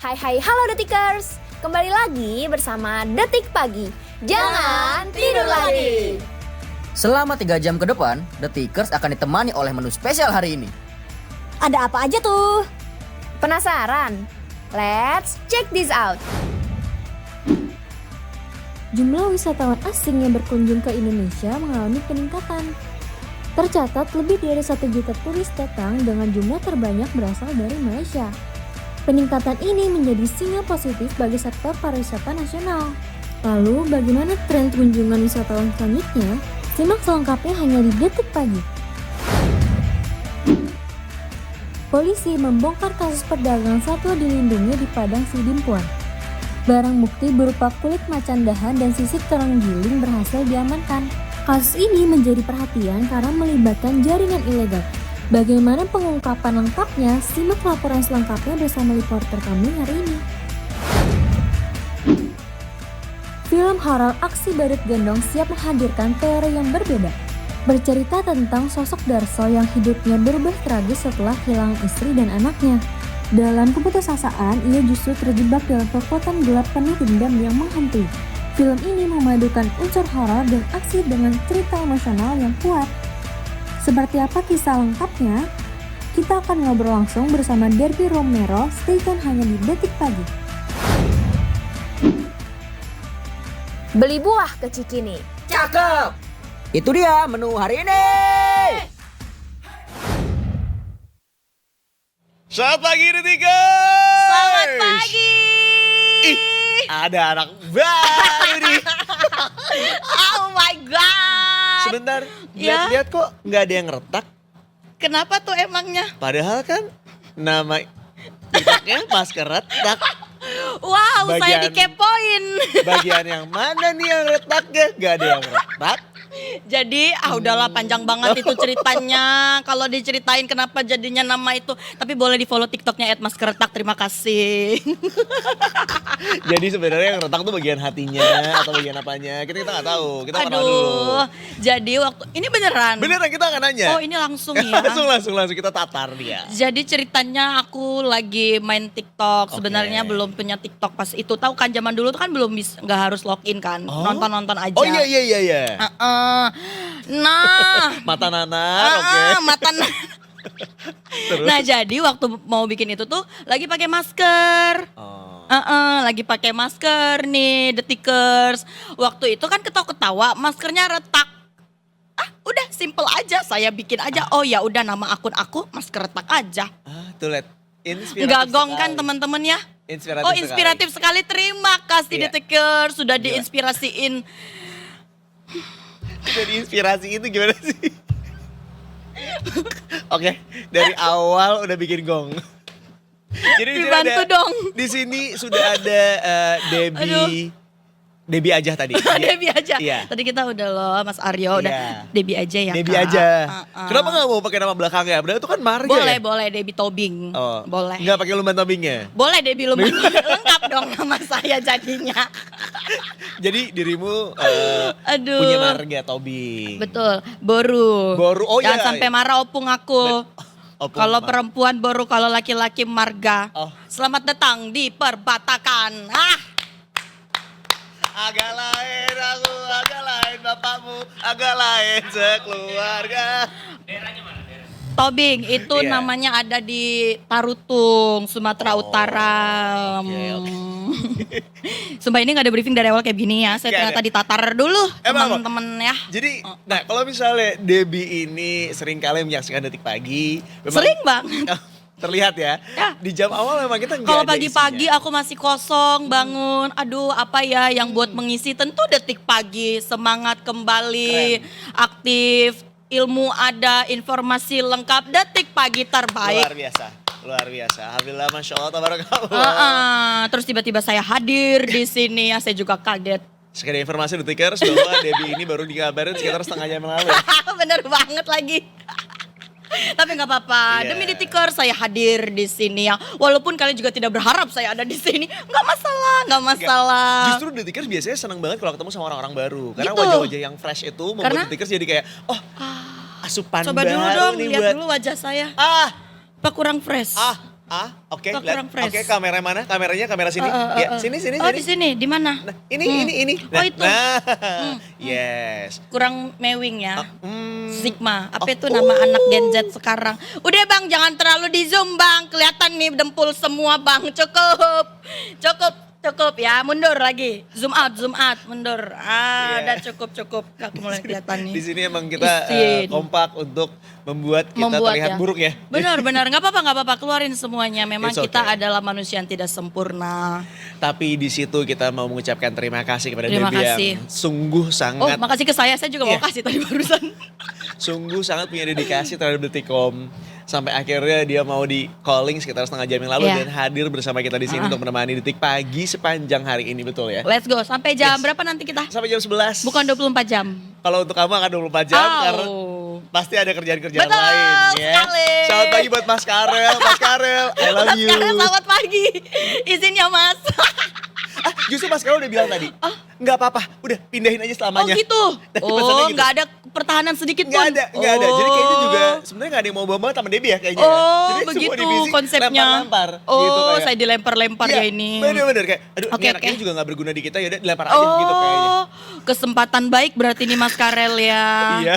Hai, halo Detikers. Kembali lagi bersama Detik Pagi. Jangan tidur lagi. Selama 3 jam ke depan, Detikers akan ditemani oleh menu spesial hari ini. Ada apa aja tuh? Penasaran? Let's check this out. Jumlah wisatawan asing yang berkunjung ke Indonesia mengalami peningkatan. Tercatat lebih dari 1 juta turis datang dengan jumlah terbanyak berasal dari Malaysia. Peningkatan ini menjadi sinyal positif bagi sektor pariwisata nasional. Lalu bagaimana tren kunjungan wisatawan selanjutnya? Simak selengkapnya hanya di Detik Pagi. Polisi membongkar kasus perdagangan satwa dilindungi di Padang Sidimpuan. Barang bukti berupa kulit macan dahan dan sisik terenggiling berhasil diamankan. Kasus ini menjadi perhatian karena melibatkan jaringan ilegal. Bagaimana pengungkapan lengkapnya? Simak laporan selengkapnya bersama reporter kami hari ini. Film horor aksi badut gendong siap menghadirkan teori yang berbeda. Bercerita tentang sosok Darso yang hidupnya berubah tragis setelah kehilangan istri dan anaknya. Dalam keputusasaan, ia justru terjebak dalam kekuatan gelap penuh dendam yang menghantui. Film ini memadukan unsur horor dan aksi dengan cerita emosional yang kuat. Seperti apa kisah lengkapnya? Kita akan ngobrol langsung bersama Derby Romero. Stay tune hanya di Detik Pagi. Beli buah ke Cikini. Cakep! Itu dia menu hari ini! Selamat pagi Detikers! Selamat pagi. Ih, ada anak baru nih. Oh my god. Sebentar, Ya. lihat-lihat kok nggak ada yang retak. Kenapa tuh emangnya? Padahal kan nama TikToknya masker retak. Wow, saya Bagian- dikepoin. Bagian yang mana nih yang retaknya? Nggak ada yang retak. Jadi, udahlah panjang banget itu ceritanya. Kalau diceritain kenapa jadinya nama itu. Tapi boleh di follow TikToknya @maskeretak. Terima kasih. Jadi sebenarnya yang retak tuh bagian hatinya atau bagian apanya? Kita nggak tahu. Kita akan tahu dulu. Aduh. Jadi waktu ini beneran. Beneran kita akan nanya. Oh, ini langsung ya. langsung kita tatar dia. Jadi ceritanya aku lagi main TikTok. Sebenarnya Oke. belum punya TikTok pas itu. Tahu kan zaman dulu tuh kan belum nggak harus login kan. Oh? Nonton-nonton aja. Oh iya. Nah, Mata nanar, oke. mata Nah, jadi waktu mau bikin itu tuh lagi pakai masker. Oh. Lagi pakai masker nih, Detikers. Waktu itu kan ketawa-ketawa, maskernya retak. Udah simple aja, saya bikin aja. Oh ya udah, nama akun aku masker retak aja. Tuh lihat. Inspiratif Nggak gong kan sekali. teman-teman ya? Inspiratif Oh, inspiratif sekali. Terima kasih Iya. Detikers sudah Gila. diinspirasiin. Jadi inspirasi itu gimana sih? Oke, dari awal udah bikin gong. Jadi di sini Dibantu ada- dong. Di sini sudah ada Debbie aja tadi. Debbie aja. Iya. Tadi kita udah loh, Mas Aryo udah Iya. Debbie aja ya. Debbie Kak. aja. Uh-uh. Kenapa nggak mau pakai nama belakangnya? Padahal itu kan marga Boleh, ya. boleh Debbie Tobing. Oh, Boleh. Nggak pakai lumban tobingnya. Boleh Debbie Lumban. Lengkap dong nama saya jadinya. Jadi dirimu Aduh. punya marga tobing. Betul, boru. Boru, oh Jangan iya. sampai marah opung aku. Opung Kalau marga. perempuan boru, kalau laki-laki marga. Oh. Selamat datang di Perbatakan. Agak lain aku, agak lain bapakmu, agak lain sekeluarga. Tobing itu Iya. namanya ada di Tarutung, Sumatera Oh, Utara. oke. Sumpah ini gak ada briefing dari awal kayak gini ya. Saya Nggak ternyata ada. ditatar dulu Emang apa? teman-teman ya. Jadi, nah kalau misalnya Debbie ini sering kali menyaksikan Detik Pagi, memang- Sering banget. terlihat ya. Ya. Di jam awal memang kita nggak Kalau ada pagi-pagi isinya. aku masih kosong bangun, aduh apa ya yang buat mengisi, tentu Detik Pagi, semangat kembali, aktif, ilmu ada, informasi lengkap, Detik Pagi terbaik. luar biasa. Alhamdulillah, masya Allah, tabarakallah. Terus tiba-tiba saya hadir di sini ya, saya juga kaget. Sekedar informasi Detikers bahwa Debbie ini baru dikabarin sekitar setengah jam yang lalu. Bener banget lagi. Tapi nggak apa-apa, Iya. demi Detikers saya hadir di sini ya. Walaupun kalian juga tidak berharap saya ada di sini, nggak masalah. Justru Detikers biasanya senang banget kalau ketemu sama orang-orang baru. Karena Gitu. wajah-wajah yang fresh itu membuat Karena- Detikers jadi kayak, oh asupan Coba baru dulu dong, nih lihat buat. dulu wajah saya. Ah, Apa kurang fresh? ah, Oke, Kok kurang fresh? Oke, kamera mana? Kameranya kamera sini. Ya, sini. Oh, di sini. Di mana? Nah, ini. Oh, itu. Yes. Kurang mewing ya. Hmm. Sigma. Apa itu nama anak Gen Z sekarang? Udah Bang, jangan terlalu di zoom Bang. Kelihatan nih dempul semua Bang. Cukup ya, mundur lagi. Zoom out, mundur. Udah cukup. Gak mulai kelihatan nih. Di sini emang kita Isin. kompak untuk membuat kita terlihat buruk ya. Benar, nggak apa-apa, keluarin semuanya. Memang It's kita okay. adalah manusia yang tidak sempurna. Tapi di situ kita mau mengucapkan terima kasih kepada Terima Debbie kasih. yang sungguh Oh, sangat makasih ke saya juga mau Iya. kasih tadi barusan. sungguh sangat punya dedikasi terhadap Detikcom. Sampai akhirnya dia mau di calling sekitar setengah jam yang lalu Iya. dan hadir bersama kita di sini untuk menemani Detik Pagi sepanjang hari ini, betul ya? Let's go, sampai jam Yes. berapa nanti kita? Sampai jam 11. Bukan 24 jam. Kalau untuk kamu akan 24 jam karena pasti ada kerjaan-kerjaan Betul lain ya. sekali. Selamat pagi buat Mas Karel, I love you. Sekarang selamat pagi. Izinnya Mas. Justru Mas Karel udah bilang tadi, nggak apa-apa, udah pindahin aja Oh selamanya. gitu. Tadi pesannya gitu. Nggak ada pertahanan sedikit pun. Nggak ada. Jadi kayaknya juga sebenarnya nggak ada yang mau bawa sama Debbie ya kayaknya. Oh, Jadi begitu semua divisi konsepnya. Lempar-lempar. Oh, gitu kayak. saya dilempar-lempar Iya, ya ini. Bener-bener kayak, aduh Oke, ini anak oke. ini juga gak berguna di kita, yaudah dilempar aja gitu kayaknya. Oh, kesempatan baik berarti ini Mas Karel ya. Iya.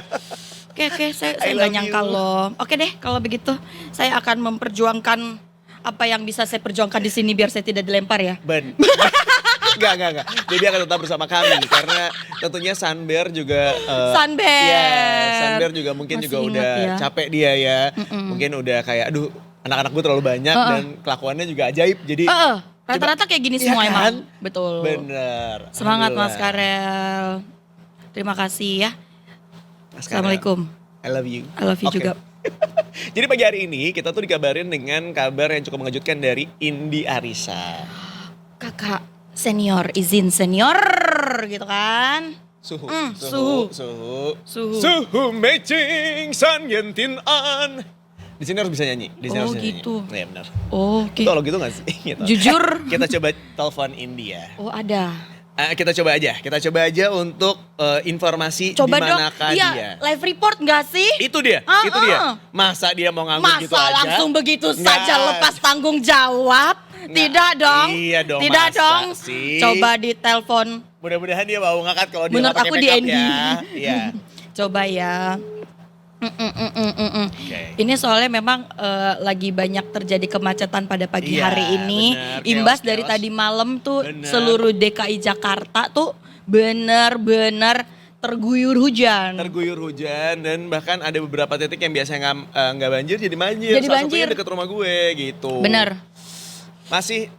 Oke, saya I nggak love nyangka you. loh. Oke deh, kalau begitu saya akan memperjuangkan apa yang bisa saya perjuangkan di sini biar saya tidak dilempar ya. Enggak. Debbie akan tetap bersama kami karena tentunya Sunbear juga Sunbear. Iya, Sunbear juga mungkin Masih juga ingat udah ya. capek dia ya. Mungkin udah kayak aduh anak-anak gue terlalu banyak dan kelakuannya juga ajaib. Jadi Rata-rata kayak gini Iya semua kan? emang. Betul. bener. Semangat Mas Alhamdulillah. Karel. Terima kasih ya. Mas Karel, Assalamualaikum. I love you. I love you Oke. juga. Jadi pagi hari ini kita tuh dikabarin dengan kabar yang cukup mengejutkan dari Indi Arisa. Kakak senior, izin senior gitu kan. Suhu. Suhu. matching san yentin an. Di sini harus bisa nyanyi. Di sini Oh, harus bisa gitu. nyanyi. Iya benar. Oh, oke. Kalau gitu gak sih? Gitu. Jujur. Kita coba telepon Indi ya. Oh, ada. Kita coba aja untuk informasi Coba di dong. manakah Iya, dia. live report enggak sih? Itu dia. Masa dia mau nganggur Masa gitu aja? langsung begitu Nggak. saja lepas tanggung jawab? Tidak dong. Iya dong, Tidak masa dong. sih? Coba ditelepon. Mudah-mudahan dia mau ngangkat kalau dia Menurut nggak pakai aku di make up Andy. ya. Iya. Coba ya. Oke. Ini soalnya memang lagi banyak terjadi kemacetan pada pagi Iya, hari ini. benar. Imbas Chaos, dari chaos. tadi malam tuh Benar. seluruh DKI Jakarta tuh benar-benar terguyur hujan. Terguyur hujan dan bahkan ada beberapa titik yang biasanya nggak banjir jadi banjir. Jadi Salah satunya banjir. deket rumah gue gitu. Bener. Masih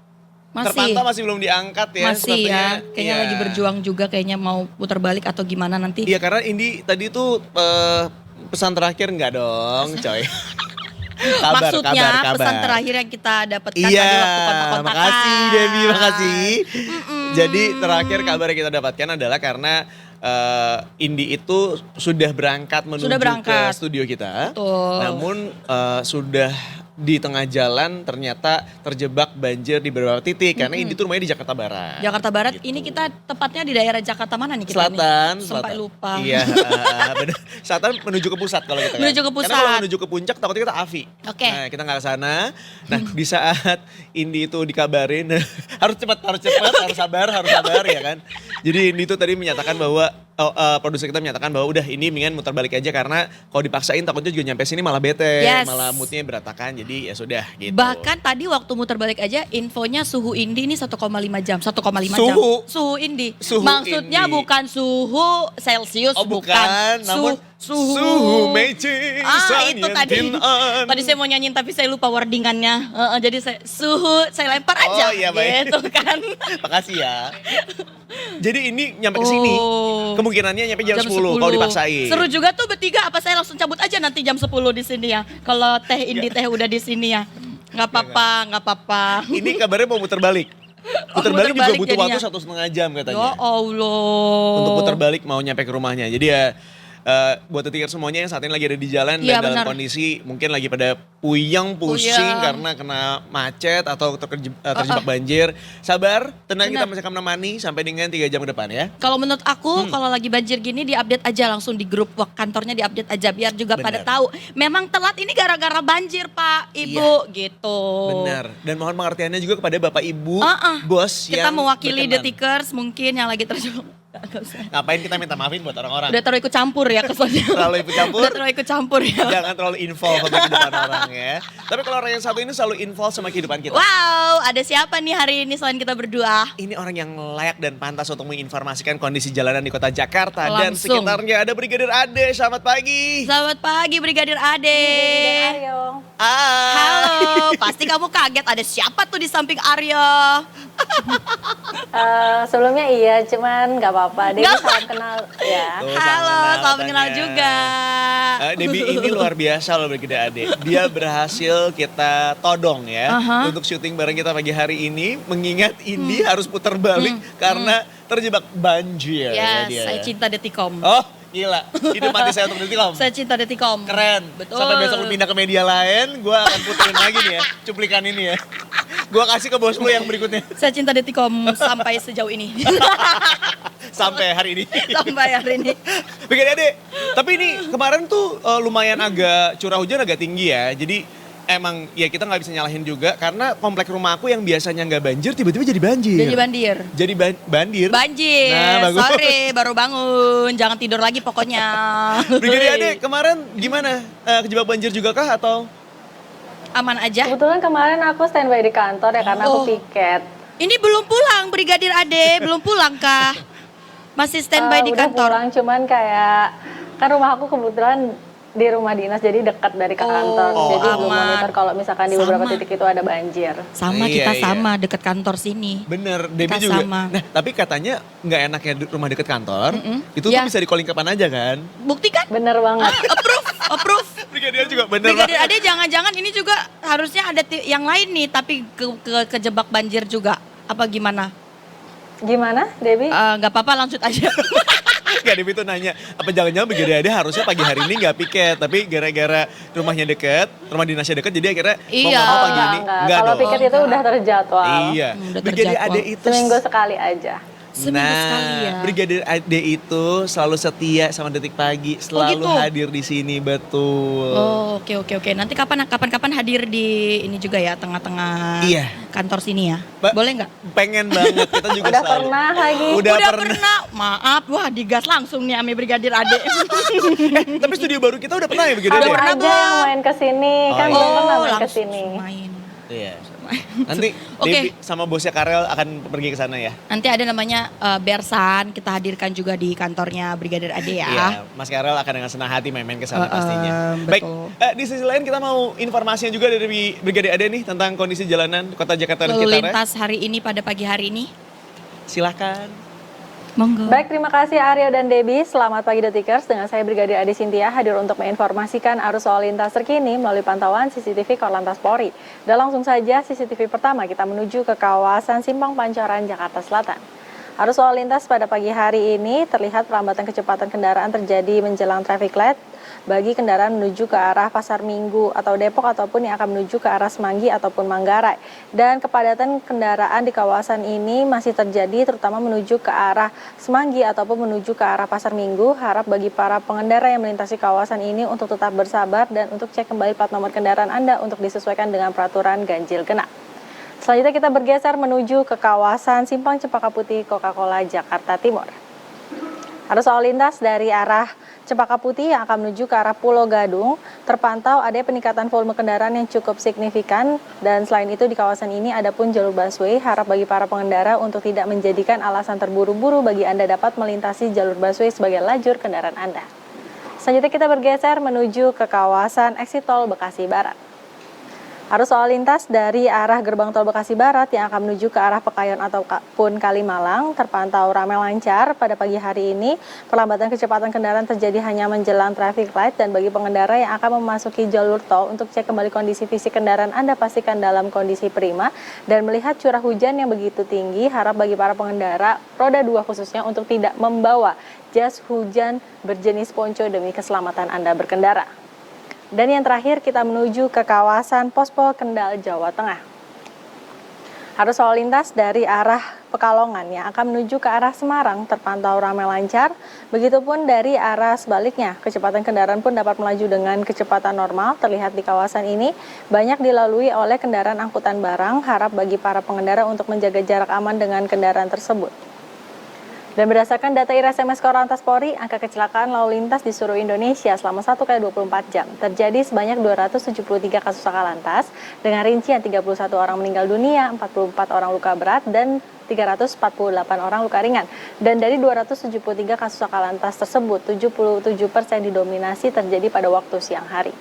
Masih. terpantau masih belum diangkat ya. Masih sepertinya. ya, kayaknya Iya. lagi berjuang juga kayaknya mau putar balik atau gimana nanti. Iya karena Indi tadi tuh pesan terakhir nggak dong coy. Maksudnya pesan terakhir yang kita dapatkan Iya, tadi waktu kontak-kontakan. makasih Debbie, makasih. Jadi terakhir kabar yang kita dapatkan adalah karena Indi itu sudah berangkat menuju Sudah berangkat. ke studio kita. Betul. Namun sudah di tengah jalan ternyata terjebak banjir di beberapa titik karena Indi tuh rumahnya di Jakarta Barat. Jakarta Barat, Gitu. ini kita tepatnya di daerah Jakarta mana nih kita Selatan, nih? Sampai lupa. Iya, bener. Selatan menuju ke pusat kalau kita. Menuju ke Karena kalau pusat. menuju ke puncak takutnya kita afi. Oke. Nah, kita nggak ke sana. Nah, di saat Indi itu dikabarin harus cepat, harus sabar ya kan. Jadi Indi itu tadi menyatakan bahwa produser kita menyatakan bahwa udah ini mendingan muter balik aja karena kalau dipaksain takutnya juga nyampe sini malah bete, Yes. malah moodnya berantakan. Jadi ya sudah gitu. Bahkan tadi waktu muter balik aja infonya suhu Indi ini 1,5 jam, 1,5 jam. Suhu. Suhu Indi. Suhu Maksudnya Indi. bukan suhu Celcius, Oh bukan, namun suhu matching itu tadi. sanyentin-an. Tadi saya mau nyanyiin tapi saya lupa wordingannya. Jadi saya lempar aja. Oh, iya, baik. Gitu kan. Makasih ya. Jadi ini nyampe ke sini. Oh. Kemungkinannya nyampe jam 10 kalau dipaksain. Seru juga tuh bertiga, apa saya langsung cabut aja nanti jam 10 di sini ya. Kalau Teh Indi Teh udah di sini ya. Nggak apa-apa. Ini kabarnya mau muter balik. Oh, Muter balik juga muter balik butuh waktu jadinya. 1,5 jam katanya. Ya Allah. Untuk putar balik mau nyampe ke rumahnya. Jadi ya buat detikers semuanya yang saat ini lagi ada di jalan Iya, dan dalam benar. kondisi mungkin lagi pada pusing Puyeng. karena kena macet atau terjebak banjir. Sabar, tenang, kita masih akan menemani sampai dengan 3 jam ke depan ya. Kalau menurut aku kalau lagi banjir gini diupdate aja langsung di grup kantornya, diupdate aja biar juga pada Bener. tahu. Memang telat ini gara-gara banjir Pak, Ibu gitu. Benar. Dan mohon pengertiannya juga kepada Bapak Ibu, Uh-uh. bos Kita yang mewakili berkenan. detikers mungkin yang lagi terjebak. Nggak usah. Ngapain kita minta maafin buat orang-orang? Udah terlalu ikut campur ya kesannya. Terlalu ikut campur? Udah terlalu ikut campur ya. Jangan terlalu involve sama kehidupan orang ya. Tapi kalau orang yang satu ini selalu involve sama kehidupan kita. Wow, ada siapa nih hari ini selain kita berdua? Ini orang yang layak dan pantas untuk menginformasikan kondisi jalanan di kota Jakarta dan Langsung. sekitarnya. Ada Brigadir Ade, selamat pagi. Selamat pagi Brigadir Ade. Hai. Halo, pasti kamu kaget ada siapa tuh di samping Aryo? Sebelumnya iya, cuman nggak apa-apa. Dia Nggak. salam kenal ya. Tuh, Halo, salam kenal katanya. juga. Debbie ini luar biasa loh Brigadir Ade. Dia berhasil kita todong ya Aha. untuk syuting bareng kita pagi hari ini. Mengingat ini harus putar balik karena terjebak banjir. ya Ya, dia, saya ya. cinta Detikom. Oh gila, hidup mati saya untuk Detikom. Saya cinta Detikom. Keren. Betul. Sampai besok lu pindah ke media lain, gue akan puterin lagi nih ya, cuplikan ini ya. Gue kasih ke bos lu yang berikutnya. Saya cinta Detikom sampai sejauh ini. Sampai hari ini. Sampai hari ini. Bikin Ade, tapi ini kemarin tuh lumayan agak curah hujan agak tinggi ya. Jadi emang ya kita nggak bisa nyalahin juga karena komplek rumah aku yang biasanya nggak banjir tiba-tiba jadi banjir. Jadi bandir. Jadi banjir. Banjir. Nah, bagus. Sorry, baru bangun. Jangan tidur lagi pokoknya. Brigadir Ade, kemarin gimana? Kejebak banjir juga kah atau? Aman aja. Kebetulan kemarin aku standby di kantor ya karena Oh. aku piket. Ini belum pulang Brigadir Ade, belum pulang kah? Masih standby di Udah kantor. pulang, cuman kayak kan rumah aku kebetulan di rumah dinas jadi dekat dari ke kantor. Oh, Jadi belum aman. monitor kalau misalkan di beberapa Sama. titik itu ada banjir. Sama Iya, kita iya. sama dekat kantor sini. Bener, Debbie Kita juga. sama. Nah, tapi katanya nggak enaknya rumah deket kantor, itu Ya. tuh bisa di calling kapan aja kan? Buktikan? Bener banget. Approve. Brigadir juga bener Brigadir banget. Ade jangan-jangan ini juga harusnya ada yang lain nih tapi kejebak banjir juga. Apa gimana? Gimana, Debbie? Nggak apa-apa lanjut aja. Gak, Debbie tuh nanya, apa jangan-jangan Brigadir Ade harusnya pagi hari ini gak piket, tapi gara-gara rumahnya deket, rumah dinasnya deket, jadi akhirnya mau Iya. gak mau pagi ini. Enggak. Kalau dong. piket itu udah terjadwal. Iya, Udah Brigadir terjadwal. Ade itu Seminggu sekali aja. Seminggu sekali ya. Brigadir Ade itu selalu setia sama Detik Pagi, selalu gitu? hadir di sini, betul. Oh, oke. Nanti kapan-kapan hadir di ini juga ya tengah-tengah Iya. kantor sini ya. Ba- Boleh nggak? Pengen banget, kita juga Udah selalu. pernah lagi. Udah pernah. pernah. Maaf, wah digas langsung nih Ami Brigadir Ade. Tapi studio baru kita udah pernah ya Brigadir Ada Ade? pernah aja yang main ke sini, kan iya. belum pernah main ke langsung sini. main. Iya. Nanti Oke. Debbie sama bosnya Karel akan pergi ke sana ya. Nanti ada namanya Bersan, kita hadirkan juga di kantornya Brigadir Ade ya. Iya, Mas Karel akan dengan senang hati main-main ke sana pastinya. betul. Baik, di sisi lain kita mau informasinya juga dari Brigadir Ade nih tentang kondisi jalanan kota Jakarta dan Lalu sekitarnya. lintas hari ini pada pagi hari ini. Silakan. Monggo. Baik, terima kasih Aryo dan Debbie. Selamat pagi Detikers. Dengan saya Brigadir Ade Sintia hadir untuk menginformasikan arus lalu lintas terkini melalui pantauan CCTV Korlantas Polri. Dan langsung saja CCTV pertama kita menuju ke kawasan Simpang Pancoran, Jakarta Selatan. Arus lalu lintas pada pagi hari ini terlihat perlambatan kecepatan kendaraan terjadi menjelang traffic light bagi kendaraan menuju ke arah Pasar Minggu atau Depok ataupun yang akan menuju ke arah Semanggi ataupun Manggarai. Dan kepadatan kendaraan di kawasan ini masih terjadi terutama menuju ke arah Semanggi ataupun menuju ke arah Pasar Minggu. Harap bagi para pengendara yang melintasi kawasan ini untuk tetap bersabar dan untuk cek kembali plat nomor kendaraan Anda untuk disesuaikan dengan peraturan ganjil genap. Selanjutnya kita bergeser menuju ke kawasan Simpang Cempaka Putih Coca-Cola Jakarta Timur. Arus lalu lintas dari arah Cempaka Putih yang akan menuju ke arah Pulau Gadung terpantau ada peningkatan volume kendaraan yang cukup signifikan dan selain itu di kawasan ini ada pun jalur busway. Harap bagi para pengendara untuk tidak menjadikan alasan terburu-buru bagi Anda dapat melintasi jalur busway sebagai lajur kendaraan Anda. Selanjutnya kita bergeser menuju ke kawasan Exit Tol Bekasi Barat. Arus lalu lintas dari arah gerbang tol Bekasi Barat yang akan menuju ke arah Pekayon ataupun Kalimalang terpantau ramai lancar pada pagi hari ini. Perlambatan kecepatan kendaraan terjadi hanya menjelang traffic light, dan bagi pengendara yang akan memasuki jalur tol untuk cek kembali kondisi fisik kendaraan Anda pastikan dalam kondisi prima. Dan melihat curah hujan yang begitu tinggi, harap bagi para pengendara roda 2 khususnya untuk tidak membawa jas hujan berjenis ponco demi keselamatan Anda berkendara. Dan yang terakhir kita menuju ke kawasan Pospol Kendal, Jawa Tengah. Arus lalu lintas dari arah Pekalongan yang akan menuju ke arah Semarang terpantau ramai lancar. Begitupun dari arah sebaliknya, kecepatan kendaraan pun dapat melaju dengan kecepatan normal. Terlihat di kawasan ini banyak dilalui oleh kendaraan angkutan barang. Harap bagi para pengendara untuk menjaga jarak aman dengan kendaraan tersebut. Dan berdasarkan data IRSMS Korlantas Polri, angka kecelakaan lalu lintas di seluruh Indonesia selama 1x24 jam terjadi sebanyak 273 kasus laka lantas dengan rincian 31 orang meninggal dunia, 44 orang luka berat, dan 348 orang luka ringan. Dan dari 273 kasus laka lantas tersebut, 77% didominasi terjadi pada waktu siang hari.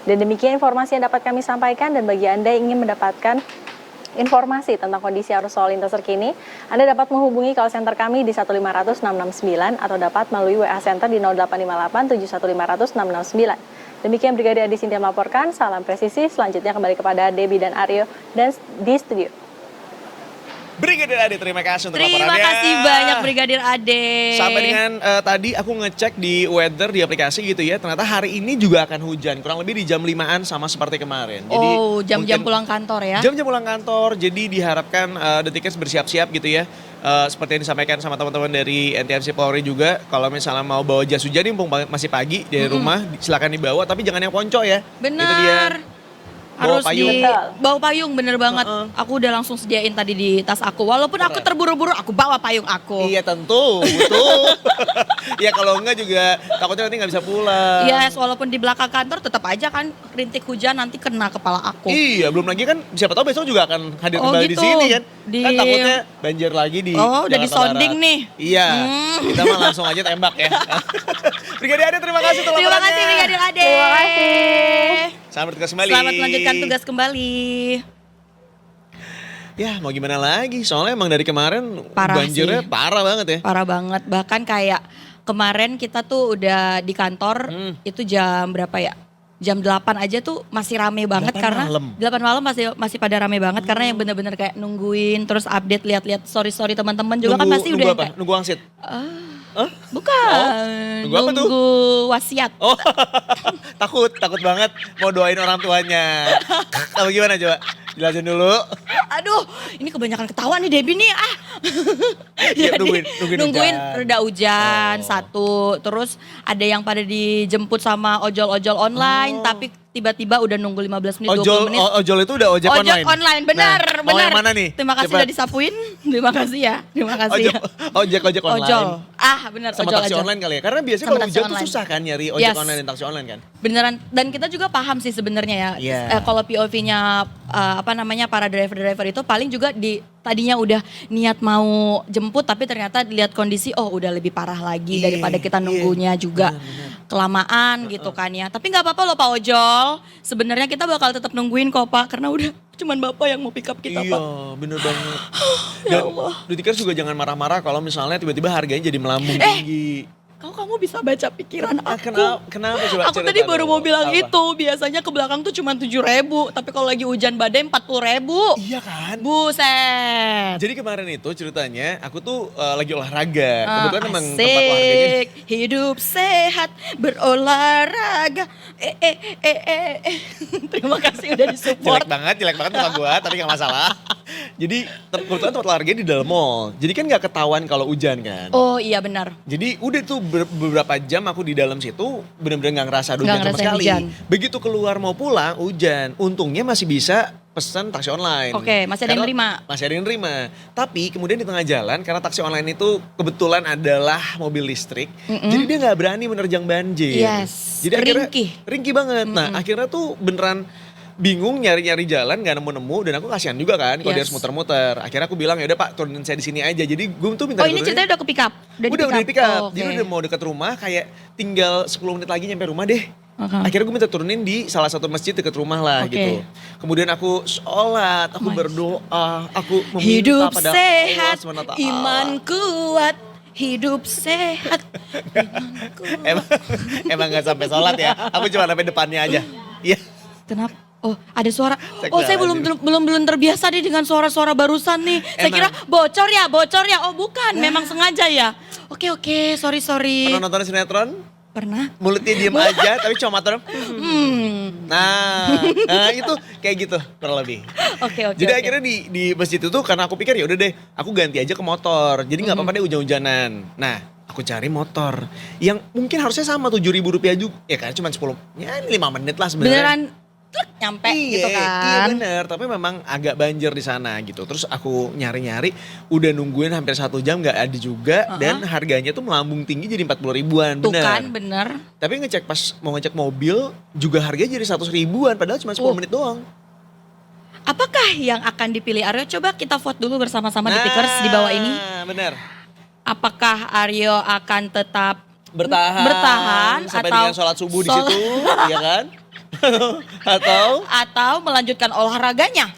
Dan demikian informasi yang dapat kami sampaikan, dan bagi Anda yang ingin mendapatkan informasi tentang kondisi arus lalu lintas terkini, Anda dapat menghubungi call center kami di 1500669 atau dapat melalui WA Center di 0858 71500 669. Demikian Brigadir Adi Sintia melaporkan, salam presisi. Selanjutnya kembali kepada Debbie dan Aryo dan di studio. Brigadir Ade, terima kasih untuk laporannya. Terima kasih banyak Brigadir Ade. Sampai dengan tadi aku ngecek di weather di aplikasi gitu ya, ternyata hari ini juga akan hujan, kurang lebih di jam 5-an sama seperti kemarin. Jadi jam-jam mungkin pulang kantor ya. Jam-jam pulang kantor, jadi diharapkan detikers bersiap-siap gitu ya. Seperti yang disampaikan sama teman-teman dari NTMC Polri juga, kalau misalnya mau bawa jas hujan mumpung masih pagi dari rumah, silakan dibawa, tapi jangan yang ponco ya. Benar. Itu dia. Harus payung. bawa payung, bener banget. Aku udah langsung sediain tadi di tas aku. Walaupun aku terburu-buru, aku bawa payung aku. Iya tentu, betul. Ya kalau enggak juga takutnya nanti nggak bisa pulang. Yes, walaupun di belakang kantor tetap aja kan rintik hujan nanti kena kepala aku. Iya, belum lagi kan siapa tahu besok juga akan hadir Oh, kembali gitu. di sini kan. Di- Kan takutnya banjir lagi di Udah Jakarta disonding Barat. nih. Iya, kita mah langsung aja tembak ya. Brigadir Ade, terima kasih untuk Terima laporannya. kasih Brigadir Ade. Terima kasih. Selamat bertugas kembali. Selamat melanjutkan tugas kembali. Ya, mau gimana lagi? Soalnya emang dari kemarin Parah banjirnya sih. parah banget ya. Parah banget. Bahkan kayak kemarin kita tuh udah di kantor itu jam berapa ya? Jam 8 aja tuh masih rame banget 8 karena malam. 8 malam masih pada rame banget karena yang bener-bener kayak nungguin terus update lihat-lihat story teman-teman juga kan pasti udah nunggu yang apa? kayak, Nunggu wangsit. bukan. Nunggu apa tuh? Nunggu wasiat. Oh, takut banget mau doain orang tuanya. Kamu gimana coba? Jelasin dulu. Aduh, ini kebanyakan ketawa nih Debbie nih. Ya, Jadi, nungguin nungguin hujan. reda hujan Oh. satu. Terus ada yang pada dijemput sama ojol-ojol online, tapi tiba-tiba udah nunggu 15 menit, 20 menit. Ojol itu udah ojek online. Online, benar, Nah, benar. Mau yang mana nih? Terima kasih Coba. udah disapuin. Terima kasih ya. Terima kasih ya. Ojek online. Ojol. Benar, Sama ojol taksi aja. online kali ya. Karena biasanya Sama kalau taksi hujan tuh online. susah kan nyari ojek Yes. online dan taksi online kan. Beneran, dan kita juga paham sih sebenarnya ya. Iya. Kalau POV-nya para driver-driver itu paling juga tadinya udah niat mau jemput tapi ternyata lihat kondisi udah lebih parah lagi Iya, daripada kita nunggunya juga kelamaan gitu kan ya. Tapi nggak apa-apa loh Pak Ojol. Sebenarnya kita bakal tetap nungguin kok Pak karena udah cuman Bapak yang mau pick up kita Iya, Pak. bener banget. Dan Detikers juga jangan marah-marah kalau misalnya tiba-tiba harganya jadi melambung tinggi. Kamu bisa baca pikiran aku. Kenapa coba Aku cerita tadi baru dong? mau bilang Apa? itu, biasanya ke belakang tuh cuma 7.000, tapi kalau lagi hujan badai 40.000. Iya kan? Buset. Jadi kemarin itu ceritanya aku tuh lagi olahraga. Kebetulan emang Asik. tempat olahraganya. Hidup sehat, berolahraga. Terima kasih udah disupport. Jelek banget muka gua, tapi gak masalah. Jadi kebetulan tempat olahraga di dalam mall. Jadi kan gak ketahuan kalau hujan kan. Oh iya benar. Jadi udah tuh beberapa jam aku di dalam situ bener-bener gak ngerasa ada hujan Nggak sama ngerasain sekali. hujan. Begitu keluar mau pulang hujan. Untungnya masih bisa pesan taksi online. Oke, masih ada yang nerima. Masih ada yang nerima. Tapi kemudian di tengah jalan karena taksi online itu kebetulan adalah mobil listrik. Jadi dia gak berani menerjang banjir. Yes, Jadi akhirnya ringkih. banget. Nah akhirnya tuh beneran bingung nyari-nyari jalan gak nemu-nemu dan aku kasihan juga kan kalau dia Yes. harus muter-muter. Akhirnya aku bilang ya udah Pak turunin saya di sini aja. Jadi gue tuh minta Oh ini diturunin. ceritanya udah ke pick up? Udah di pick up. Oh, Jadi oke. udah mau deket rumah kayak tinggal 10 menit lagi nyampe rumah deh. Akhirnya gue minta turunin di salah satu masjid dekat rumah lah Oke. gitu. Kemudian aku sholat, aku berdoa, aku meminta Hidup pada sehat, Allah SWT. iman kuat. Hidup sehat, iman kuat. Emang gak sampai sholat ya, aku cuma sampai depannya aja. Iya. Kenapa? Oh, ada suara. Saya Oh, saya kenal belum terbiasa nih dengan suara-suara barusan nih. Saya Emang. kira bocor ya. Oh, bukan, memang sengaja ya. Oke, sorry. Pernah nonton sinetron? Pernah? Mulutnya diem aja, tapi cuma mata. Nah, itu kayak gitu kurang lebih. Oke. Jadi akhirnya di masjid itu karena aku pikir ya udah deh, aku ganti aja ke motor. Jadi nggak apa-apa deh hujan-hujanan. Nah, aku cari motor yang mungkin harusnya sama Rp7.000 juga. Ya kan cuma 5 menit lah sebenarnya. Beneran truk nyampe gitu Iya kan. bener, tapi memang agak banjir di sana gitu. Terus aku nyari-nyari, udah nungguin hampir 1 jam gak ada juga. Dan harganya tuh melambung tinggi jadi 40 ribuan, Tuh bener. kan, bener. Tapi mau ngecek mobil juga harganya jadi 100 ribuan, padahal cuma 10 menit doang. Apakah yang akan dipilih Aryo? Coba kita vote dulu bersama-sama di Tikers di bawah ini. Bener. Apakah Aryo akan tetap Bertahan sampai atau dengan sholat subuh di situ, ya kan? atau melanjutkan olahraganya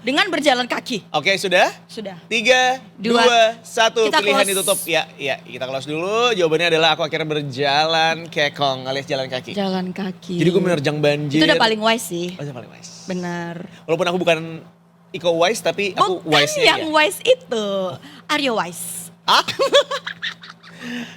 dengan berjalan kaki? Oke, sudah? Sudah. 3, 2, 1, Kita pilihan close. ditutup. Ya, kita close dulu. Jawabannya adalah aku akhirnya berjalan kekong alias jalan kaki. Jalan kaki. Jadi gue menerjang banjir. Itu udah paling wise sih. Oh, itu paling wise. Benar. Walaupun aku bukan Iko Wise, tapi aku Bukan wise-nya yang dia. wise itu. Aryo wise.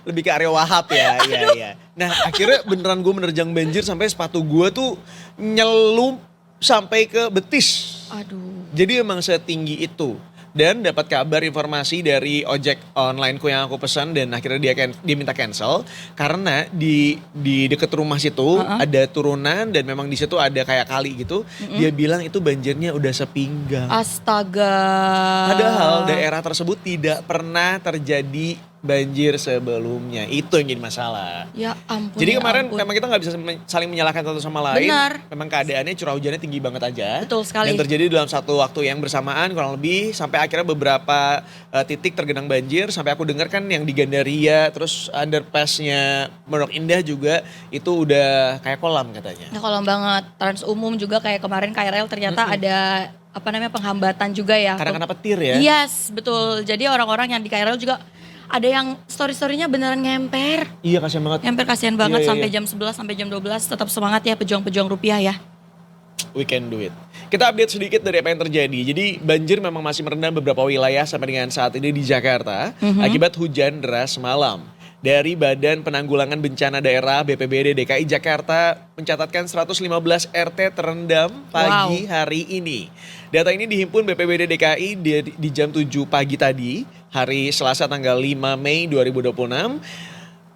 Lebih ke Aryo Wahab ya, iya. Nah akhirnya beneran gue menerjang banjir sampai sepatu gue tuh nyelup sampai ke betis. Aduh. Jadi emang setinggi itu. Dan dapat kabar informasi dari ojek onlineku yang aku pesan dan akhirnya dia minta cancel karena di deket rumah situ ada turunan dan memang di situ ada kayak kali gitu. Dia bilang itu banjirnya udah sepinggang. Astaga. Padahal daerah tersebut tidak pernah terjadi banjir sebelumnya. Itu yang jadi masalah. Ya ampun. Jadi ya kemarin ampun. memang kita nggak bisa saling menyalahkan satu sama lain. Benar. Memang keadaannya curah hujannya tinggi banget aja. Betul sekali. Dan terjadi dalam satu waktu yang bersamaan kurang lebih sampai akhirnya beberapa titik tergenang banjir. Sampai aku dengar kan yang di Gandaria, terus underpassnya Pondok Indah juga itu udah kayak kolam katanya. Ya kolam banget. Trans umum juga kayak kemarin KRL ternyata ada penghambatan juga ya. Karena kena petir ya. Yes, betul. Jadi orang-orang yang di KRL juga ada yang story-storynya beneran ngemper. Iya kasihan banget. Ngemper kasihan banget Iya, sampai iya. jam 11 sampai jam 12. Tetap semangat ya pejuang-pejuang rupiah ya. We can do it. Kita update sedikit dari apa yang terjadi. Jadi banjir memang masih merendam beberapa wilayah sampai dengan saat ini di Jakarta akibat hujan deras malam. Dari Badan Penanggulangan Bencana Daerah BPBD DKI Jakarta mencatatkan 115 RT terendam pagi hari ini. Data ini dihimpun BPBD DKI di jam 7 pagi tadi, hari Selasa tanggal 5 Mei 2026.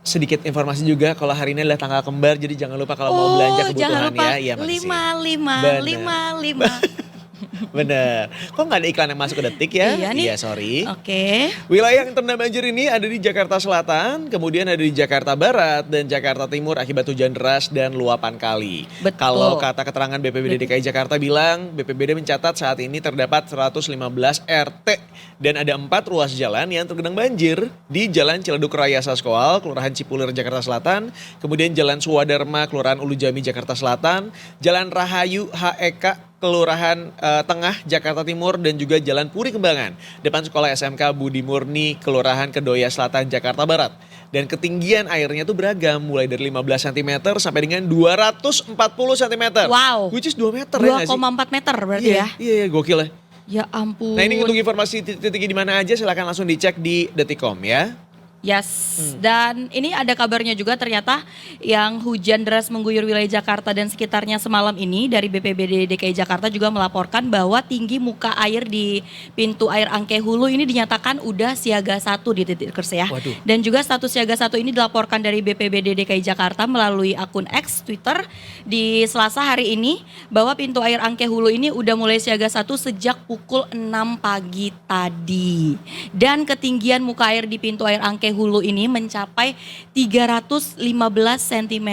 Sedikit informasi juga kalau hari ini adalah tanggal kembar, jadi jangan lupa kalau mau belanja kebutuhan jangan lupa ya. Iya, makasih. 5555. Bener. Kok nggak ada iklan yang masuk ke Detik ya? Iya nih. Iya, sorry. Oke. Wilayah yang terendam banjir ini ada di Jakarta Selatan, kemudian ada di Jakarta Barat dan Jakarta Timur akibat hujan deras dan luapan kali. Betul. Kalau kata keterangan BPBD DKI Jakarta bilang, BPBD mencatat saat ini terdapat 115 RT dan ada 4 ruas jalan yang tergenang banjir di Jalan Ciledug Raya Saskoal, Kelurahan Cipulir, Jakarta Selatan, kemudian Jalan Suwadharma, Kelurahan Ulu Jami, Jakarta Selatan, Jalan Rahayu HEK, Kelurahan Tengah, Jakarta Timur, dan juga Jalan Puri Kembangan, depan Sekolah SMK Budi Murni, Kelurahan Kedoya Selatan, Jakarta Barat. Dan ketinggian airnya tuh beragam, mulai dari 15 cm sampai dengan 240 cm. Wow. Which is 2 meter ya nggak sih? 2,4 meter berarti ya. Iya, gokil ya. Ya ampun. Nah ini untuk informasi titiknya di mana aja silahkan langsung dicek di Detikcom ya. Yes, dan ini ada kabarnya juga ternyata yang hujan deras mengguyur wilayah Jakarta dan sekitarnya semalam ini dari BPBD DKI Jakarta juga melaporkan bahwa tinggi muka air di pintu air Angke Hulu ini dinyatakan udah siaga 1 di Tikers ya. Waduh. Dan juga status siaga 1 ini dilaporkan dari BPBD DKI Jakarta melalui akun X Twitter di Selasa hari ini bahwa pintu air Angke Hulu ini udah mulai siaga 1 sejak pukul 6 pagi tadi. Dan ketinggian muka air di pintu air Angke Hulu ini mencapai 315 cm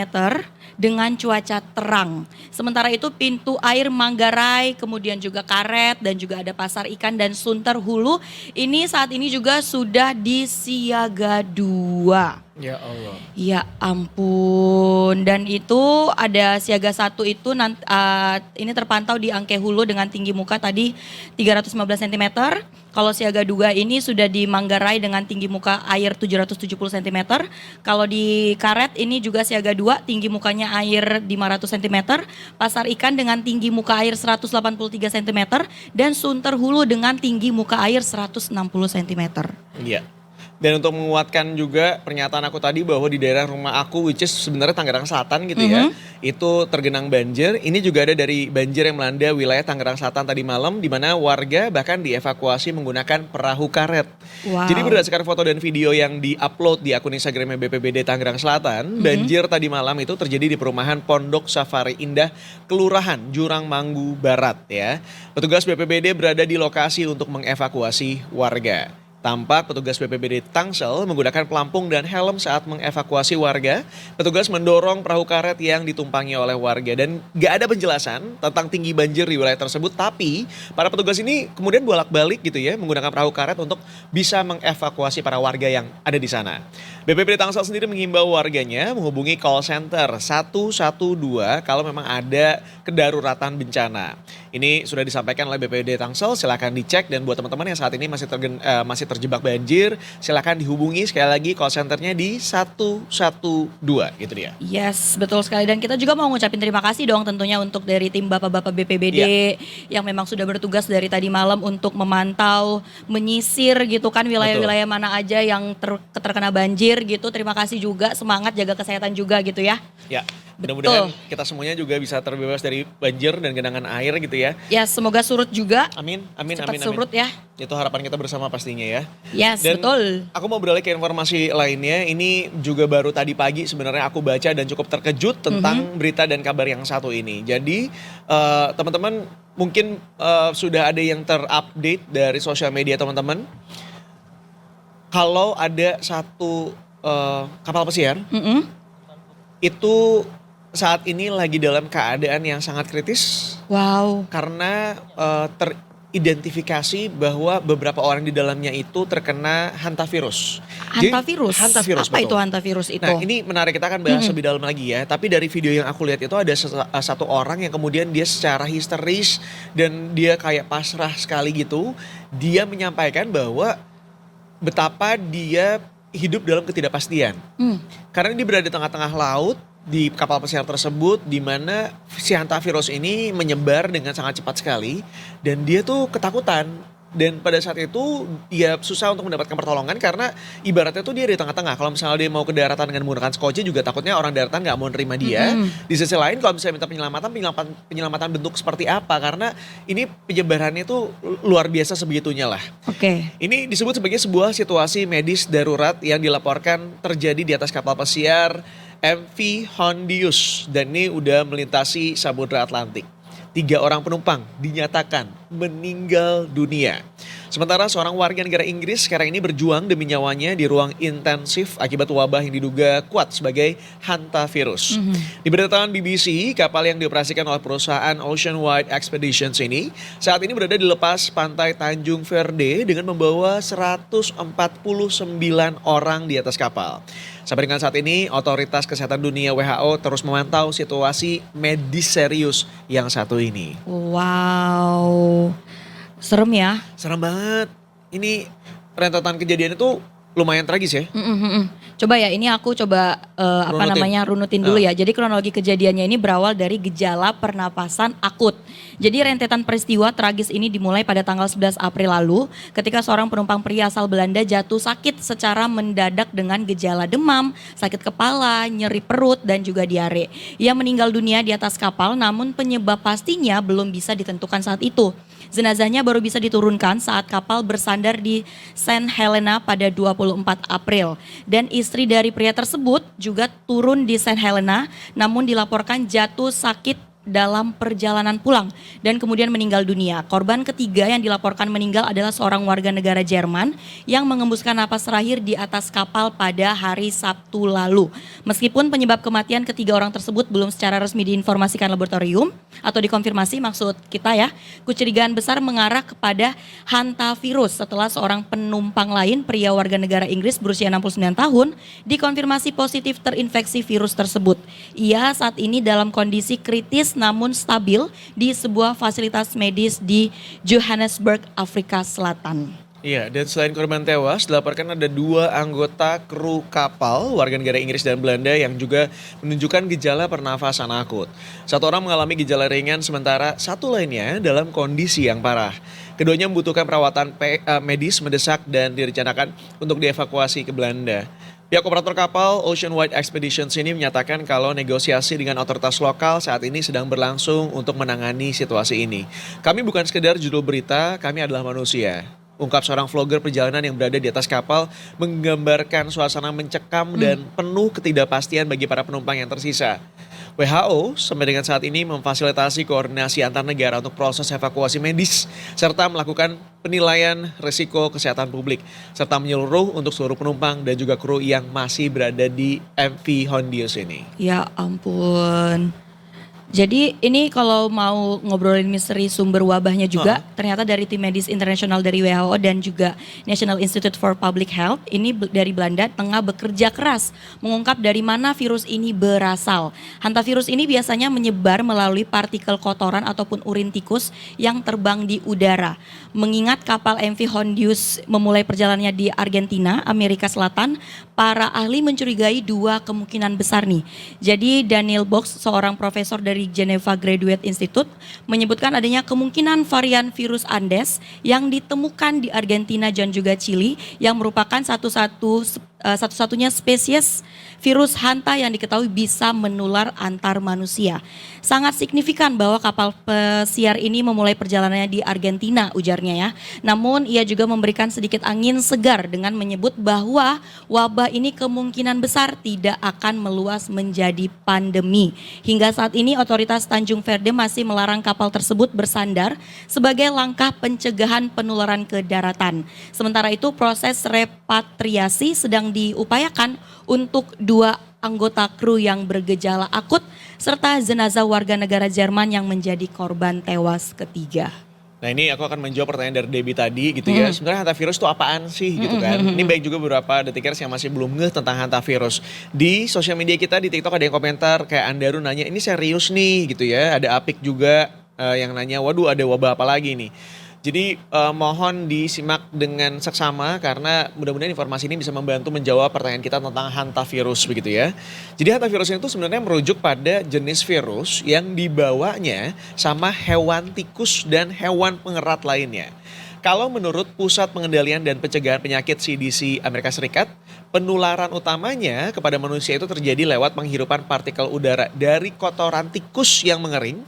dengan cuaca terang. Sementara itu pintu air Manggarai, kemudian juga Karet dan juga ada Pasar Ikan dan Sunter Hulu ini saat ini juga sudah di siaga 2. Ya Allah. Ya ampun, dan itu ada siaga 1 itu ini terpantau di Angke Hulu dengan tinggi muka tadi 315 cm. Kalau siaga 2 ini sudah di Manggarai dengan tinggi muka air 770 cm. Kalau di Karet ini juga siaga 2, tinggi mukanya air 500 cm. Pasar Ikan dengan tinggi muka air 183 cm. Dan Sunter Hulu dengan tinggi muka air 160 cm. Iya. Dan untuk menguatkan juga pernyataan aku tadi bahwa di daerah rumah aku, which is sebenarnya Tangerang Selatan gitu ya, itu tergenang banjir. Ini juga ada dari banjir yang melanda wilayah Tangerang Selatan tadi malam, di mana warga bahkan dievakuasi menggunakan perahu karet. Wow. Jadi berdasarkan foto dan video yang diupload di akun Instagramnya BPBD Tangerang Selatan, banjir tadi malam itu terjadi di perumahan Pondok Safari Indah, Kelurahan Jurang Manggu Barat ya. Petugas BPBD berada di lokasi untuk mengevakuasi warga. Tampak petugas BPBD Tangsel menggunakan pelampung dan helm saat mengevakuasi warga. Petugas mendorong perahu karet yang ditumpangi oleh warga dan gak ada penjelasan tentang tinggi banjir di wilayah tersebut. Tapi para petugas ini kemudian bolak-balik gitu ya menggunakan perahu karet untuk bisa mengevakuasi para warga yang ada di sana. BPBD Tangsel sendiri menghimbau warganya menghubungi call center 112 kalau memang ada kedaruratan bencana. Ini sudah disampaikan oleh BPBD Tangsel, silakan dicek dan buat teman-teman yang saat ini masih terjebak banjir, silakan dihubungi sekali lagi call centernya di 112 gitu dia. Yes, betul sekali, dan kita juga mau ngucapin terima kasih dong tentunya untuk dari tim bapak-bapak BPBD yang memang sudah bertugas dari tadi malam untuk memantau, menyisir gitu kan wilayah-wilayah mana aja yang terkena banjir gitu. Terima kasih juga, semangat jaga kesehatan juga gitu ya. Ya, mudah-mudahan kita semuanya juga bisa terbebas dari banjir dan genangan air gitu ya. Ya, semoga surut juga. Amin, amin, Cepat amin. surut ya. Itu harapan kita bersama pastinya ya. Yes, Dan betul. aku mau beralih ke informasi lainnya. Ini juga baru tadi pagi sebenarnya aku baca dan cukup terkejut tentang berita dan kabar yang satu ini. Jadi teman-teman mungkin sudah ada yang terupdate dari sosial media teman-teman. Kalau ada satu kapal pesiar itu saat ini lagi dalam keadaan yang sangat kritis. Wow. Karena teridentifikasi bahwa beberapa orang di dalamnya itu terkena hantavirus. Hantavirus? Hantavirus, apa betul. itu hantavirus itu? Nah ini menarik, kita akan bahas lebih dalam lagi ya. Tapi dari video yang aku lihat itu ada satu orang yang kemudian dia secara histeris dan dia kayak pasrah sekali gitu. Dia menyampaikan bahwa betapa dia hidup dalam ketidakpastian. Karena dia berada di tengah-tengah laut, di kapal pesiar tersebut, di mana si hantavirus ini menyebar dengan sangat cepat sekali. Dan dia tuh ketakutan. Dan pada saat itu dia susah untuk mendapatkan pertolongan karena ibaratnya tuh dia di tengah-tengah. Kalau misalnya dia mau ke daratan dengan menggunakan skoci juga takutnya orang daratan gak mau nerima dia. Di sisi lain kalau misalnya minta penyelamatan bentuk seperti apa? Karena ini penyebarannya tuh luar biasa sebegitunya lah. Oke. Ini disebut sebagai sebuah situasi medis darurat yang dilaporkan terjadi di atas kapal pesiar MV Hondius. Dan ini udah melintasi Samudra Atlantik. 3 orang penumpang dinyatakan meninggal dunia. Sementara seorang warga negara Inggris sekarang ini berjuang demi nyawanya di ruang intensif akibat wabah yang diduga kuat sebagai hantavirus. Diberitakan BBC, kapal yang dioperasikan oleh perusahaan Ocean Wide Expeditions ini saat ini berada di lepas pantai Tanjung Verde dengan membawa 149 orang di atas kapal. Sampai dengan saat ini, Otoritas Kesehatan Dunia WHO terus memantau situasi medis serius yang satu ini. Wow. Serem ya. Serem banget. Ini rentetan kejadian itu lumayan tragis ya. Coba ya, ini aku coba runutin dulu ya. Jadi kronologi kejadiannya ini berawal dari gejala pernapasan akut. Jadi rentetan peristiwa tragis ini dimulai pada tanggal 11 April lalu ketika seorang penumpang pria asal Belanda jatuh sakit secara mendadak dengan gejala demam, sakit kepala, nyeri perut dan juga diare. Ia meninggal dunia di atas kapal namun penyebab pastinya belum bisa ditentukan saat itu. Jenazahnya baru bisa diturunkan saat kapal bersandar di St. Helena pada 24 April. Dan istri dari pria tersebut juga turun di St. Helena namun dilaporkan jatuh sakit dalam perjalanan pulang dan kemudian meninggal dunia. Korban ketiga yang dilaporkan meninggal adalah seorang warga negara Jerman yang mengembuskan napas terakhir di atas kapal pada hari Sabtu lalu. Meskipun penyebab kematian ketiga orang tersebut belum secara resmi diinformasikan laboratorium atau dikonfirmasi, maksud kita ya, kecurigaan besar mengarah kepada hantavirus setelah seorang penumpang lain, pria warga negara Inggris berusia 69 tahun, dikonfirmasi positif terinfeksi virus tersebut. Ia saat ini dalam kondisi kritis namun stabil di sebuah fasilitas medis di Johannesburg, Afrika Selatan. Iya, dan selain korban tewas, dilaporkan ada 2 anggota kru kapal warga negara Inggris dan Belanda yang juga menunjukkan gejala pernafasan akut. 1 orang mengalami gejala ringan, sementara 1 lainnya dalam kondisi yang parah. Keduanya membutuhkan perawatan medis mendesak dan direncanakan untuk dievakuasi ke Belanda. Pihak operator kapal Ocean Wide Expeditions ini menyatakan kalau negosiasi dengan otoritas lokal saat ini sedang berlangsung untuk menangani situasi ini. Kami bukan sekedar judul berita, kami adalah manusia. Ungkap seorang vlogger perjalanan yang berada di atas kapal, menggambarkan suasana mencekam dan penuh ketidakpastian bagi para penumpang yang tersisa. WHO sampai dengan saat ini memfasilitasi koordinasi antar negara untuk proses evakuasi medis serta melakukan penilaian risiko kesehatan publik serta menyeluruh untuk seluruh penumpang dan juga kru yang masih berada di MV Hondius ini. Ya ampun. Jadi ini kalau mau ngobrolin misteri sumber wabahnya juga, ternyata dari tim medis internasional dari WHO dan juga National Institute for Public Health, ini dari Belanda tengah bekerja keras mengungkap dari mana virus ini berasal. Hantavirus ini biasanya menyebar melalui partikel kotoran ataupun urin tikus yang terbang di udara. Mengingat kapal MV Hondius memulai perjalanannya di Argentina, Amerika Selatan, para ahli mencurigai 2 kemungkinan besar nih. Jadi Daniel Box, seorang profesor dari Geneva Graduate Institute, menyebutkan adanya kemungkinan varian virus Andes yang ditemukan di Argentina dan juga Chili yang merupakan satu-satunya spesies virus hanta yang diketahui bisa menular antar manusia. Sangat signifikan bahwa kapal pesiar ini memulai perjalanannya di Argentina, ujarnya ya. Namun ia juga memberikan sedikit angin segar dengan menyebut bahwa wabah ini kemungkinan besar tidak akan meluas menjadi pandemi. Hingga saat ini otoritas Tanjung Verde masih melarang kapal tersebut bersandar sebagai langkah pencegahan penularan ke daratan. Sementara itu proses repatriasi sedang diupayakan untuk 2 anggota kru yang bergejala akut serta jenazah warga negara Jerman yang menjadi korban tewas ketiga. Nah ini aku akan menjawab pertanyaan dari Debbie tadi gitu ya. Sebenarnya hantavirus itu apaan sih gitu kan. Ini baik juga beberapa detikers yang masih belum ngeh tentang hantavirus. Di sosial media kita di TikTok ada yang komentar kayak Andaru nanya ini serius nih gitu ya. Ada Apik juga yang nanya waduh ada wabah apa lagi nih. Jadi mohon disimak dengan seksama karena mudah-mudahan informasi ini bisa membantu menjawab pertanyaan kita tentang hantavirus begitu ya. Jadi hantavirus itu sebenarnya merujuk pada jenis virus yang dibawanya sama hewan tikus dan hewan pengerat lainnya. Kalau menurut Pusat Pengendalian dan Pencegahan Penyakit CDC Amerika Serikat, penularan utamanya kepada manusia itu terjadi lewat penghirupan partikel udara dari kotoran tikus yang mengering,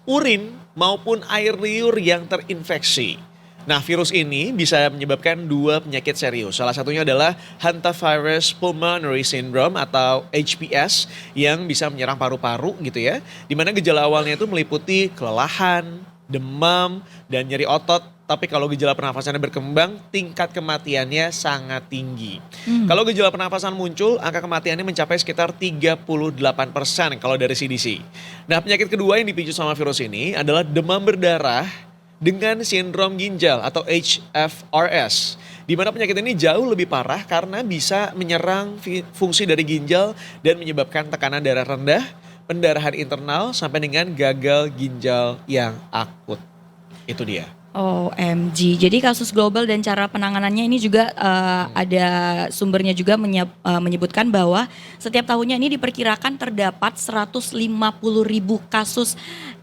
urin maupun air liur yang terinfeksi. Nah, virus ini bisa menyebabkan 2 penyakit serius. Salah satunya adalah Hantavirus Pulmonary Syndrome atau HPS yang bisa menyerang paru-paru gitu ya. Di mana gejala awalnya itu meliputi kelelahan, demam, dan nyeri otot. Tapi kalau gejala pernafasannya berkembang, tingkat kematiannya sangat tinggi. Kalau gejala pernafasan muncul, angka kematiannya mencapai sekitar 38% kalau dari CDC. Nah, penyakit kedua yang dipicu sama virus ini adalah demam berdarah dengan sindrom ginjal atau HFRS. Di mana penyakit ini jauh lebih parah karena bisa menyerang fungsi dari ginjal dan menyebabkan tekanan darah rendah, pendarahan internal sampai dengan gagal ginjal yang akut. Itu dia. OMG, jadi kasus global dan cara penanganannya ini juga ada sumbernya juga menyebutkan bahwa setiap tahunnya ini diperkirakan terdapat 150.000 kasus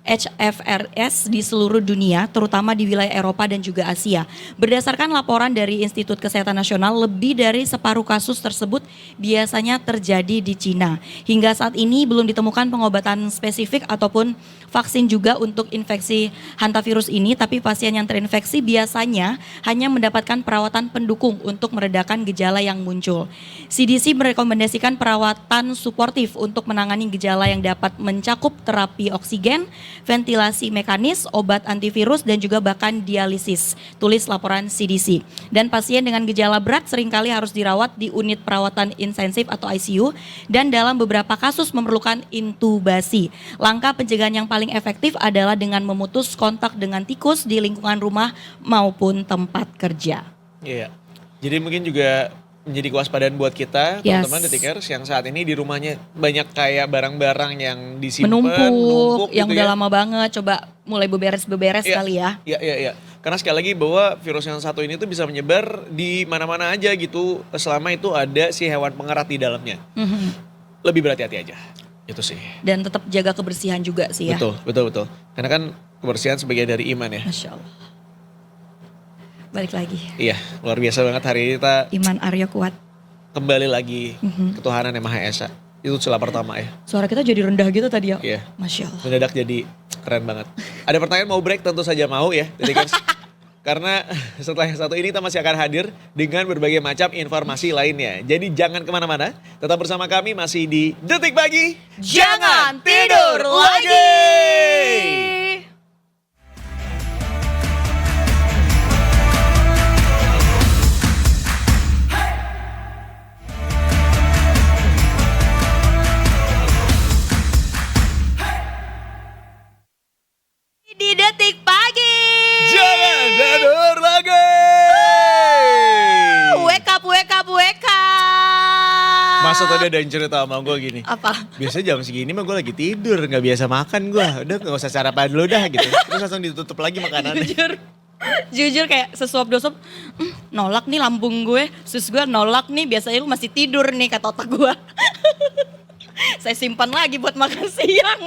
HFRS di seluruh dunia, terutama di wilayah Eropa dan juga Asia. Berdasarkan laporan dari Institut Kesehatan Nasional, lebih dari separuh kasus tersebut biasanya terjadi di Cina. Hingga saat ini belum ditemukan pengobatan spesifik ataupun vaksin juga untuk infeksi hantavirus ini, tapi pasien yang terinfeksi biasanya hanya mendapatkan perawatan pendukung untuk meredakan gejala yang muncul. CDC merekomendasikan perawatan suportif untuk menangani gejala yang dapat mencakup terapi oksigen, ventilasi mekanis, obat antivirus, dan juga bahkan dialisis, tulis laporan CDC. Dan pasien dengan gejala berat seringkali harus dirawat di unit perawatan intensif atau ICU dan dalam beberapa kasus memerlukan intubasi. Langkah pencegahan yang paling efektif adalah dengan memutus kontak dengan tikus di lingkungan rumah maupun tempat kerja. Iya. Jadi mungkin juga menjadi kewaspadaan buat kita, Yes. teman-teman Detikers, yang saat ini di rumahnya banyak kayak barang-barang yang disimpan, Menumpuk yang gitu udah ya. lama banget, coba mulai beberes-beberes Iya. kali ya. Iya. Karena sekali lagi bahwa virus yang satu ini tuh bisa menyebar di mana-mana aja gitu, selama itu ada si hewan pengerat di dalamnya. Mhm. Lebih berhati-hati aja. Itu sih. Dan tetap jaga kebersihan juga sih ya. Betul. Karena kan kebersihan sebagian dari iman ya. Masya Allah. Balik lagi. Iya, luar biasa banget hari ini kita Iman Aryo kuat. kembali lagi ketuhanan yang Maha Esa. Itu celah pertama ya. Suara kita jadi rendah gitu tadi ya. Iya. Masya Allah. Mendadak jadi keren banget. Ada pertanyaan mau break? Tentu saja mau ya, Detikers. Karena setelah yang satu ini kita masih akan hadir dengan berbagai macam informasi lainnya. Jadi jangan kemana-mana, tetap bersama kami masih di Detik Pagi. Jangan tidur lagi. Di Detik Pagi. Jangan tidur lagi. Wake up. Masa tadi ada yang cerita sama gue gini. Apa? Biasanya jam segini mah gue lagi tidur, gak biasa makan gue. Udah gak usah sarapan dulu dah gitu. Terus langsung ditutup lagi makanannya. Jujur kayak sesuap dosop, nolak nih lambung gue, sus gue nolak nih, biasanya lu masih tidur nih kata otak gue. Saya simpan lagi buat makan siang.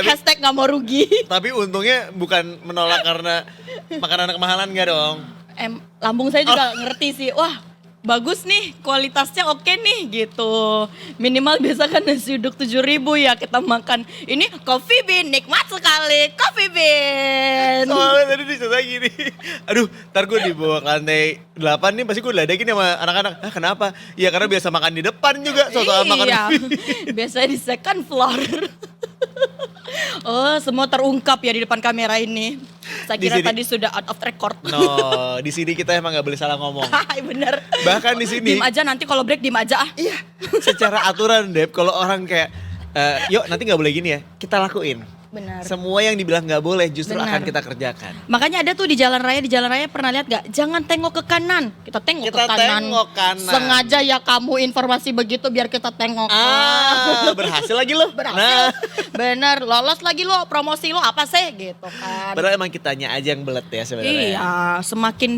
Hashtag gak mau rugi. Tapi untungnya bukan menolak karena makanan kemahalan gak dong. Lambung saya juga ngerti sih, wah bagus nih, kualitasnya oke nih gitu. Minimal biasa kan nasi uduk 7.000 ya kita makan. Ini Coffee Bean, nikmat sekali Coffee Bean. Soalnya tadi dicerita gini, aduh ntar gue dibawa ke lantai 8 nih pasti gue diledekin sama anak-anak. Ah kenapa? Ya karena biasa makan di depan juga, soal makan Iya, biasanya di second floor. Oh, semua terungkap ya di depan kamera ini. Saya Di kira sini. tadi sudah out of record. No, di sini kita emang gak boleh salah ngomong. Bener. Bahkan di sini, Diem aja nanti kalau break diem aja. iya, secara aturan Dep, kalau orang kayak, yuk nanti gak boleh gini ya, kita lakuin. Benar. Semua yang dibilang gak boleh justru Benar. akan kita kerjakan. Makanya ada tuh di jalan raya pernah lihat gak? Jangan tengok ke kanan. Kita tengok Kita ke kanan. tengok kanan. Sengaja ya kamu informasi begitu biar kita tengok. Berhasil lagi lo. Berhasil. Nah, Bener, lolos lagi lo, promosi lo apa sih gitu kan. padahal emang kitanya aja yang belet ya sebenarnya. Iya, semakin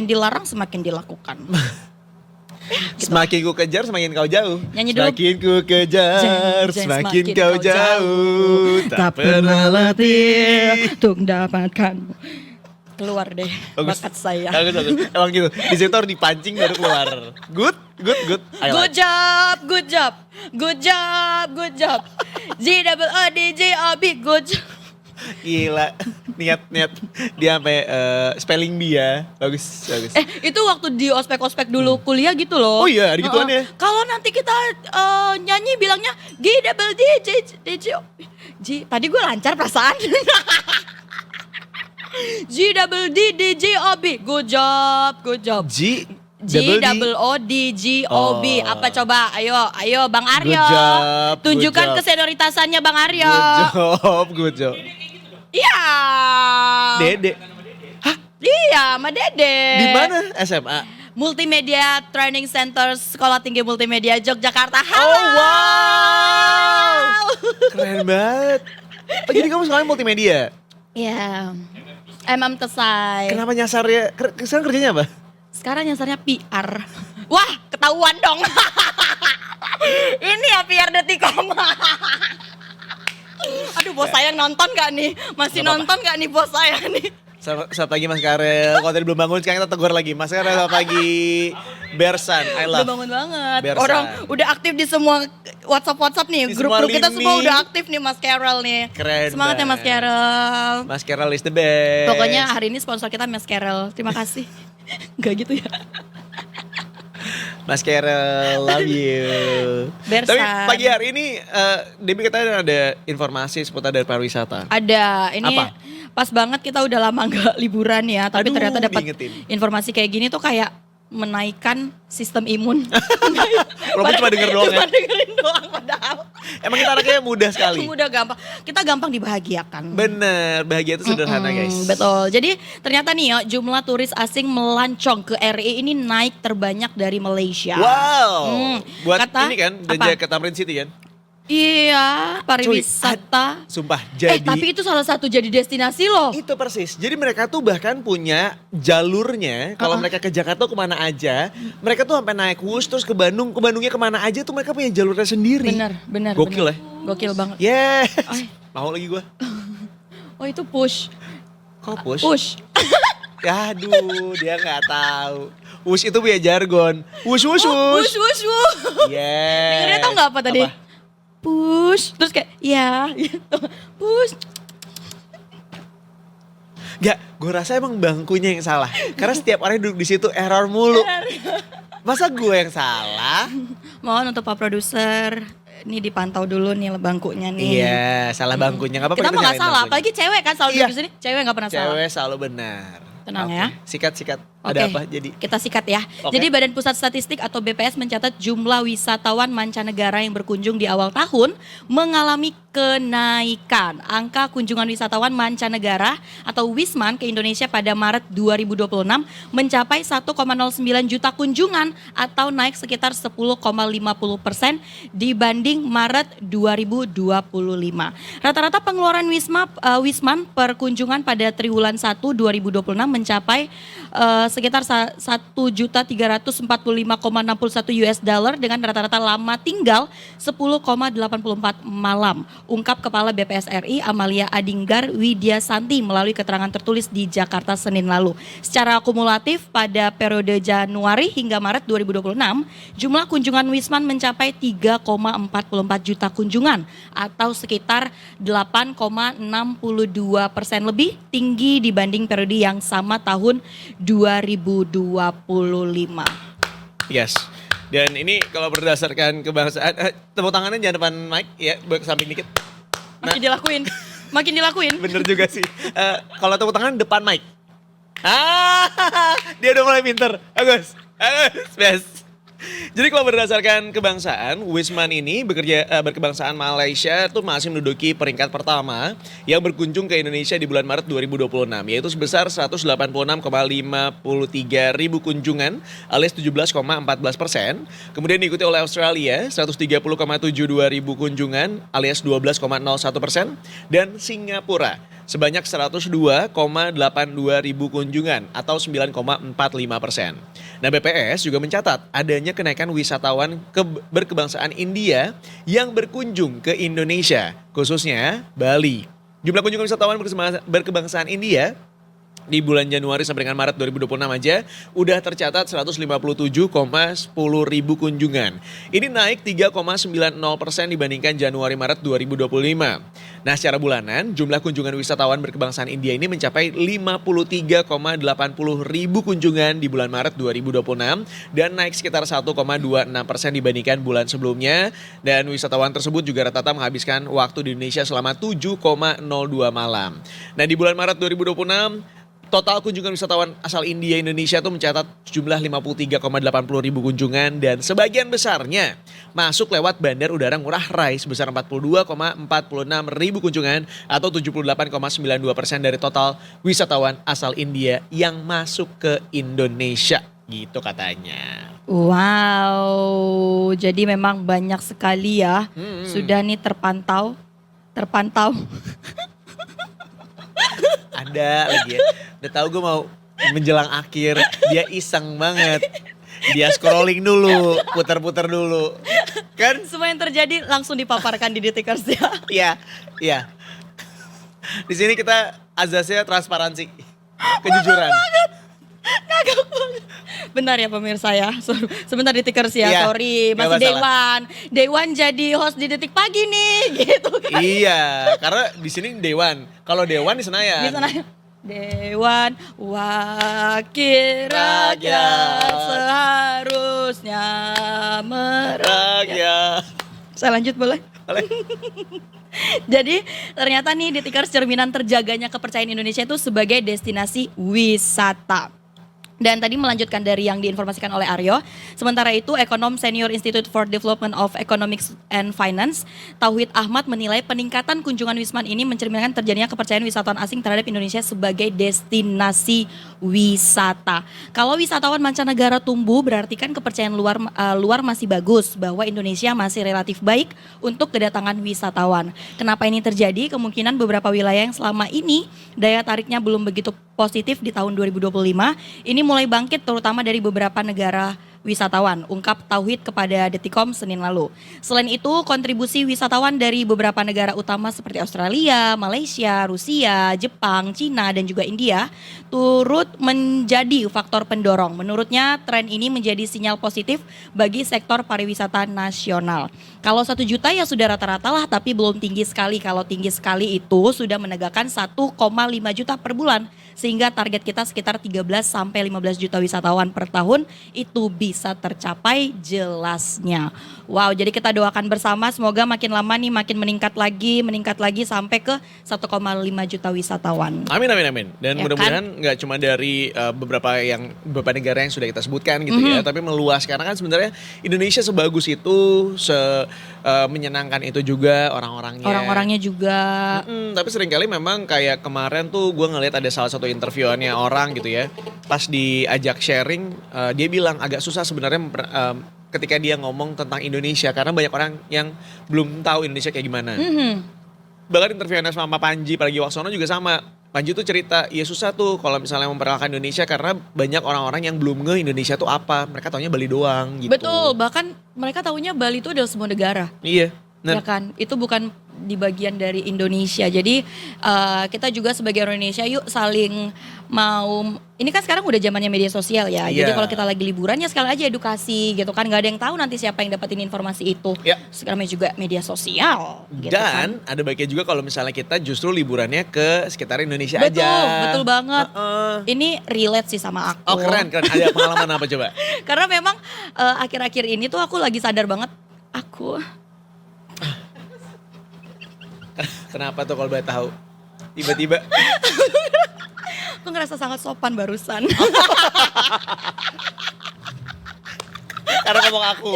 dilarang semakin dilakukan. Semakin ku kejar semakin kau jauh. Nyanyi dulu. Semakin ku kejar semakin kau jauh. Tak pernah latih untuk dapatkan. Keluar deh Bagus. bakat saya. Bagus. Emang gitu. Di situ harus dipancing baru keluar. Good. I Good like. job. GWODJOB, good job. Gila. Niat dia sampai spelling bee ya. Bagus. Itu waktu di ospek dulu kuliah gitu loh. Oh iya, ada gituan ya? Kalau nanti kita nyanyi bilangnya GWODJOB. Tadi gue lancar perasaan. GWODJOB, good job. GWODJOB. Apa coba? Ayo Bang Aryo. Good job, Tunjukkan good job. kesenioritasannya Bang Aryo. Good job. Iya. Dede. Iya, sama Dede. Di mana? SMA. Multimedia Training Center Sekolah Tinggi Multimedia Yogyakarta. Halo. Oh wow. Keren banget. Oh, jadi kamu sekolahnya multimedia? Iya. Tesai. Kenapa nyasarnya? Sekarang kerjanya apa? Sekarang nyasarnya PR. Wah, ketahuan dong. Ini ya PR Detikom. Aduh, bos saya nonton gak nih? Masih Gak apa-apa. nonton gak nih bos saya nih? Selamat pagi Mas Karel. Kalau tadi belum bangun sekarang kita tegur lagi. Mas Karel selamat pagi. Bersan, I Udah love. bangun banget. Bersan. Orang udah aktif di semua WhatsApp nih. Di Grup-grup semua kita lini. semua udah aktif nih Mas Carol nih. Keren Semangat ya Mas banget. Carol. Mas Karel is the best. Pokoknya hari ini sponsor kita Mas Carol. Terima kasih. Gak gitu ya. Mas Karel, love you. Bersan. Tapi pagi hari ini Debbie katanya ada informasi seputar dari pariwisata. Ada, ini Apa? pas banget kita udah lama nggak liburan ya, tapi Aduh, ternyata dapat diingetin. informasi kayak gini tuh kayak menaikkan sistem imun. Walaupun cuma denger doang ya. Cuma dengerin doang padahal. Emang kita anaknya mudah sekali. Mudah gampang. Kita gampang dibahagiakan. Bener, bahagia itu sederhana guys. Betul. Jadi ternyata nih ya jumlah turis asing melancong ke RI ini naik terbanyak dari Malaysia. Wow. Buat Kata- ini kan, apa? belanja ke Tamrin City kan? Iya, pariwisata. Sumpah, jadi Tapi itu salah satu jadi destinasi loh. itu persis. Jadi mereka tuh bahkan punya jalurnya. Kalau mereka ke Jakarta tuh kemana aja, mereka tuh sampai naik bus terus ke Bandung. Ke Bandungnya kemana aja tuh mereka punya jalurnya sendiri. Benar. Gokil benar. Gokil banget. Yes. Ay. Mau lagi gue. Oh itu push. Kok push? Push. Aduh, dia nggak tahu. Wush itu punya jargon. Wush wush Oh, wush. push, push, push. Yes. Dengernya tau gak apa tadi? Push. Terus kayak, ya. Gitu. Push. Gak, gue rasa emang bangkunya yang salah. Karena setiap orang duduk di situ error mulu. Masa gue yang salah? Mohon untuk Pak Produser. Ini dipantau dulu nih bangkunya nih. Iya, salah bangkunya. Gak apa-apa Kita mah gak nyalain salah. bangkunya. Apalagi cewek kan selalu Iya. duduk di sini. Cewek gak pernah salah. Cewek selalu benar. Tenang Oke. ya. Sikat. Oke, Ada apa jadi? kita sikat ya. Oke. Jadi Badan Pusat Statistik atau BPS mencatat jumlah wisatawan mancanegara yang berkunjung di awal tahun mengalami kenaikan. Angka kunjungan wisatawan mancanegara atau Wisman ke Indonesia pada Maret 2026 mencapai 1,09 juta kunjungan atau naik sekitar 10,50% dibanding Maret 2025. Rata-rata pengeluaran Wisman per kunjungan pada triwulan 1 2026 mencapai sekitar 1.345,61 US dollar dengan rata-rata lama tinggal 10,84 malam. Ungkap Kepala BPS RI Amalia Adinggar Widya Santi melalui keterangan tertulis di Jakarta Senin lalu. Secara akumulatif pada periode Januari hingga Maret 2026, jumlah kunjungan Wisman mencapai 3,44 juta kunjungan atau sekitar 8,62% lebih tinggi dibanding periode yang sama tahun 2025. Yes. Dan ini kalau berdasarkan kebangsaan, tepuk tangannya jangan depan mic ya, ke samping dikit. Makin dilakuin. Bener juga sih. Kalau tepuk tangan depan mic. Dia udah mulai pinter. Bagus, best. Jadi kalau berdasarkan kebangsaan, Wisman ini berkebangsaan Malaysia tuh masih menduduki peringkat pertama yang berkunjung ke Indonesia di bulan Maret 2026, yaitu sebesar 186,53 ribu kunjungan alias 17,14%. Kemudian diikuti oleh Australia 130,72 ribu kunjungan alias 12,01%. Dan Singapura sebanyak 102,82 ribu kunjungan atau 9,45%. Nah BPS juga mencatat adanya kenaikan wisatawan berkebangsaan India yang berkunjung ke Indonesia, khususnya Bali. Jumlah kunjungan wisatawan berkebangsaan India di bulan Januari sampai dengan Maret 2026 aja udah tercatat 157,10 ribu kunjungan. Ini naik 3,90% dibandingkan Januari-Maret 2025. Nah secara bulanan jumlah kunjungan wisatawan berkebangsaan India ini mencapai 53,80 ribu kunjungan di bulan Maret 2026 dan naik sekitar 1,26% dibandingkan bulan sebelumnya. Dan wisatawan tersebut juga rata-rata menghabiskan waktu di Indonesia selama 7,02 malam. Nah di bulan Maret 2026 total kunjungan wisatawan asal Indonesia tuh mencatat jumlah 53,80 ribu kunjungan dan sebagian besarnya masuk lewat Bandar Udara Ngurah Rai sebesar 42,46 ribu kunjungan atau 78,92% dari total wisatawan asal India yang masuk ke Indonesia gitu katanya. Wow, jadi memang banyak sekali ya sudah nih terpantau. Ada lagi ya. Udah tahu gue mau menjelang akhir, dia iseng banget. Dia scrolling dulu, putar-putar dulu. Kan? Semua yang terjadi langsung dipaparkan di Detikers ya. Iya, iya. Di sini kita azasnya transparansi, kejujuran. Ngakak banget. Benar ya pemirsa ya. Sebentar Detikers ya, Iya, sorry. nggak Masih masalah. Dewan jadi host di Detik Pagi nih, gitu kan. Iya, karena di sini Dewan. Kalau Dewan di Senayan. Di sana Dewan Wakil Rakyat seharusnya merakyat. Saya lanjut boleh? Boleh. Jadi ternyata nih Detikers cerminan terjaganya kepercayaan Indonesia itu sebagai destinasi wisata. Dan tadi melanjutkan dari yang diinformasikan oleh Aryo. Sementara itu ekonom senior Institute for Development of Economics and Finance, Tauhid Ahmad menilai peningkatan kunjungan Wisman ini mencerminkan terjadinya kepercayaan wisatawan asing terhadap Indonesia sebagai destinasi wisata. Kalau wisatawan mancanegara tumbuh berarti kan kepercayaan luar masih bagus bahwa Indonesia masih relatif baik untuk kedatangan wisatawan. Kenapa ini terjadi? Kemungkinan beberapa wilayah yang selama ini daya tariknya belum begitu positif di tahun 2025 ini mulai bangkit terutama dari beberapa negara wisatawan, ungkap Tauhid kepada Detikom Senin lalu. Selain itu, kontribusi wisatawan dari beberapa negara utama seperti Australia, Malaysia, Rusia, Jepang, Cina, dan juga India turut menjadi faktor pendorong. Menurutnya, tren ini menjadi sinyal positif bagi sektor pariwisata nasional. Kalau 1 juta ya sudah rata-rata lah, tapi belum tinggi sekali. Kalau tinggi sekali itu sudah menegakkan 1,5 juta per bulan. Sehingga target kita sekitar 13 sampai 15 juta wisatawan per tahun itu bisa tercapai jelasnya. Wow, jadi kita doakan bersama semoga makin lama nih makin meningkat lagi sampai ke 1,5 juta wisatawan. Amin, amin, amin. Dan Ya mudah-mudahan nggak cuma dari beberapa negara yang sudah kita sebutkan gitu ya, tapi meluas karena kan sebenarnya Indonesia sebagus itu, menyenangkan itu juga orang-orangnya. Orang-orangnya juga. Tapi seringkali memang kayak kemarin tuh gue ngeliat ada salah satu interviewannya orang gitu ya. Pas diajak sharing, dia bilang agak susah sebenarnya ketika dia ngomong tentang Indonesia karena banyak orang yang belum tahu Indonesia kayak gimana. Bahkan interviewnya sama Panji Pragiwaksono juga sama. Panji tuh cerita, ya susah tuh kalau misalnya memperkenalkan Indonesia karena banyak orang-orang yang belum nge Indonesia tuh apa. Mereka taunya Bali doang gitu. Betul, bahkan mereka taunya Bali itu adalah sebuah negara. Iya. Ya kan, itu bukan di bagian dari Indonesia. Jadi kita juga sebagai orang Indonesia yuk saling mau, ini kan sekarang udah zamannya media sosial ya. Iya. Jadi kalau kita lagi liburan ya sekali aja edukasi gitu kan. Gak ada yang tahu nanti siapa yang dapetin informasi itu. Ya. Sekarang juga media sosial gitu Dan kan. ada baiknya juga kalau misalnya kita justru liburannya ke sekitar Indonesia Betul, aja. betul banget. Ini relate sih sama aku. Oh keren, keren. Ada pengalaman apa coba? Karena memang akhir-akhir ini tuh aku lagi sadar banget aku Kenapa tuh kalau boleh tahu? Tiba-tiba. aku ngerasa sangat sopan barusan. Karena ngomong aku.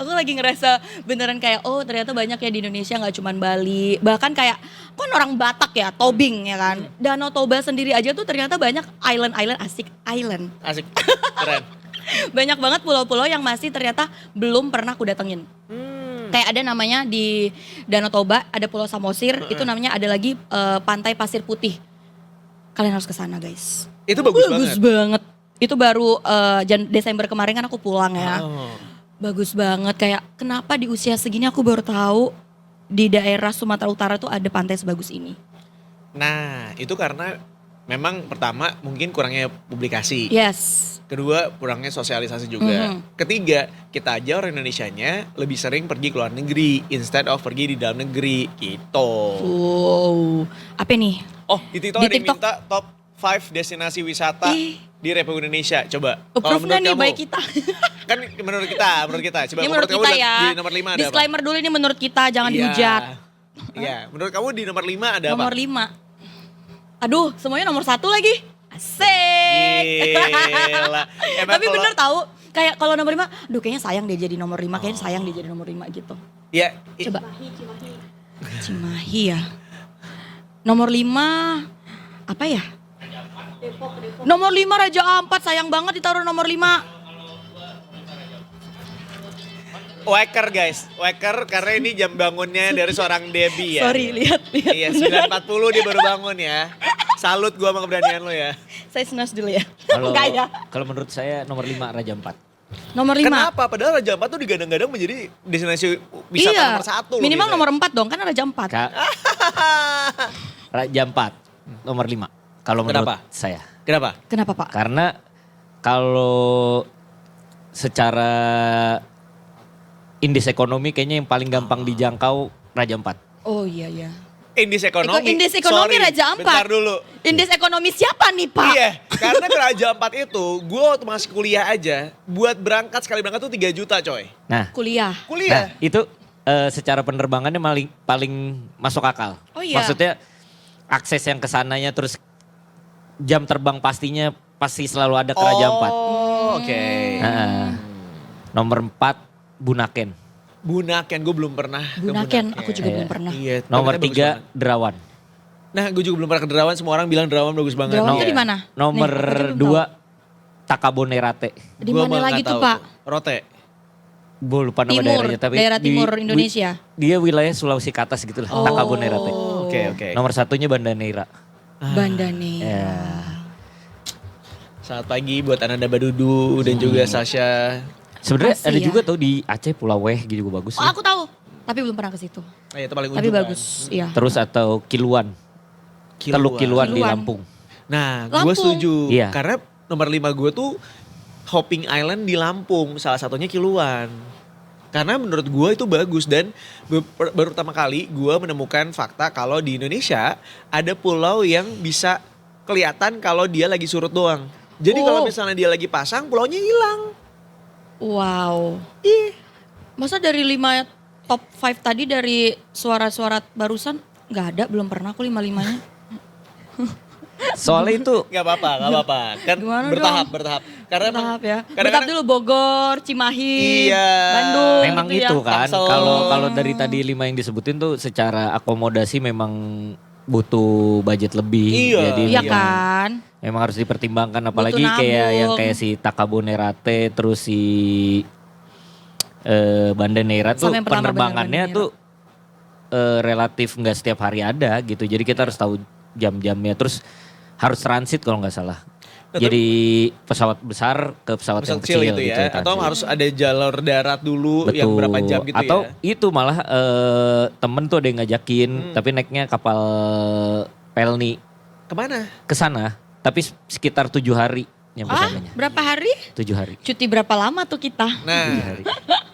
Aku lagi ngerasa beneran kayak oh ternyata banyak ya di Indonesia nggak cuma Bali. Bahkan kayak kan orang Batak ya, Tobing ya kan. Danau Toba sendiri aja tuh ternyata banyak island-island asik island. Asik, keren. Banyak banget pulau-pulau yang masih ternyata belum pernah aku datengin. Kayak ada namanya di Danau Toba, ada Pulau Samosir, itu namanya ada lagi Pantai Pasir Putih. Kalian harus ke sana guys. Itu bagus banget. Banget. Itu baru Desember kemarin kan aku pulang ya. Oh. Bagus banget, kayak kenapa di usia segini aku baru tahu di daerah Sumatera Utara tuh ada pantai sebagus ini. Nah, itu karena memang pertama mungkin kurangnya publikasi. Yes. Kedua, kurangnya sosialisasi juga. Ketiga, kita aja orang Indonesianya lebih sering pergi ke luar negeri instead of pergi di dalam negeri gitu. Wow. Apa nih? Oh, di TikTok Di ada yang TikTok. minta top 5 destinasi wisata di Republik Indonesia. Coba. Kalau Approve nggak nih kamu, baik kita? Kan menurut kita. Coba Ini menurut kamu kita lihat ya. di nomor 5 ada Disclaimer dulu ini menurut kita, apa? jangan Iya. dihujat. Iya, menurut kamu di nomor 5 ada Nomor apa? 5. Aduh, semuanya nomor 1 lagi. Asik. Gila. Emang Tapi kalau- bener tahu, kayak kalau nomor 5, aduh kayaknya sayang dia jadi nomor 5, kayaknya sayang dia jadi nomor 5 gitu. Ya, Coba. Cimahi ya. Nomor 5 apa ya? Nomor 5 Raja Ampat, sayang banget ditaruh nomor 5. Waker guys, Waker karena ini jam bangunnya dari seorang Debbie ya. Sorry, lihat. Iya, 9.40 dia baru bangun ya. Salut gua sama keberanian lo ya. Saya snooze dulu ya. Kalau Enggak ya. kalau menurut saya nomor 5 Raja Ampat. Nomor 5. Kenapa? Padahal Raja Ampat tuh digadang-gadang menjadi destinasi wisata Iya, nomor 1 loh. minimal biasanya. nomor 4 dong, kan Raja Ampat. Raja 4, nomor 5. Kalau menurut Kenapa? saya. Kenapa? Kenapa Pak? Karena kalau secara indeks ekonomi kayaknya yang paling gampang dijangkau Raja 4. Oh iya. Indeks ekonomi. Indeks ekonomi Sorry, Raja Ampat. Bentar dulu. Indeks ekonomi siapa nih Pak? Iya, karena ke Raja Ampat itu, gue waktu masih kuliah aja, buat berangkat sekali berangkat tuh 3 juta coy. Nah, Kuliah. Kuliah. itu secara penerbangannya paling masuk akal. Oh iya. Maksudnya akses yang ke sananya terus jam terbang pastinya pasti selalu ada ke Raja Ampat. Oh, oke. Nomor 4 Bunaken. Bunaken, gue belum pernah ke Bunaken, aku juga belum pernah. Iya, Nomor tapi katanya bagus 3 Derawan. banget. Nah, gue juga belum pernah ke Derawan, semua orang bilang Derawan bagus banget. Derawan Iya. tuh di mana? Nomor Nih, aku aja belum 2 Takabonerate. Di Gua mana malah lagi nggak tuh tahu Pak? Rote. Gue lupa nama Timur, daerahnya tapi daerah timur Indonesia. Dia wilayah Sulawesi ke atas gitu lah, Takabonerate. Oke. Nomor 1-nya Banda Neira. Banda nih. Ya. Selamat pagi buat Ananda Badudu dan juga Sasha. Sebenarnya Makasih ada ya. juga tuh di Aceh Pulau Weh gitu juga bagus. Oh ya. aku tahu, tapi belum pernah ke situ. Itu paling Tapi ujung kan. bagus, iya. Terus atau Kiluan. Teluk Kiluan di Kiluan. Lampung. Nah, gue Lampung. setuju. Iya. Karena nomor 5 gue tuh Hopping Island di Lampung. Salah satunya Kiluan. Karena menurut gue itu bagus dan baru pertama kali gue menemukan fakta kalau di Indonesia ada pulau yang bisa kelihatan kalau dia lagi surut doang. Jadi kalau Oh. misalnya dia lagi pasang, pulaunya hilang. Wow. Masa dari 5 top 5 tadi dari suara-suara barusan nggak ada, belum pernah aku 5-5-nya. Soalnya itu Gak apa-apa. Kan Gimana bertahap. dong? Karena Bertahap ya. Bertahap kadang-kadang dulu Bogor, Cimahi, Iya. Bandung. memang gitu ya. itu kan. Tangsel. Kalau dari tadi 5 yang disebutin tuh secara akomodasi memang butuh budget lebih. Iya. Jadi Iya memang- kan. Memang harus dipertimbangkan apalagi Butuh kayak yang nabung. kayak si Takabonerate terus si Banda Neira tuh Sama yang pertama, penerbangannya Banda Neira. tuh relatif nggak setiap hari ada gitu. Jadi kita harus tahu jam-jamnya terus harus transit kalau nggak salah. Jadi pesawat besar ke pesawat yang kecil kecil gitu ya. Atau transit. harus ada jalur darat dulu yang berapa jam gitu Atau ya. itu malah temen tuh ada yang ngajakin tapi naiknya kapal Pelni Kemana? ke sana tapi sekitar 7 hari nyampe sananya. Berapa hari? 7 hari. Cuti berapa lama tuh kita? Nah,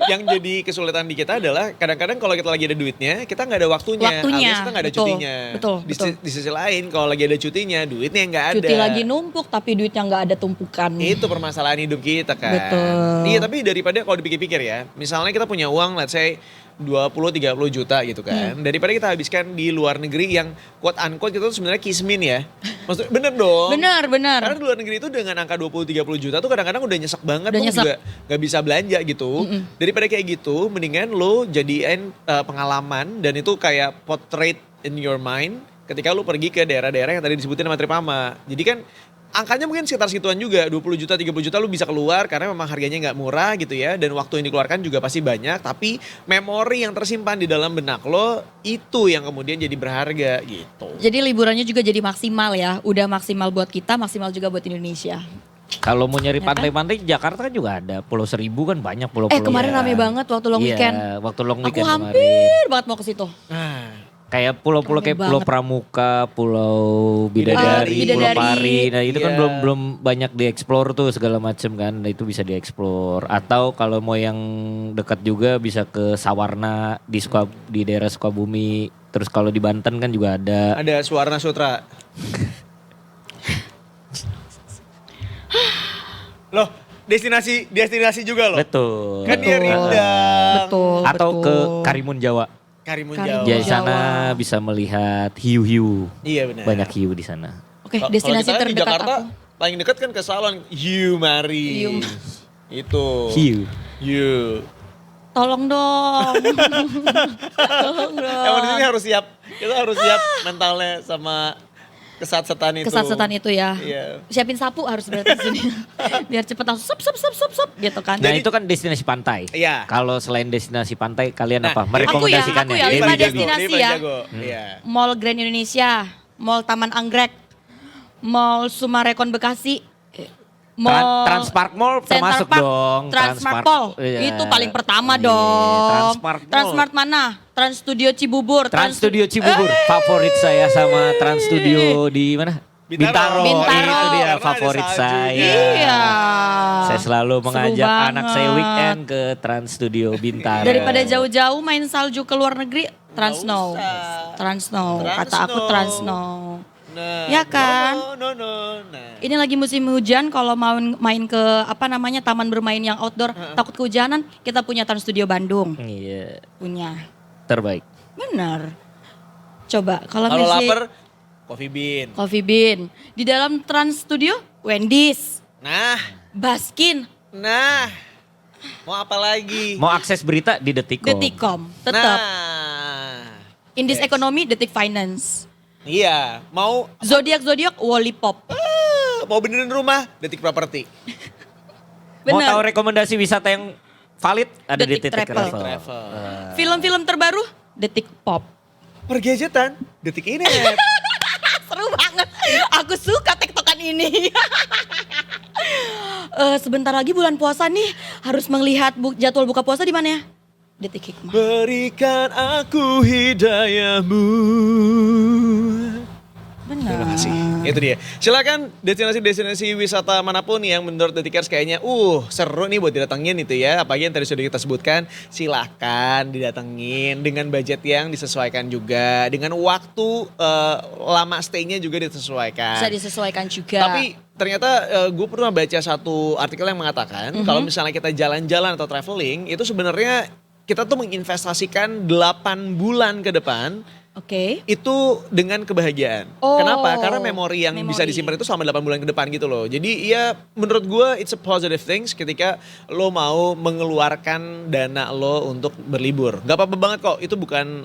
yang jadi kesulitan di kita adalah kadang-kadang kalau kita lagi ada duitnya, kita nggak ada waktunya. Waktunya, Alias kita nggak ada betul, cutinya. betul, Di, betul. di sisi lain, kalau lagi ada cutinya, duitnya nggak ada. Cuti lagi numpuk tapi duitnya nggak ada tumpukan. Itu permasalahan hidup kita kan. Betul. Iya, tapi daripada kalau dipikir-pikir ya, misalnya kita punya uang, let's say 20-30 juta gitu kan. Daripada kita habiskan di luar negeri yang quote unquote itu sebenarnya kismin ya. Maksudnya bener dong. Benar. Karena di luar negeri itu dengan angka 20-30 juta tuh kadang-kadang udah nyesek banget. Udah Lu nyesek. juga gak bisa belanja gitu. Daripada kayak gitu, mendingan lo jadiin pengalaman dan itu kayak portrait in your mind ketika lu pergi ke daerah-daerah yang tadi disebutin sama Tripama. Jadi kan angkanya mungkin sekitar segituan juga, 20 juta, 30 juta lu bisa keluar karena memang harganya nggak murah gitu ya. Dan waktu yang dikeluarkan juga pasti banyak, tapi memori yang tersimpan di dalam benak lo itu yang kemudian jadi berharga gitu. Jadi liburannya juga jadi maksimal ya. Udah maksimal buat kita, maksimal juga buat Indonesia. Kalau mau nyari Ya kan? pantai-pantai Jakarta kan juga ada. Pulau Seribu kan banyak pulau-pulau. Kemarin ya. rame banget waktu long Iya, weekend. waktu long Aku weekend kemarin. hampir banget mau ke situ. Nah, Kayak pulau-pulau Rame kayak Pulau banget. Pramuka, Pulau Bidadari, Bidadari. Pulau Pari. Nah itu kan Iya. belum banyak dieksplor tuh segala macem kan. Nah itu bisa dieksplor. Atau kalau mau yang dekat juga bisa ke Sawarna di daerah Sukabumi. Terus kalau di Banten kan juga ada. ada Suwarna Sutra. Loh, destinasi juga loh. Betul. Kan dia Betul. rindang. Betul. Atau betul. ke Karimun Jawa. Karimun Karimun Jawa. Di Jawa. sana bisa melihat hiu-hiu. Iya benar. Banyak hiu di sana. Oke, Kalau destinasi kita di terdekat Jakarta, aku. paling dekat kan ke Salon. Hiu Mari. Hiu. Itu. Hiu. Hiu. Tolong dong. Tolong dong. Emang di sini harus siap. Kita harus siap mentalnya sama kesat-setan itu. Kesat-setan itu ya. Iya. Siapin sapu harus berarti di sini. Biar cepet langsung sup gitu kan. Nah itu kan destinasi pantai. Iya. Kalau selain destinasi pantai kalian Nah, apa? Merekomendasikannya? aku ya, Ini lima paling jago, destinasi ini paling ya. jago. Iya. Mall Grand Indonesia, Mall Taman Anggrek, Mall Sumarekon Bekasi, Mall, Transpark Mall Center termasuk Park, dong. Transmart Mall. Iya. Itu paling pertama Iya, dong. Transmart Mall. Transmart mana? Trans Studio Cibubur. Trans Studio Cibubur. Favorit saya sama Trans Studio di mana? Bintaro. Bintaro. Itu dia Karena ada favorit saljunya. saya. Iya. Saya selalu Seru mengajak anak saya banget. weekend ke Trans Studio Bintaro. Daripada jauh-jauh main salju ke luar negeri, Trans Snow. usah. Trans Snow. Trans Kata aku Snow. Trans Snow. Nah, Ya kan? No. Nah. Ini lagi musim hujan, kalau mau main ke apa namanya taman bermain yang outdoor, takut kehujanan, kita punya Trans Studio Bandung. Iya, Punya. terbaik. Benar. Coba kalau Kalau misalnya lapar, Coffee Bean. Coffee Bean. Di dalam Trans Studio, Wendy's, Nah, Baskin, mau apa lagi? Mau akses berita di Detikcom. Detikcom. Tetap. Nah, Indis yes. Ekonomi, Detik Finance. Iya, mau Zodiak Wallipop. mau benerin rumah, Detik Properti. Mau Benar. tahu rekomendasi wisata yang valid? Ada di Detik Detik Travel. Travel. Travel. Film-film terbaru, Detik Pop. Pergadgetan, Detik Inet. Seru banget. Aku suka tektokan ini. Sebentar lagi bulan puasa nih, harus melihat jadwal buka puasa di mana ya? Detik Hikmah. Berikan aku hidayahmu. Benar. Terima kasih. Itu dia. Silakan destinasi-destinasi wisata manapun yang menurut Detikers kayaknya seru nih buat didatengin itu ya. Apalagi yang tadi sudah kita sebutkan, silakan didatengin dengan budget yang disesuaikan juga, dengan waktu lama stay-nya juga disesuaikan. Bisa disesuaikan juga. Tapi ternyata gue pernah baca satu artikel yang mengatakan kalau misalnya kita jalan-jalan atau traveling itu sebenarnya kita tuh menginvestasikan 8 bulan ke depan Oke. itu dengan kebahagiaan. Oh, Kenapa? Karena memori yang bisa memori. disimpan itu selama 8 bulan ke depan gitu loh. Jadi ya menurut gue it's a positive things ketika lo mau mengeluarkan dana lo untuk berlibur. Gak apa-apa banget kok, itu bukan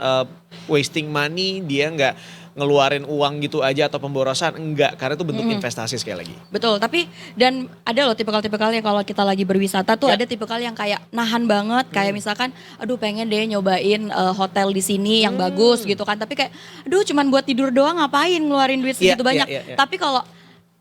wasting money, dia nggak ngeluarin uang gitu aja atau pemborosan, enggak. Karena itu bentuk investasi sekali lagi. Betul, tapi dan ada loh tipikal-tipikal yang kalau kita lagi berwisata tuh Ya. ada tipikal yang kayak nahan banget, kayak misalkan aduh pengen deh nyobain hotel di sini yang bagus gitu kan, tapi kayak aduh cuman buat tidur doang ngapain ngeluarin duit segitu Iya, banyak. iya, iya. Tapi kalau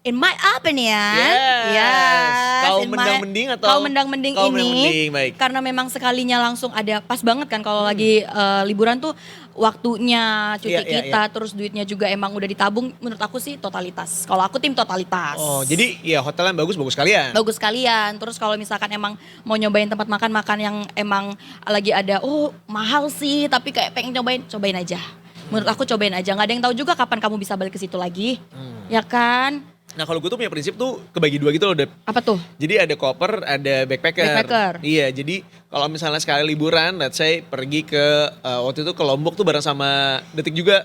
in my opinion, Yes. Kaum in my- mendang-mending atau kaum mendang-mending kaum ini mendang-mending, baik. karena memang sekalinya langsung ada pas banget kan kalau lagi liburan tuh waktunya cuti Iya, iya, kita terus duitnya juga emang udah ditabung, menurut aku sih totalitas. Kalau aku tim totalitas. Oh, jadi ya hotel yang bagus kalian. Bagus sekalian. Terus kalau misalkan emang mau nyobain tempat makan yang emang lagi ada, mahal sih, tapi kayak pengen cobain aja. Menurut aku cobain aja. Nggak ada yang tahu juga kapan kamu bisa balik ke situ lagi, ya kan? Nah kalau gue tuh punya prinsip tuh kebagi dua gitu loh, Dep. Apa tuh? Jadi ada koper, ada backpacker. Backpacker. Iya, jadi kalau misalnya sekali liburan, let's say pergi ke waktu itu ke Lombok tuh bareng sama Detik juga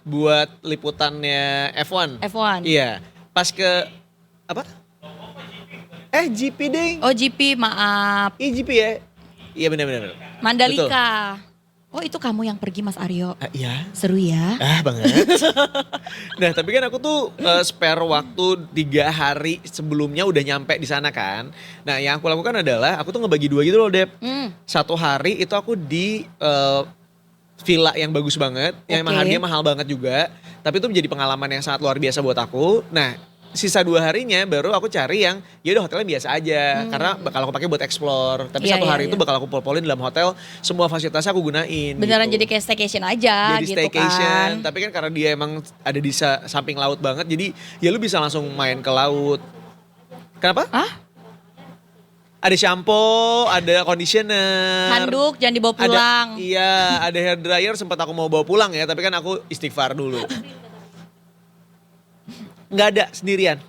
buat liputannya F1. F1. Iya, pas ke apa? GP ding. Oh GP, maaf. GP ya? Iya benar-benar. Mandalika. Oh itu kamu yang pergi Mas Aryo. Iya. Seru ya. Banget. Nah tapi kan aku tuh spare waktu 3 hari sebelumnya udah nyampe di sana kan. Nah yang aku lakukan adalah aku tuh ngebagi dua gitu loh, Dep. Satu hari itu aku di villa yang bagus banget, yang emang Oke. harganya mahal banget juga. Tapi itu menjadi pengalaman yang sangat luar biasa buat aku. Nah sisa 2 harinya baru aku cari yang ya udah hotelnya biasa aja. Karena bakal aku pakai buat explore. Tapi Iya, satu iya, hari itu iya. bakal aku pol-polin dalam hotel, semua fasilitasnya aku gunain. Beneran gitu. jadi kayak staycation aja Jadi gitu staycation, kan. tapi kan karena dia emang ada di samping laut banget, jadi ya lu bisa langsung main ke laut. Kenapa? Ada shampoo, ada conditioner. Handuk jangan dibawa pulang. Iya, ada hair dryer sempat aku mau bawa pulang ya, tapi kan aku istighfar dulu. Nggak ada, sendirian.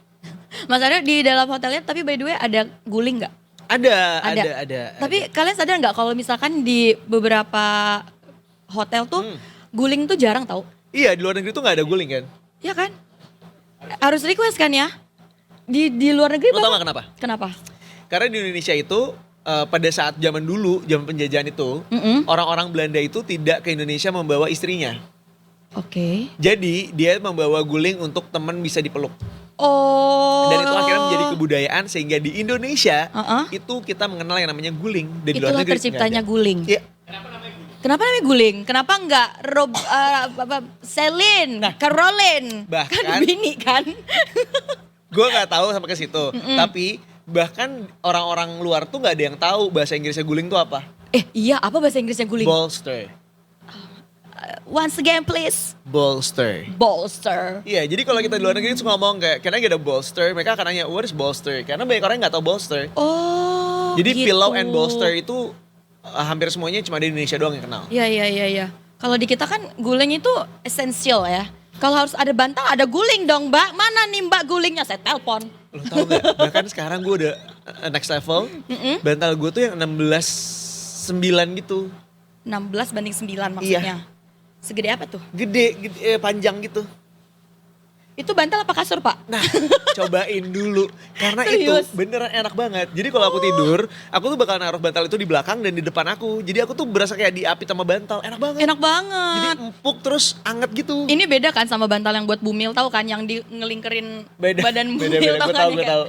Mas Aryo di dalam hotelnya tapi by the way ada guling nggak? Ada. Tapi kalian sadar nggak kalau misalkan di beberapa hotel tuh guling tuh jarang tau? Iya, di luar negeri tuh nggak ada guling kan? Iya kan? Harus request kan ya? Di luar negeri Lo tau Bapak- nggak kenapa? Kenapa? Karena di Indonesia itu pada saat zaman dulu, zaman penjajahan itu, orang-orang Belanda itu tidak ke Indonesia membawa istrinya. Oke. Jadi dia membawa guling untuk teman bisa dipeluk. Oh. Dan itu akhirnya menjadi kebudayaan sehingga di Indonesia Uh-uh. itu kita mengenal yang namanya guling. Dan di luar Itulah negeri terciptanya nggak ada. guling. Iya. Kenapa namanya guling? Kenapa enggak Celine, Caroline? bahkan- Kan bini kan? Gue nggak tahu sampai ke situ. Tapi bahkan orang-orang luar tuh nggak ada yang tahu bahasa Inggrisnya guling tuh apa. Iya, apa bahasa Inggrisnya guling? Bolster. Once again please. Bolster. Bolster. Iya, jadi kalau kita di luar negeri tuh ngomong kayak, can I get a bolster? Mereka akan nanya, what is bolster? Karena banyak orang yang nggak tahu bolster. Oh, Jadi gitu. pillow and bolster itu hampir semuanya cuma di Indonesia doang yang kenal. Iya. Kalau di kita kan guling itu esensial ya. Kalau harus ada bantal, ada guling dong, Mbak. Mana nih Mbak gulingnya? Saya telepon. Lo tau gak? Bahkan sekarang gue udah next level. Bantal gue tuh yang 16/9 gitu. 16 banding 9 Iya. maksudnya. Segede apa tuh? Gede, panjang gitu. Itu bantal apa kasur, Pak? Nah, cobain dulu. Karena Serius? itu beneran enak banget. Jadi kalau aku tidur, aku tuh bakal naruh bantal itu di belakang dan di depan aku. Jadi aku tuh berasa kayak diapit sama bantal. Enak banget. Enak Jadi banget. empuk terus anget gitu. Ini beda kan sama bantal yang buat bumil, tahu kan? Yang di ngelingkerin badan bumil, beda. tau Gue kan? tahu, gue tahu.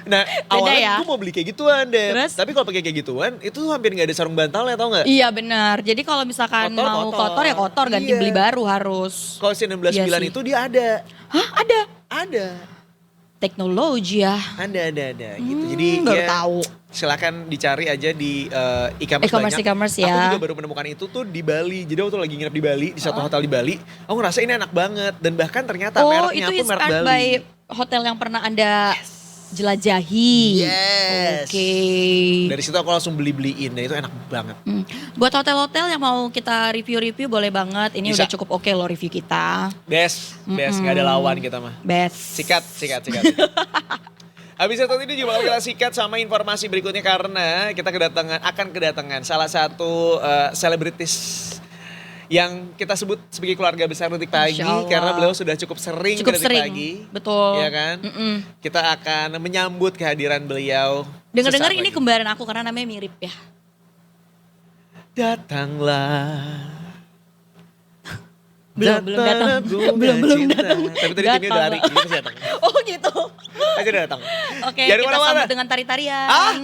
Nah, awalnya ya? gue mau beli kayak gituan deh. Terus? Tapi kalau pakai kayak gituan, itu tuh hampir gak ada sarung bantalnya, tau gak? Iya benar. Jadi kalau misalkan Kotor, mau kotor. kotor ya kotor, ganti Iya. beli baru harus. Kalau si 16/9 Iya sih. itu dia ada. Hah, ada? Ada. Teknologi ya. Ada gitu. Jadi baru ya, tahu. silakan dicari aja di e-commerce banyak. E-commerce Aku ya. juga baru menemukan itu tuh di Bali. Jadi aku tuh lagi nginep di Bali, di satu hotel di Bali. Aku ngerasa ini enak banget. Dan bahkan ternyata Oh, mereknya itu pun merek inspired Bali. by hotel yang pernah Anda jelajahi. Yes. Oke. Dari situ aku langsung beli-beliin dan itu enak banget. Buat hotel-hotel yang mau kita review-review boleh banget. Ini Bisa. udah cukup oke loh review kita. Best, nggak ada lawan kita mah. Best. Sikat. Habis itu ini juga bakal kita sikat sama informasi berikutnya karena kita akan kedatangan salah satu selebritis yang kita sebut sebagai keluarga besar Detik Pagi Masya Allah. karena beliau sudah cukup sering Cukup ke Detik sering, Pagi. betul. Iya kan? Kita akan menyambut kehadiran beliau. Dengar-dengar sesaat ini lagi. kembaran aku karena namanya mirip ya. Datanglah. Belum datang. Belum datang. Tapi tadi timnya udah lari, Datanglah. dia pasti datang. Oh gitu. Aja udah datang. Oke, Jangan kita kemana-mana. sambut dengan tari-tarian. Ah?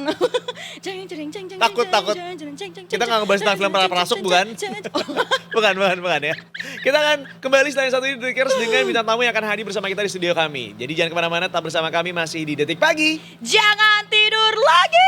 Jeng, jeng, jeng, jeng, Takut, jeng, takut. jeng, jeng, jeng, jeng, Kita jeng, nggak ngebahas tentang jeng, film jeng, para perasuk, jeng, bukan? jeng, jeng. bukan ya. Kita akan kembali setelah yang satu ini Detikers dengan bintang tamu yang akan hadir bersama kita di studio kami. Jadi jangan kemana-mana, tetap bersama kami masih di Detik Pagi. Jangan tidur lagi.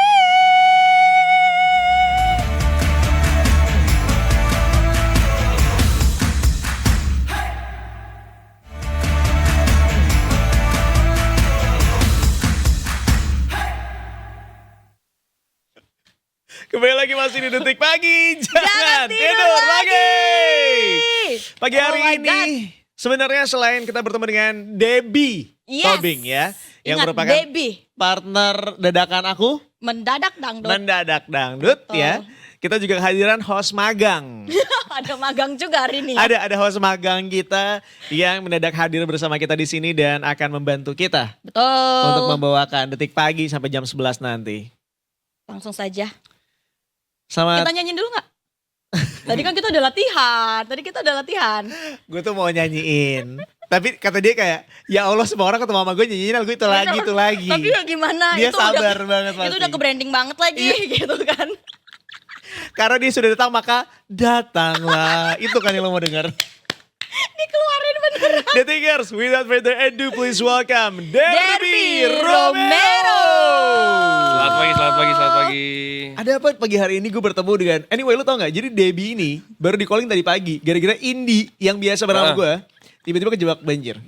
Kembali lagi masih di Detik Pagi. Jangan tidur lagi. Pagi hari Oh my ini God. sebenarnya selain kita bertemu dengan Debbie Yes. Tobing ya. Yang Ingat, merupakan Debbie. partner dadakan aku. Mendadak dangdut. Mendadak Dangdut Betul. ya. Kita juga kehadiran host magang. Ada magang juga hari ini. Ada host magang kita yang mendadak hadir bersama kita di sini dan akan membantu kita Betul. untuk membawakan Detik Pagi sampai jam 11 nanti. Langsung saja. Selamat. Kita nyanyiin dulu gak? Tadi kan kita udah latihan. Gue tuh mau nyanyiin. Tapi kata dia kayak, ya Allah semua orang ketemu sama gue nyanyiin lagu itu lagi. Tapi ya gimana? Dia itu sabar udah, banget Itu pasti. udah ke branding banget lagi gitu kan. Karena dia sudah datang maka datanglah. Itu kan yang lo mau denger. Dikeluarin bener. Detikers, without further ado please welcome Derby Derby Romero. Selamat pagi. Ada apa pagi hari ini gue bertemu dengan, anyway lu tau gak, jadi Debbie ini baru di calling tadi pagi. Gara-gara Indi yang biasa bersama gue, tiba-tiba kejebak banjir.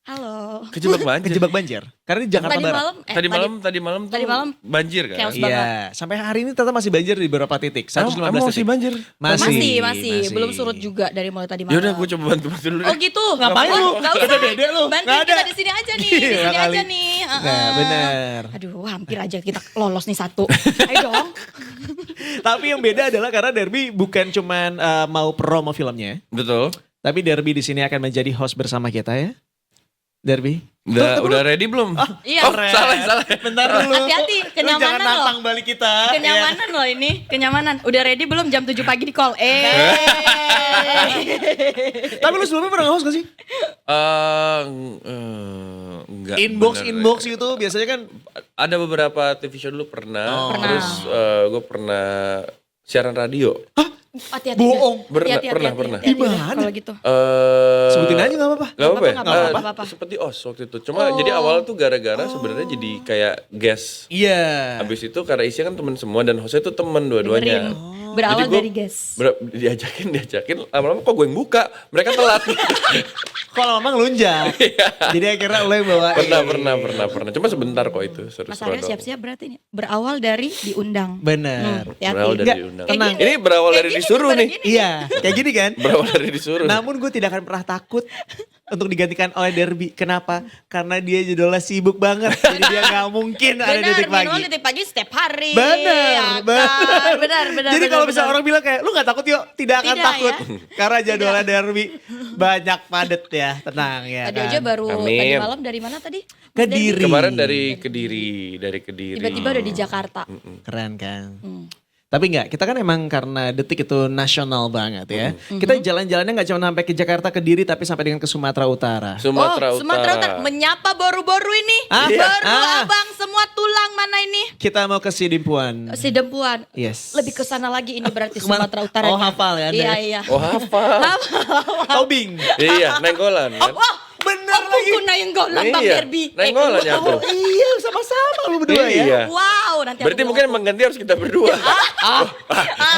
Halo. Kejebak banjir. Kejebak banjir. Karena di Jakarta Tadi Barat. malam, Tadi malam tuh tadi malam banjir kan? chaos banget. Iya, sampai hari ini tetap masih banjir di beberapa titik. 115 Emang masih titik. banjir? Masih. Belum surut juga dari mulai tadi malam. Yaudah gue coba bantu dulu Oh deh. gitu. Ngapain lu? Gak Ada usah. dedek lu? Bantuin Nggak ada. kita di sini aja nih. Di Iya sini kali. aja nih. Nah, benar. Aduh, hampir aja kita lolos nih satu. Ayo dong. Tapi yang beda adalah karena Derby bukan cuman mau promo filmnya, Betul. tapi Derby di sini akan menjadi host bersama kita ya. Derby. Udah ready belum? Iya. Oh, salah. Bentar dulu. Hati-hati, Lu kenyamanan jangan loh. nantang balik kita. Kenyamanan loh ini, kenyamanan. Udah ready belum jam 7 pagi di call? Ya. Tapi lu sebelumnya pernah nge-host gak sih? Enggak. Inbox gitu biasanya kan. Ada beberapa TV show dulu pernah. Pernah. Terus gue pernah siaran radio. Hah? Hati-hati. Bohong. Pernah. Gimana? Kalau gitu. Sebutin aja gak apa-apa. Gak apa-apa ya? Nggak apa-apa. Seperti OS waktu itu. Cuma jadi awal tuh gara-gara sebenarnya jadi kayak guest. Iya. Habis itu karena isinya kan teman semua dan hostnya tuh teman dua-duanya. Berawal Jadi gua dari guest. diajakin lama-lama kok gue yang buka, mereka telat. Kalau memang lunjak. Jadi akhirnya lo yang bawa. pernah. Cuma sebentar kok itu. Masalahnya siap-siap berarti ini berawal dari diundang. Bener. Hati-hati. Berawal dari Nggak, diundang. tenang. Ini berawal dari Kayak gini, disuruh nih. Iya, kayak gini kan. Berawal dari disuruh. Namun gue tidak akan pernah takut untuk digantikan oleh Derby. Kenapa? Karena dia judulnya sibuk banget. Jadi dia gak mungkin ada detik minimal pagi. detik pagi setiap hari. Bener, Benar. Jadi kalau misalnya orang bilang kayak, lu gak takut yuk? Tidak akan Tidak, takut. ya. Karena jadwalnya Derby banyak padet ya, tenang ya Tadi kan. aja baru Amin. tadi malam dari mana tadi? Kediri. Kemarin dari Kediri. Tiba-tiba udah di Jakarta. Keren kan. Tapi enggak, kita kan emang karena Detik itu nasional banget ya. Kita jalan-jalannya gak cuma sampai ke Jakarta, Kediri, tapi sampai dengan ke Sumatera Utara. Sumatera Utara. Menyapa boru-boru ini. Ah, Boru ah. abang semua tulang mana ini? Kita mau ke Sidimpuan. Si Dempuan. Yes. Lebih ke sana lagi ini berarti Kemana? Sumatera Utara. Oh, hafal ya Anda? Iya. Oh hafal. Tobing. Iya, nenggolan kan. Bener Oh, lagi. buku Nayenggolan Bang Iya, Derby. Nenggolan ya Oh tuh. iya, sama-sama lu berdua ya. Iya. Wow, nanti Berarti aku mungkin bilang, mengganti harus kita berdua.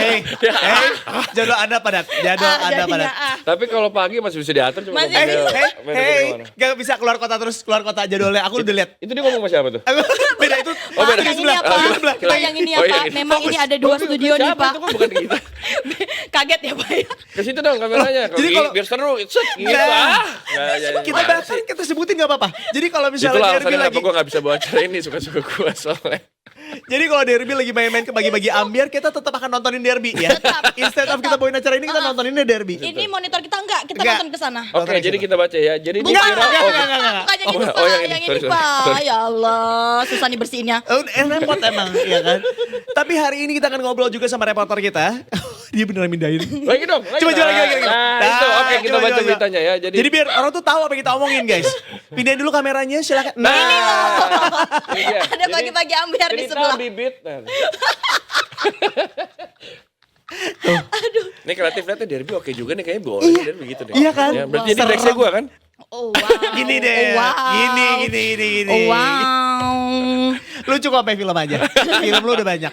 Hei, jodoh Anda padat. Jodoh Anda jadinya, padat. Tapi kalau pagi masih bisa diatur cuma Masih ngomongnya Hei, kemana. gak bisa keluar kota terus, keluar kota jadwalnya. Aku udah lihat. Itu dia ngomong sama siapa tuh? Beda itu. Oh, beda. Pak, yang ini Sebelah. apa? Sebelah. Pak, yang ini Oh, apa? yang ini. Memang ini ada dua studio nih, Siapa? Pak. Itu kan bukan kita. Kaget ya, Pak ya? Ke situ dong kameranya. Jadi kalau- Biar seru. Set, gitu. Nah. Ya, Kita bahkan kita sebutin gak apa-apa. Jadi kalau misalnya Itulah Derby alasannya lagi, kenapa gue gak bisa bawa acara ini. Suka-suka gue soalnya. jadi kalau Derby lagi main-main ke bagi-bagi ambiar, kita tetap akan nontonin Derby ya. Instead of kita bawain acara ini, kita nontoninnya Derby. Ini monitor kita enggak, kita Enggak. nonton ke sana. Oke, jadi kita baca ya. Jadi dia Bukan, kira, enggak, oh, enggak. bukan yang ini, Oh, Pak. yang ini. Yang ini, Sorry. Pak. Ya Allah, susah nih bersihinnya. Repot emang, ya kan. Tapi hari ini kita akan ngobrol juga sama reporter kita. Dia beneran mindahin. Lagi dong. Coba lagi. Nah, itu oke kita coba, baca coba. beritanya ya. Jadi biar orang tuh tahu apa yang kita omongin guys. Pindahin dulu kameranya silakan. Nah, ini dia. Ada Jadi, bagi-bagi ambiar di cerita sebelah. bibit. Nah. Ini kreatifnya tuh Derby oke juga nih kayaknya boleh Derby gitu deh. Iya kan? Ya, berarti ini Serem. nextnya gue kan? Oh wow. Gini deh. Oh, wow. Gini. Oh wow. Lu cukup main film aja. Film lu udah banyak.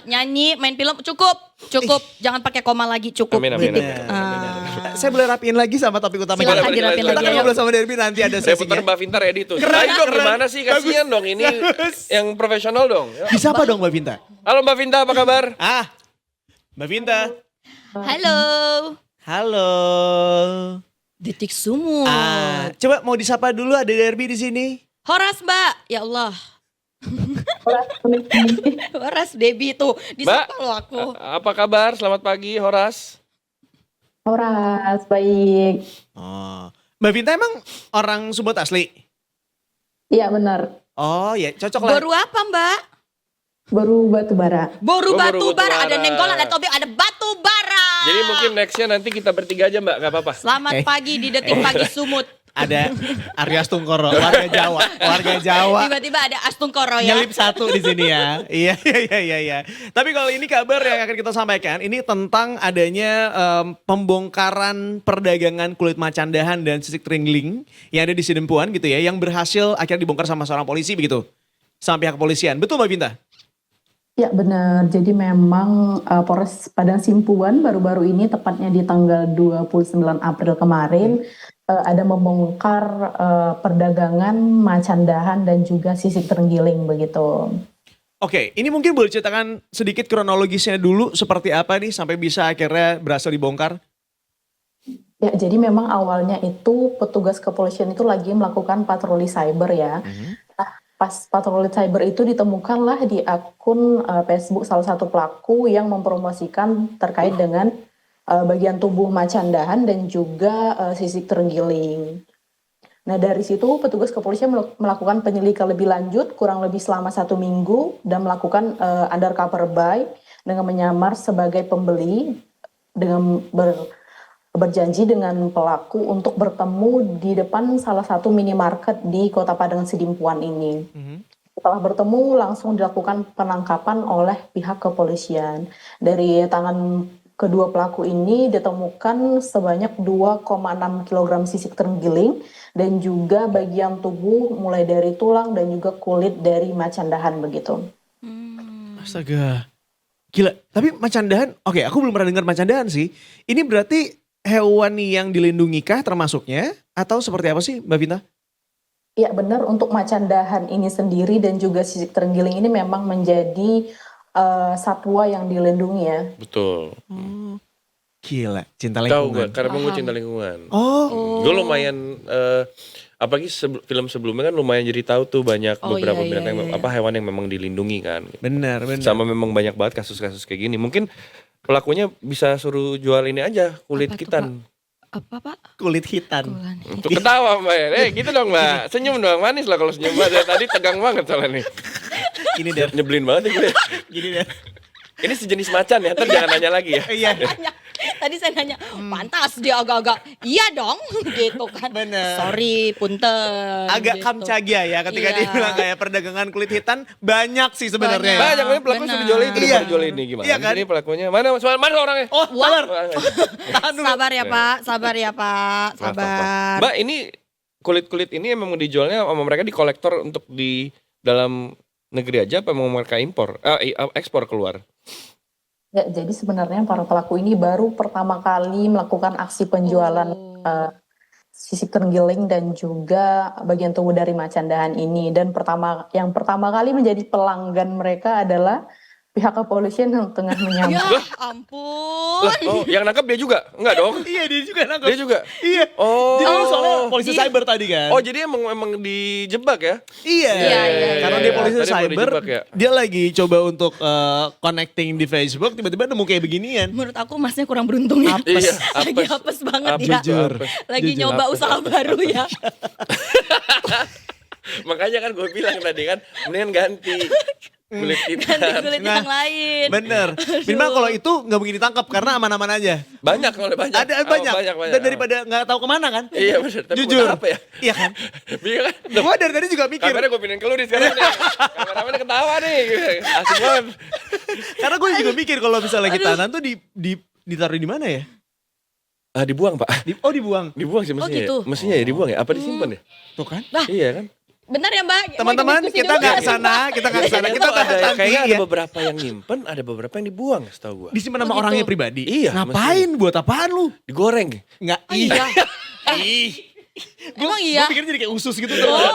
Nyanyi, main film cukup. Jangan pakai koma lagi, cukup. Amin, amin, Titik. amin. Saya boleh rapiin lagi sama topik utama Silakan kita. dirapiin Kita lagi, akan ayo. ngobrol sama Derby nanti ada Reporter sesinya. Mbak Vinta ready tuh. Keren, Ayo dong keren. gimana sih? Kasian dong ini yang profesional dong. Ya. Disapa dong Mbak Vinta. Halo Mbak Vinta apa kabar? Mbak Vinta. Halo. Halo. Detik sumur. Coba mau disapa dulu ada Derby di sini. Horas, Mbak. Ya Allah. Horas Debbie tuh. Disapa lo aku. Apa kabar? Selamat pagi Horas. Horas, baik. Oh. Mbak Vinta emang orang Sumut asli? Iya benar. Oh ya cocok lah. Boru apa, Mbak? Baru batu bara. Boru Oh, batu boru bara. Ada batubara. nenggolan, ada tobing, ada batu bara. Jadi mungkin nextnya nanti kita bertiga aja Mbak, gak apa-apa. Selamat pagi di Detik Pagi Sumut. Ada Arya Stungkoro, warga Jawa. Tiba-tiba ada Astungkoro ya. Nyelip satu di sini ya. Iya. Tapi kalau ini kabar yang akan kita sampaikan, ini tentang adanya pembongkaran perdagangan kulit macan dahan dan sisik teringling yang ada di Sidempuan gitu ya, yang berhasil akhirnya dibongkar sama seorang polisi begitu. Sama pihak kepolisian. Betul Mbak Vinta? Ya benar. Jadi memang Polres Padang Simpuan baru-baru ini tepatnya di tanggal 29 April kemarin ada membongkar perdagangan macan dahan dan juga sisik terenggiling begitu. Oke, ini mungkin boleh ceritakan sedikit kronologisnya dulu seperti apa nih sampai bisa akhirnya berhasil dibongkar? Ya, jadi memang awalnya itu petugas kepolisian itu lagi melakukan patroli cyber ya. Nah, pas patroli cyber itu ditemukanlah di akun Facebook salah satu pelaku yang mempromosikan terkait dengan bagian tubuh macan dahan dan juga sisik terenggiling. Nah dari situ petugas kepolisian melakukan penyelidikan lebih lanjut kurang lebih selama 1 minggu dan melakukan undercover buy dengan menyamar sebagai pembeli dengan berjanji dengan pelaku untuk bertemu di depan salah satu minimarket di Kota Padang Sidimpuan ini. setelah bertemu langsung dilakukan penangkapan oleh pihak kepolisian. Dari tangan kedua pelaku ini ditemukan sebanyak 2,6 kg sisik terenggiling dan juga bagian tubuh mulai dari tulang dan juga kulit dari macan dahan begitu. Astaga. Gila, tapi macan dahan, oke aku belum pernah dengar macan dahan sih. Ini berarti hewan yang dilindungi kah termasuknya? Atau seperti apa sih Mbak Vinta? Ya benar, untuk macan dahan ini sendiri dan juga sisik terenggiling ini memang menjadi satwa yang dilindungi ya. Betul. Gila, cinta Tahu lingkungan. gak? Karena gue cinta lingkungan. Oh, Gue lumayan, apalagi film sebelumnya kan lumayan jadi tahu tuh banyak beberapa binatang hewan yang memang dilindungi kan. benar. Sama memang banyak banget kasus-kasus kayak gini. Mungkin pelakunya bisa suruh jual ini aja, kulit Apa tuh, hitan. Apa Pak? Kulit hitam. Untuk ketawa Mbak. Gitu dong Mbak. Senyum dong, manis lah kalau senyum Mbak. Dari tadi tegang banget soalnya nih. Ini deh, Nyebelin banget ya gue. gini deh. Ini sejenis macan ya, ntar jangan nanya lagi ya. Iya, Tadi saya nanya, pantas dia agak-agak, iya dong, gitu kan. Bener. Sorry, punten. agak gitu. kamcagia ya ketika Iya. dia bilang kayak perdagangan kulit hitam banyak sih sebenarnya. ya. Banyak banget pelaku sudah jual itu, Iya. jual ini gimana? Iya kan? Ini pelakunya. Mana orangnya? Oh, sabar. Tahan dulu. Sabar ya Pak, sabar ya Pak, sabar. Mbak, ini kulit-kulit ini emang dijualnya sama mereka di kolektor untuk di dalam negeri aja apa mau mereka impor? Ekspor keluar? Ya, jadi sebenarnya para pelaku ini baru pertama kali melakukan aksi penjualan sisik terenggiling dan juga bagian tubuh dari macan dahan ini. Dan yang pertama kali menjadi pelanggan mereka adalah pihak kepolisian yang tengah menyambut. Ya ampun. Lah, oh, yang nangkap dia juga? Enggak dong. Iya, dia juga nangkep. Dia juga. Iya. Oh. Jadi soalnya polisi Dia- cyber tadi kan. Oh, jadi emang dijebak ya? Iya. Iya. Karena dia polisi Tadi mau cyber, dijebak ya? dia lagi coba untuk connecting di Facebook, tiba-tiba nemu kayak beginian. Menurut aku masnya kurang beruntung ya. Iya, Lagi apes. apes banget Apes, ya. Jujur. Lagi Jujur. nyoba usaha baru ya. Makanya kan gue bilang tadi kan, mendingan ganti kulit kita. Ganti kulit Nah, yang lain. Bener. Minimal kalau itu nggak mungkin ditangkap karena aman-aman aja. Banyak kalau banyak. Ada Oh, banyak. banyak. Dan daripada nggak tahu kemana kan. Iya benar. Tapi Jujur. buat apa ya? Iya kan. Bingung kan? Gue dari tadi juga mikir. Kamera gue pindahin ke lu nih sekarang nih. Kameramen ketawa nih. Asik banget. Karena gue juga mikir kalau misalnya kita tuh ditaruh di mana ya? Dibuang Pak. Dibuang. Dibuang sih mestinya. gitu. Ya? Mestinya ya dibuang ya. Apa disimpan ya? Tuh kan. Iya kan? Bentar ya Mbak. Teman-teman, Mau diskusi kita dulu nggak ya? ke sana, kita nggak ke sana. Kayaknya Kita tuh ada, tahan kayaknya ada ya. beberapa yang nyimpen, ada beberapa yang dibuang setahu gue. Disimpan sama Oh, gitu. orangnya pribadi. Iya, Ngapain? Buat apaan lu? Digoreng. Nggak. Oh, iya. Emang iya? Gue pikir jadi kayak usus gitu. Oh,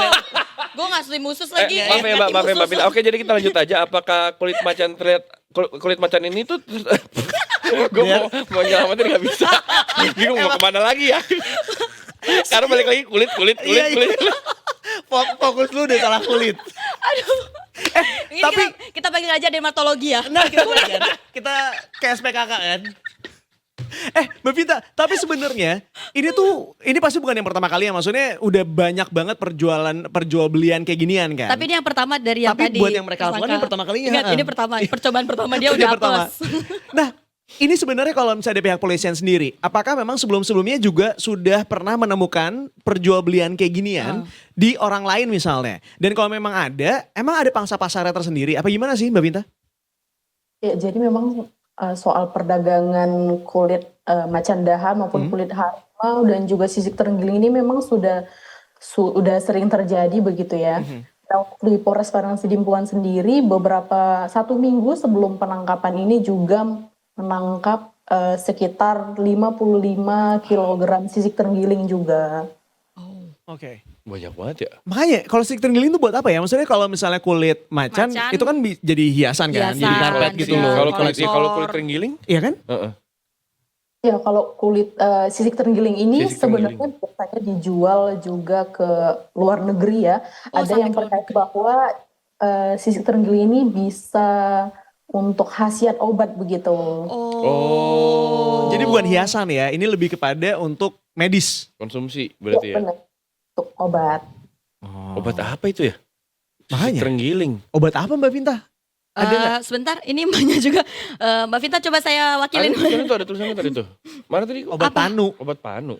gue gak slim usus lagi. Maaf ya Mbak, maaf ya Mbak Bila. Oke, jadi kita lanjut aja. Apakah kulit macan kulit macan ini tuh gue mau nyelamatin nggak bisa. Bingung mau kemana lagi ya. Sekarang balik lagi kulit. Iya. Fokus lu udah salah kulit. Ini Tapi kita panggil aja dermatologi ya. nah kita kan, kita ke SPKK kan. Mbak Vita, tapi sebenarnya ini pasti bukan yang pertama kali ya, maksudnya udah banyak banget perjual belian kayak ginian kan. Tapi ini yang pertama dari yang Tapi tadi. buat yang mereka lakukan ini pertama kalinya. Ingat, ini pertama. Percobaan pertama dia Ini udah pertama. apes. Nah, ini sebenarnya kalau misalnya dari pihak polisian sendiri, apakah memang sebelum-sebelumnya juga sudah pernah menemukan perjualbelian kayak ginian di orang lain misalnya? Dan kalau memang ada, emang ada pangsa pasarnya tersendiri? Apa gimana sih Mbak Binta? Ya, jadi memang soal perdagangan kulit macan dahan maupun kulit harimau dan juga sisik terenggiling ini memang sudah sering terjadi begitu ya. Nah, di Polres Padang Sidimpuan sendiri satu minggu sebelum penangkapan ini juga menangkap sekitar 55 kg sisik terenggiling juga. Oke. Banyak banget ya. Makanya kalau sisik terenggiling itu buat apa ya? Maksudnya kalau misalnya kulit macan, itu kan jadi hiasan kan, Hiasan, jadi karpet iya. gitu loh. Kalau kulit terenggiling? Iya kan? Ya, kalau kulit sisik terenggiling ini Sisik sebenarnya terenggiling. biasanya dijual juga ke luar negeri ya. Oh, Ada sampai yang ke luar percaya negeri. bahwa sisik terenggiling ini bisa untuk khasiat obat begitu. Oh. Jadi bukan hiasan ya, ini lebih kepada untuk medis. Konsumsi berarti ya. Benar. Untuk obat. Obat apa itu ya? Makanya. Terenggiling. Obat apa Mbak Binta? Ada nggak? Sebentar, ini mbaknya juga. Mbak Vita coba saya wakilin. Ada tulisannya tadi tuh. Mana tadi? Obat panu. Obat panu.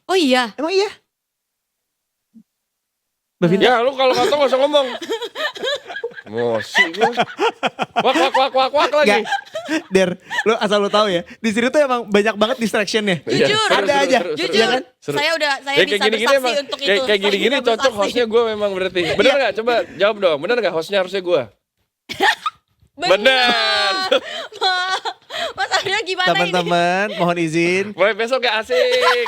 Oh iya. Emang iya? Mbak Binta? Ya lu kalau nggak tahu nggak usah ngomong. Emosi gue. Wak lagi. Nggak. Der, lo asal lo tahu ya, di sini tuh emang banyak banget distractionnya. Iya, Jujur. seru, Ada seru, aja. seru, seru, Jujur, seru. Seru. saya Ya, bisa bersaksi emang, untuk itu. kayak gini-gini Saya bisa cocok bersaksi. hostnya gue memang berarti. Bener nggak? Coba jawab dong. Bener nggak hostnya harusnya gue? Bener. Mas Aryo gimana ini? Teman-teman, mohon izin. Mulai besok gak asik.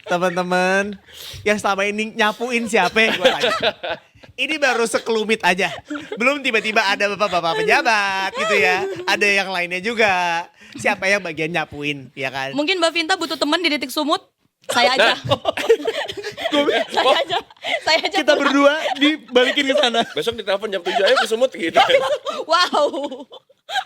Teman-teman, yang selama ini nyapuin siapa? Gua tanya. Ini baru sekelumit aja. Belum tiba-tiba ada bapak-bapak pejabat gitu ya. Ada yang lainnya juga. Siapa yang bagian nyapuin, ya kan? Mungkin Mbak Vinta butuh teman di Detik Sumut? Saya aja. Saya aja. Kita berdua dibalikin ke sana. Besok ditelepon jam 7 ayo ke Sumut gitu. Wow.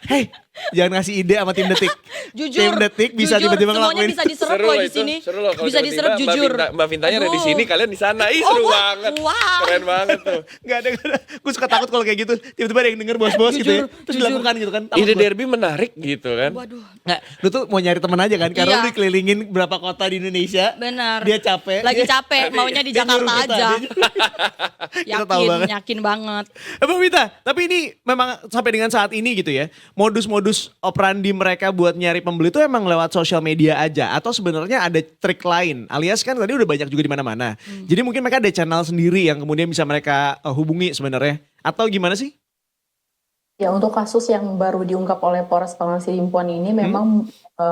Hei, jangan ngasih ide sama tim Detik. Jujur. Tim Detik bisa jujur, tiba-tiba semuanya ngelakuin. bisa diserap loh di sini. Seru loh kalau Bisa tiba-tiba diserap jujur. Mbak Vintanya ada di Aduh. sini, kalian di sana. Ih seru banget. wow. Keren banget tuh. Gak ada. Gue suka takut kalau kayak gitu. Tiba-tiba ada yang denger bos-bos gitu ya. Terus dilakukan gitu kan. Takut Ide gua. derby menarik gitu kan. Waduh. Nggak, lu tuh mau nyari temen aja kan? Karena Iya. lu dikelilingin berapa kota di Indonesia. Benar. Dia capek. Lagi Dia- capek, maunya di dia Jakarta nyuruh kita, aja. dia nyuruh- Kita tahu banget. Yakin banget. Bang Wita, tapi ini memang sampai dengan saat ini gitu ya, modus-modus operandi mereka buat nyari pembeli itu emang lewat sosial media aja atau sebenarnya ada trik lain? Alias kan tadi udah banyak juga di mana-mana. Jadi mungkin mereka ada channel sendiri yang kemudian bisa mereka hubungi sebenarnya atau gimana sih? Ya, untuk kasus yang baru diungkap oleh Polres Pangasi Limpuan ini memang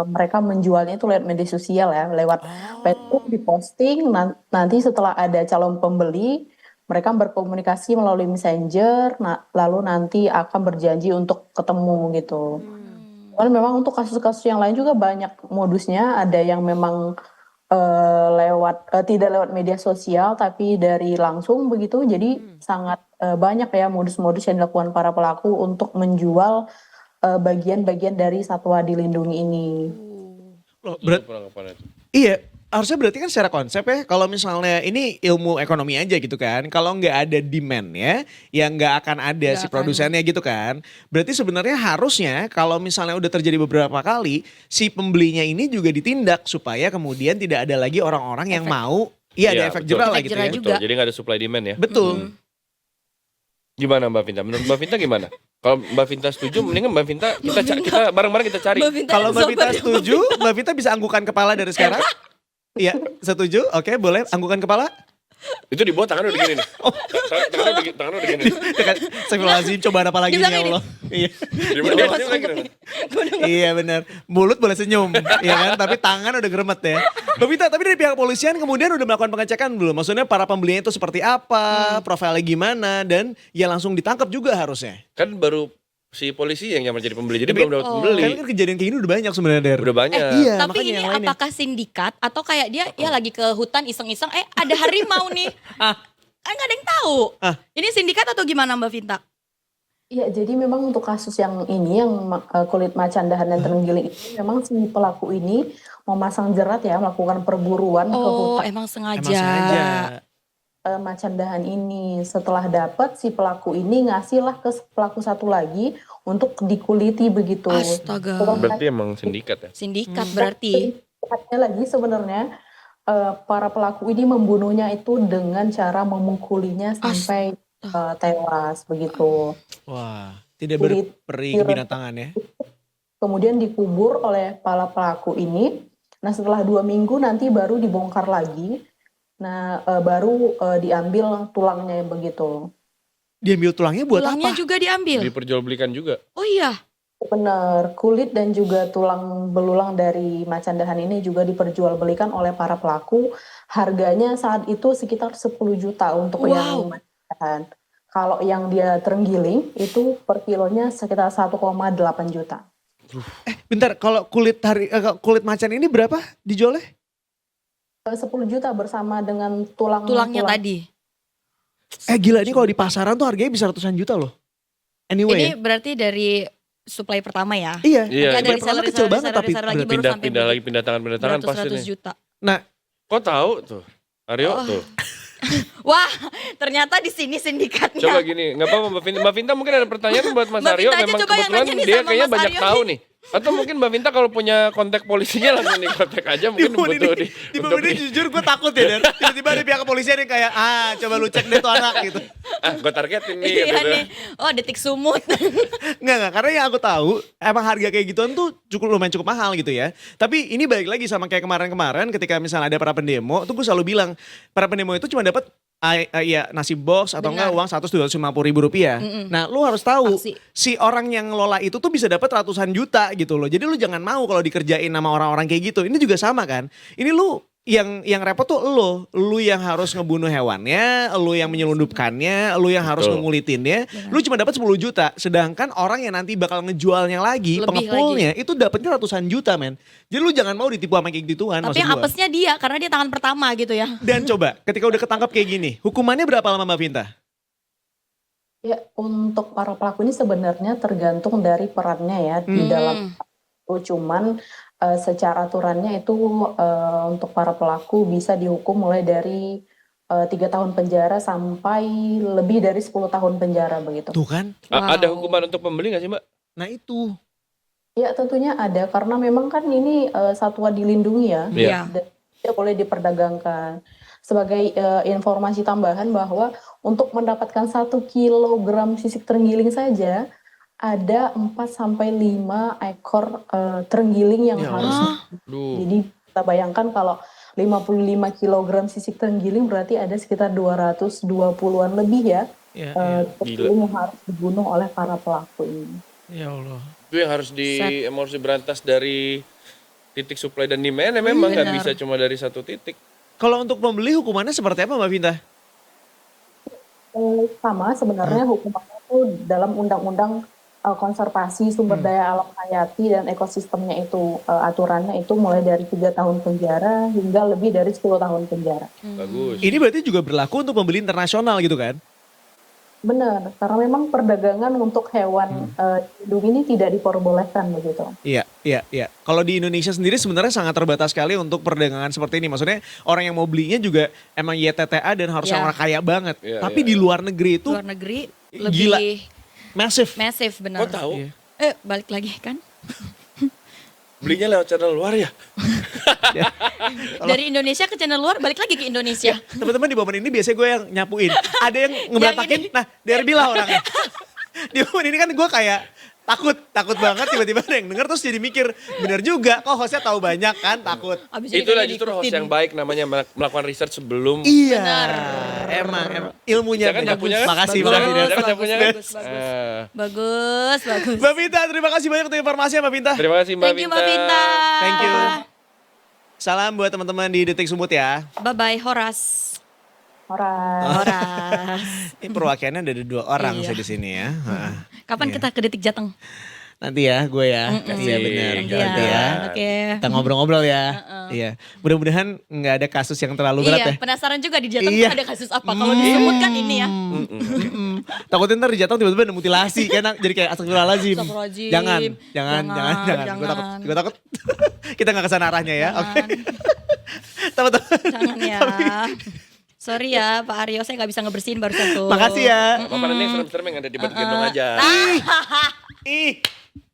mereka menjualnya itu lewat media sosial ya, lewat Facebook diposting, nanti setelah ada calon pembeli, mereka berkomunikasi melalui Messenger, lalu nanti akan berjanji untuk ketemu gitu. Cuman memang untuk kasus-kasus yang lain juga banyak modusnya, ada yang memang tidak lewat media sosial tapi dari langsung begitu, jadi sangat banyak ya modus-modus yang dilakukan para pelaku untuk menjual bagian-bagian dari satwa dilindungi ini. Loh, Penangkapan itu. iya, harusnya berarti kan secara konsep ya, kalau misalnya ini ilmu ekonomi aja gitu kan, kalau nggak ada demand-nya, ya nggak akan ada si produsennya gitu kan. Berarti sebenarnya harusnya kalau misalnya udah terjadi beberapa kali, si pembelinya ini juga ditindak supaya kemudian tidak ada lagi orang-orang yang mau, iya ada Iya, efek betul. jerah lah Efek gitu jerah ya. juga. Betul, jadi gak ada supply demand ya. Betul. Gimana Mbak Vinta? Menurut Mbak Vinta gimana? Kalau Mbak Vinta setuju, mendingan Mbak Vinta kita bareng-bareng kita cari. Kalau Mbak Vita setuju, Mbak Vita bisa anggukan kepala dari sekarang. Iya, setuju? Oke, boleh anggukan kepala. Itu di bawah tangannya udah gini nih. Tangannya udah gini. Astagfirullahaladzim, cobaan apa lagi nih ya Allah. Iya. Di bawah lagi nih. Iya benar. Mulut boleh senyum, ya kan? Tapi tangan udah geremet ya. Mbak Vita, tapi dari pihak polisian kemudian udah melakukan pengecekan belum? Maksudnya para pembelinya itu seperti apa, profilnya gimana, dan ya langsung ditangkap juga harusnya. Kan baru si polisi yang nyamar jadi pembeli, jadi belum dapat pembeli. Kan kejadian kayak gini udah banyak sebenarnya, Der. Udah banyak. Iya, Tapi makanya ini yang lainnya. apakah sindikat atau kayak dia ya lagi ke hutan iseng-iseng ada harimau nih. Kan gak ada yang tahu. Ini sindikat atau gimana Mbak Vinta? Iya, jadi memang untuk kasus yang ini, yang kulit macan dahan dan terenggiling ini, memang si pelaku ini memasang jerat ya, melakukan perburuan ke Oh, hutan emang sengaja. Emang sengaja. macan dahan ini. Setelah dapat, si pelaku ini ngasihlah ke pelaku satu lagi untuk dikuliti begitu. Astaga. Berarti emang sindikat ya? Sindikat berarti. Sindikatnya lagi sebenarnya para pelaku ini membunuhnya itu dengan cara memukulinya sampai tewas begitu. Wah, tidak berperi kebinatangan ya. Kemudian dikubur oleh para pelaku ini. Nah setelah 2 minggu nanti baru dibongkar lagi. Nah baru diambil tulangnya begitu. Diambil tulangnya buat Tulangnya apa? juga diambil. Diperjualbelikan juga. Oh iya. Benar, kulit dan juga tulang belulang dari macan dahan ini juga diperjualbelikan oleh para pelaku. Harganya saat itu sekitar 10 juta untuk yang macan dahan. Kalau yang dia terenggiling itu per kilonya sekitar 1,8 juta. Bentar, kalau kulit macan ini berapa dijualnya? 10 juta bersama dengan Tulangnya tadi. Gila, ini kalau di pasaran tuh harganya bisa ratusan juta loh. Anyway. Ini berarti dari supply pertama ya? Iya. Iya. Ada Supply pertama kecil banget tapi lagi baru sampai Pindah lagi, pindah tangan pasti 100 nih. juta. Nah, Kok tahu tuh? Aryo tuh. Wah, ternyata di sini sindikatnya. Coba gini, nggak apa-apa Mbak Vinta mungkin ada pertanyaan buat Mas Mbak Aryo. Vinta aja Memang coba yang kebetulan nanya nih dia sama kayaknya Mas banyak Aryo tahu nih. nih. Atau mungkin Mbak Vinta kalau punya kontak polisinya langsung di kontak aja mungkin butuh di momen ini jujur gue takut ya, Dan. Tiba-tiba ada pihak kepolisian yang kayak, coba lu cek deh tuh anak gitu. gue targetin nih. Iya gitu. nih. Oh, detik sumut. Enggak, karena yang aku tahu emang harga kayak gituan tuh lumayan cukup mahal gitu ya. Tapi ini balik lagi sama kayak kemarin-kemarin ketika misalnya ada para pendemo, tuh gue selalu bilang, para pendemo itu cuma dapat ya nasi box atau enggak uang 100-250 ribu rupiah. Nah lu harus tahu Aksi. si orang yang ngelola itu tuh bisa dapat ratusan juta gitu loh. Jadi lu jangan mau kalau dikerjain sama orang-orang kayak gitu. Ini juga sama kan. Ini lu yang repot tuh lu yang harus ngebunuh hewannya, lu yang menyelundupkannya, lu yang harus Betul. ngemulitinnya, lu cuma dapat 10 juta. Sedangkan orang yang nanti bakal ngejualnya lagi, Lebih pengepulnya itu dapatnya ratusan juta, men. Jadi lu jangan mau ditipu sama kayak gituan, Tapi maksud yang gua. apesnya dia karena dia tangan pertama gitu ya. Dan coba, ketika udah ketangkap kayak gini, hukumannya berapa lama Mbak Vinta? Ya, untuk para pelaku ini sebenarnya tergantung dari perannya ya di dalam itu. Cuman secara aturannya itu untuk para pelaku bisa dihukum mulai dari 3 tahun penjara sampai lebih dari 10 tahun penjara begitu. Tuh kan? Ada hukuman untuk pembeli gak sih Mbak? Nah itu. Ya tentunya ada karena memang kan ini satwa dilindungi ya. Iya. Dan tidak boleh diperdagangkan. Sebagai informasi tambahan bahwa untuk mendapatkan 1 kilogram sisik terenggiling saja ada 4-5 ekor terenggiling yang harus. Jadi kita bayangkan kalau 55 kilogram sisik terenggiling berarti ada sekitar 220-an lebih ya. Terenggiling yang harus dibunuh oleh para pelaku ini. Ya Allah. Itu yang harus harus diberantas dari titik supply dan demand ya memang nggak bisa cuma dari satu titik. Kalau untuk pembeli hukumannya seperti apa Mbak Vinta? Sama sebenarnya hukumannya itu dalam undang-undang konservasi sumber daya alam hayati dan ekosistemnya itu aturannya itu mulai dari 3 tahun penjara hingga lebih dari 10 tahun penjara. Bagus. Ini berarti juga berlaku untuk pembeli internasional gitu kan? Benar, karena memang perdagangan untuk hewan hidup ini tidak diperbolehkan begitu. Iya. Kalau di Indonesia sendiri sebenarnya sangat terbatas sekali untuk perdagangan seperti ini. Maksudnya orang yang mau belinya juga emang YTTA dan harus orang kaya banget. Iya, Tapi iya. di luar negeri itu Luar negeri gila. lebih massive. benar. Kok tahu? Iya. Balik lagi kan. Belinya lewat channel luar ya? Dari Indonesia ke channel luar balik lagi ke Indonesia. Teman-teman di momen ini biasanya gue yang nyapuin. Ada yang ngeberantakin, nah Derby lah orangnya. Di momen ini kan gue kayak takut banget tiba-tiba ada yang denger terus jadi mikir, bener juga kok hostnya tahu banyak kan, takut. Abis ini Itulah kayaknya justru host diikutin. yang baik namanya melakukan research sebelum. Iya, emang ilmunya. Jangan nggak punya kan? Makasih, Bagus, makasih. Der. jangan nggak punya kan? Bagus. Mbak Vinta, terima kasih banyak untuk informasinya Mbak Vinta. Terima kasih Mbak Thank you Mbak Vinta. Thank you. Salam buat teman-teman di Detik Sumut ya. Bye-bye Horas. Horas. Ini perwakilannya ada 2 orang Iya. saya di sini ya. Kapan Iya. kita ke Detik Jateng? Nanti ya gue ya. Iya benar. Nanti Nanti ya. ya. Oke. Kita ngobrol-ngobrol ya. Iya. Mudah-mudahan nggak ada kasus yang terlalu berat ya. Iya, penasaran juga di Jateng Iya. tuh ada kasus apa. Kalau disebutkan ini ya. Takutnya ntar di Jateng tiba-tiba ada mutilasi kan jadi kayak astagfirullahaladzim. Astagfirullahaladzim. Jangan. Jangan. Gue takut. Kita nggak kesana arahnya ya. Oke. Teman-teman. Jangan ya. Sorry ya Pak Aryo, saya nggak bisa ngebersihin barusan tuh. Makasih ya. Bapak ini yang serem-serem yang ada di batu gendong aja. Ih,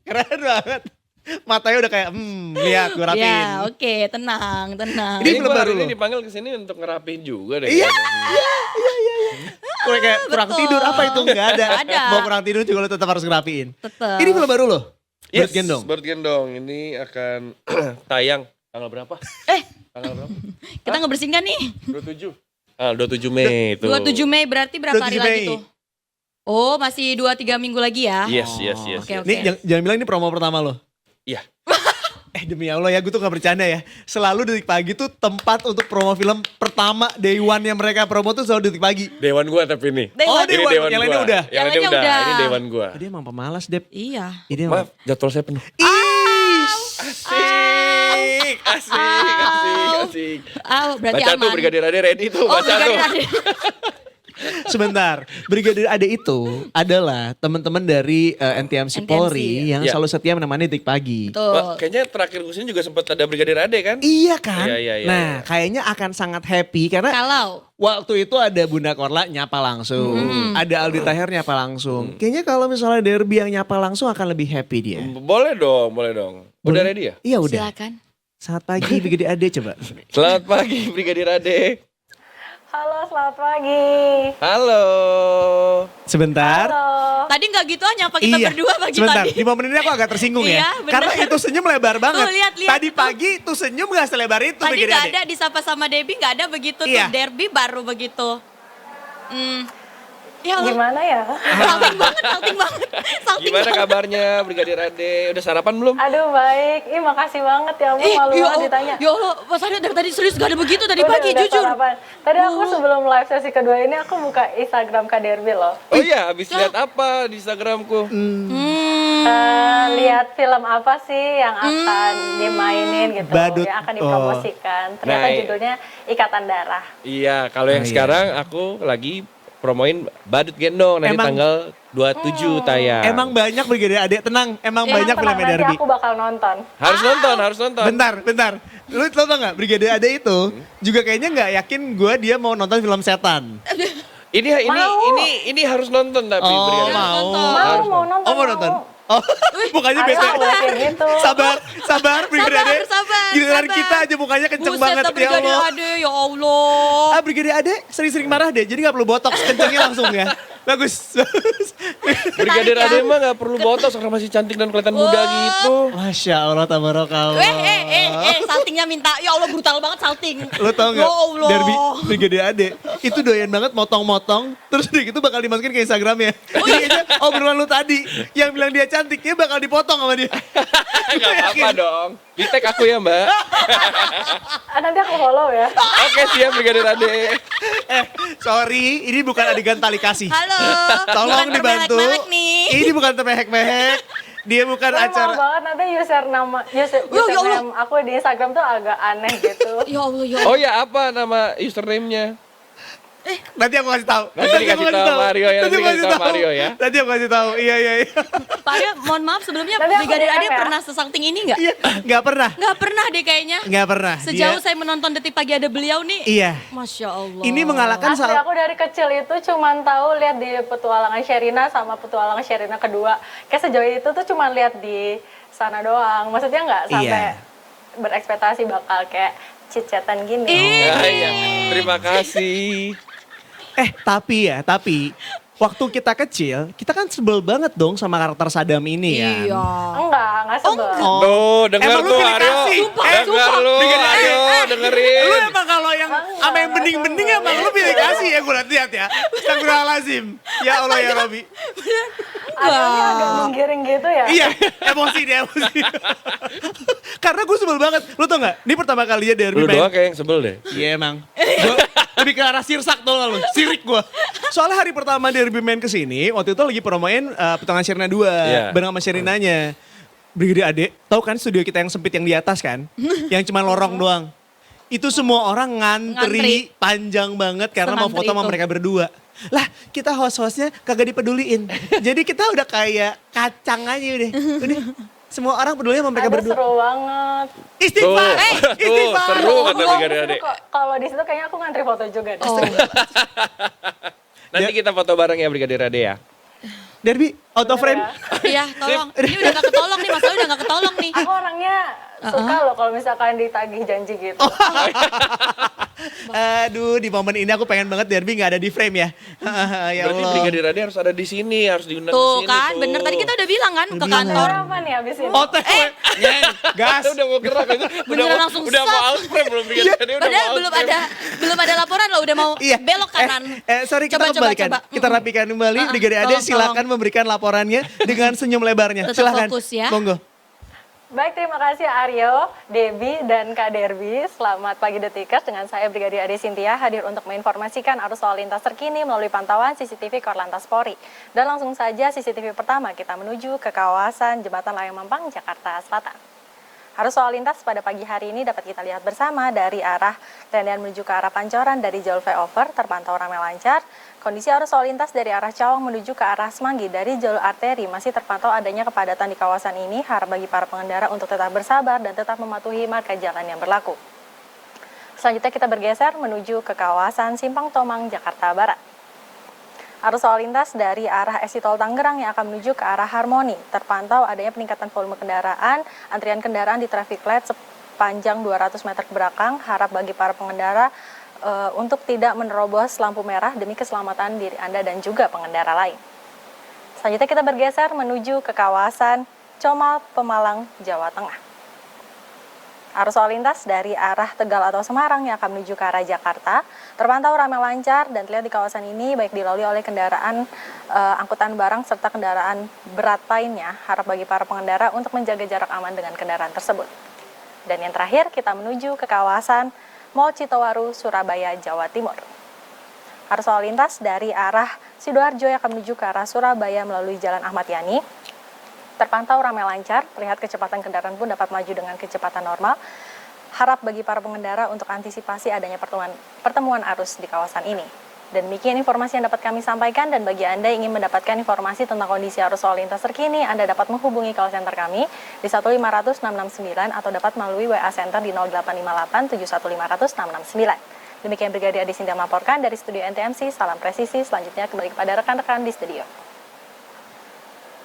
keren banget. Matanya udah kayak, lihat gue rapiin. Ya, oke, tenang. Ini Ini belum gua baru hari ini loh. dipanggil ke sini untuk ngerapiin juga deh. Iya. Gue kayak kurang betul. tidur apa itu nggak ada. Nggak ada. Mau kurang tidur juga lo tetap harus ngerapiin. Tetep. Ini film baru loh. Yes, Berat gendong. Berat gendong. Ini akan tayang tanggal berapa? Tanggal berapa? Kita ngebersihin kan nih? 27. 27 Mei itu. 27 Mei berarti berapa 27 hari lagi Mei. tuh? Oh, masih 2-3 minggu lagi ya? Yes. Oke, oke. Nih jangan bilang ini promo pertama lo. Iya. Demi Allah ya, gue tuh gak bercanda ya. Selalu Detik Pagi tuh tempat untuk promo film pertama day one yang mereka promo tuh selalu Detik Pagi. Dewan gua tapi ini. Dewan. Ini Dewan. dewan Yang gua. lainnya udah? Yang lainnya lainnya udah. udah. Ini dewan gua. Dia emang pemalas, Dep. Iya. Ini emang. Maaf, jadwal saya penuh. Asik. Berarti Baca aman. tuh Brigadir Ade ready tuh. Oh, Baca tuh. Brigadir Ade. Sebentar, Brigadir Ade itu adalah teman-teman dari NTMC Polri yang Ya. selalu setia menemani Detik Pagi. Wah, kayaknya terakhir kesini juga sempat ada Brigadir Ade kan? Iya kan? Iya. Nah, kayaknya akan sangat happy karena Kalau waktu itu ada Bunda Korla nyapa langsung, ada Aldi Taher nyapa langsung. Kayaknya kalau misalnya Derby yang nyapa langsung akan lebih happy dia. Boleh dong, boleh dong. Udah ready ya? Iya udah. silakan. Selamat pagi Brigadir Ade coba. Selamat pagi Brigadir Ade. Halo, selamat pagi. Halo. Sebentar. Halo. Tadi nggak gitu nyapa kita berdua pagi Sebentar, tadi. di momen ini aku agak tersinggung ya. Iya, bener. Karena itu senyum lebar banget. Tuh, lihat. Tadi pagi itu senyum gak selebar itu Tadi Brigadir nggak Ade. ada disapa sama Debbie, nggak ada begitu Iya. tuh. Derby baru begitu. Ya Allah, Gimana ya? salting banget. Gimana kabarnya Brigadir Ade? Udah sarapan belum? Aduh baik, makasih banget ya ampun malu ya banget Allah, ditanya. ya Allah, Mas Aryo dari tadi serius gak ada begitu tadi Udah, pagi, udah jujur. sarapan. Tadi aku sebelum live sesi kedua ini aku buka Instagram Kak Derby loh. Oh iya, habis lihat apa di Instagramku? Lihat film apa sih yang akan dimainin gitu, Badut. yang akan dipromosikan. Ternyata Nah, judulnya Ikatan Darah. Iya, kalau yang Oh, iya. sekarang aku lagi promoin Badut Gendong nanti Emang- tanggal 27 tayang. Emang banyak Brigadir Ade, tenang. Emang Emang banyak tenang, filmnya nanti Derby. aku bakal nonton. Harus nonton. Bentar. Lu tau gak Brigadir Ade itu juga kayaknya gak yakin dia mau nonton film setan. Ini harus nonton tapi Brigadir Ade. Mau nonton. Oh mau nonton? Oh mukanya bete. Ada kayak gitu. Sabar Brigadir Ade. sabar. Giliran kita aja mukanya kenceng Buset, banget ya Brigadir Allah. Ade, ya Allah. Brigadir Ade sering-sering marah deh, jadi gak perlu botox, kencengnya langsung ya. Bagus. Brigadir Tarik ya. Ade mah gak perlu botox karena masih cantik dan kelihatan muda gitu. Masya Allah, tabarakallah. Saltingnya minta. Ya Allah, brutal banget salting. Lo tau gak, Ya Allah. Derby Brigadir Ade itu doyan banget motong-motong, terus udah gitu bakal dimasukin ke Instagramnya. Jadi kayaknya obrolan lu tadi, yang bilang dia cantik, dia bakal dipotong sama dia. Gak apa-apa dong. Di tag aku ya mbak. Nanti aku follow ya. Oke siap Brigadir Ade. Sorry, ini bukan adegan tali kasih. Halo. Tolong bukan dibantu. termehek-mehek nih. Ini bukan termehek-mehek. Dia bukan Maaf acara. banget nanti username aku di Instagram tuh agak aneh gitu. Ya Allah, ya Oh Allah. ya apa nama username-nya? Nanti aku kasih tahu. Nanti dikasih aku tahu Mario ya, Nanti nanti aku dikasih kasih tahu tahu Mario ya. Nanti aku kasih tahu. Iya. Pak Aryo, mohon maaf sebelumnya Nanti aku Brigadir DM Ade ya. pernah sesalting ini nggak? Iya, nggak pernah. Nggak pernah deh kayaknya. Nggak pernah. Sejauh Dia- saya menonton Detik Pagi ada beliau nih. Iya. Masya Allah. Ini mengalahkan Asli aku dari kecil itu cuman tahu lihat di petualangan Sherina sama petualangan Sherina kedua. Kayak sejauh itu tuh cuman lihat di sana doang. Maksudnya nggak sampai berekspektasi bakal kayak cicatan gini. Ya, iya. Terima kasih. Tapi waktu kita kecil, kita kan sebel banget dong sama karakter Sadam ini ya. Iya. Enggak sebel. Tuh denger Emang lu tuh pilih Aryo. kasih? Denger lu Brigadir Ade. Aryo, dengerin. Lu emang kalau yang sama yang bening-bening emang lu pilih kasih ya, gue lihat ya. Astagfirullahaladzim. Ya Allah ya Robi. Agaknya agak menggiring gitu ya. Iya, emosi. Karena gue sebel banget. Lu tau gak? Ini pertama kalinya Derby Lu main. doang kayak yang sebel deh. Iya emang. Gua lebih ke arah sirsak tau gak lu? Sirik gue. Soalnya hari pertama Derby main kesini, waktu itu lagi promoin Petualangan Sherina 2. Iya. Bareng sama Sherinanya. Brigadir Ade, tau kan studio kita yang sempit yang di atas kan? Yang cuma lorong doang. Itu semua orang ngantri panjang banget karena mau Sengantri foto sama itu. mereka berdua. Lah kita host-hostnya kagak dipeduliin. Jadi kita udah kayak kacang aja udah. Semua orang peduli sama mereka Aduh, berdua. seru banget. Istighfar! Tuh, seru kata Brigadir Ade. Kalau di situ kayaknya aku ngantri foto juga deh. Nanti kita foto bareng ya Brigadir Ade ya. Derby, out of frame. Iya, tolong. Ini udah gak ketolong nih, masalahnya udah gak ketolong nih. Aku orangnya suka loh kalau misalkan ditagih janji gitu. Aduh, di momen ini aku pengen banget Derby gak ada di frame ya. Ya Berarti Allah. Brigadir Ade harus ada di sini, harus diundang Tuh ke sini kan, tuh. bener tadi kita udah bilang kan ke Bilang. kantor. Apa nih abis ini? OTW. Gas. Udah mau gerak aja. Beneran langsung udah mau sat. out frame belum Brigadir Ade udah Padahal mau out frame. belum ada laporan loh, udah mau Iya. belok kanan. Sorry kita Coba, kembalikan. coba. Kita rapikan kembali. Brigadir Ade tolong, silakan memberikan laporannya dengan senyum lebarnya. Tetap Silakan. fokus ya. Monggo. Baik, terima kasih Aryo, Debbie, dan Kak Derby. Selamat pagi Detikers, dengan saya Brigadir Ade Sintia hadir untuk menginformasikan arus lalu lintas terkini melalui pantauan CCTV Korlantas Polri. Dan langsung saja CCTV pertama kita menuju ke kawasan Jembatan Layang Mampang, Jakarta Selatan. Arus lalu lintas pada pagi hari ini dapat kita lihat bersama dari arah Tendian menuju ke arah Pancoran dari jalur flyover terpantau ramai lancar. Kondisi arus lalu lintas dari arah Cawang menuju ke arah Semanggi dari jalur arteri masih terpantau adanya kepadatan di kawasan ini. Harap bagi para pengendara untuk tetap bersabar dan tetap mematuhi marka jalan yang berlaku. Selanjutnya kita bergeser menuju ke kawasan Simpang Tomang, Jakarta Barat. Arus lalu lintas dari arah exit tol Tangerang yang akan menuju ke arah Harmoni. Terpantau adanya peningkatan volume kendaraan, antrian kendaraan di traffic light sepanjang 200 meter ke belakang. Harap bagi para pengendara untuk tidak menerobos lampu merah demi keselamatan diri Anda dan juga pengendara lain. Selanjutnya kita bergeser menuju ke kawasan Comal, Pemalang, Jawa Tengah. Arus lalu lintas dari arah Tegal atau Semarang yang akan menuju ke arah Jakarta terpantau ramai lancar dan terlihat di kawasan ini baik dilalui oleh kendaraan angkutan barang serta kendaraan berat lainnya. Harap bagi para pengendara untuk menjaga jarak aman dengan kendaraan tersebut. Dan yang terakhir kita menuju ke kawasan Mall Citowaru, Surabaya, Jawa Timur. Arus lalu lintas dari arah Sidoarjo yang akan menuju ke arah Surabaya melalui Jalan Ahmad Yani terpantau ramai lancar, terlihat kecepatan kendaraan pun dapat maju dengan kecepatan normal. Harap bagi para pengendara untuk antisipasi adanya pertemuan arus di kawasan ini. Dan demikian informasi yang dapat kami sampaikan, dan bagi Anda yang ingin mendapatkan informasi tentang kondisi arus lalu lintas terkini, Anda dapat menghubungi call center kami di 1500669 atau dapat melalui WA Center di 0858 71500 669. Demikian Brigadir Adi Sintia melaporkan dari studio NTMC, salam presisi. Selanjutnya kembali kepada rekan-rekan di studio.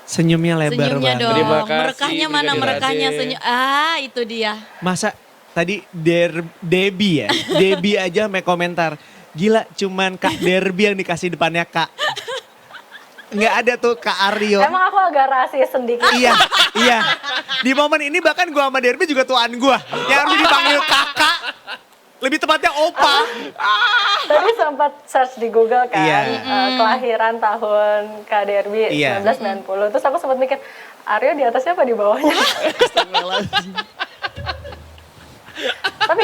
Senyumnya lebar Senyumnya banget. dong. Terima kasih, Merekahnya mana Brigadir merekahnya Ade. senyum. Itu dia. Masa tadi Debbie ya? Debbie aja make komentar. Gila cuman Kak Derby yang dikasih depannya Kak. Nggak ada tuh Kak Aryo. Emang aku agak rasis sedikit. Iya, iya. Di momen ini bahkan gua sama Derby juga tuan gua. Yang harus dipanggil kakak. Lebih tepatnya opa. Tadi sempat search di Google kan, Iya. Kelahiran tahun Kak Derby Iya. 1990. Terus aku sempat mikir, Aryo di atasnya apa di bawahnya? Tapi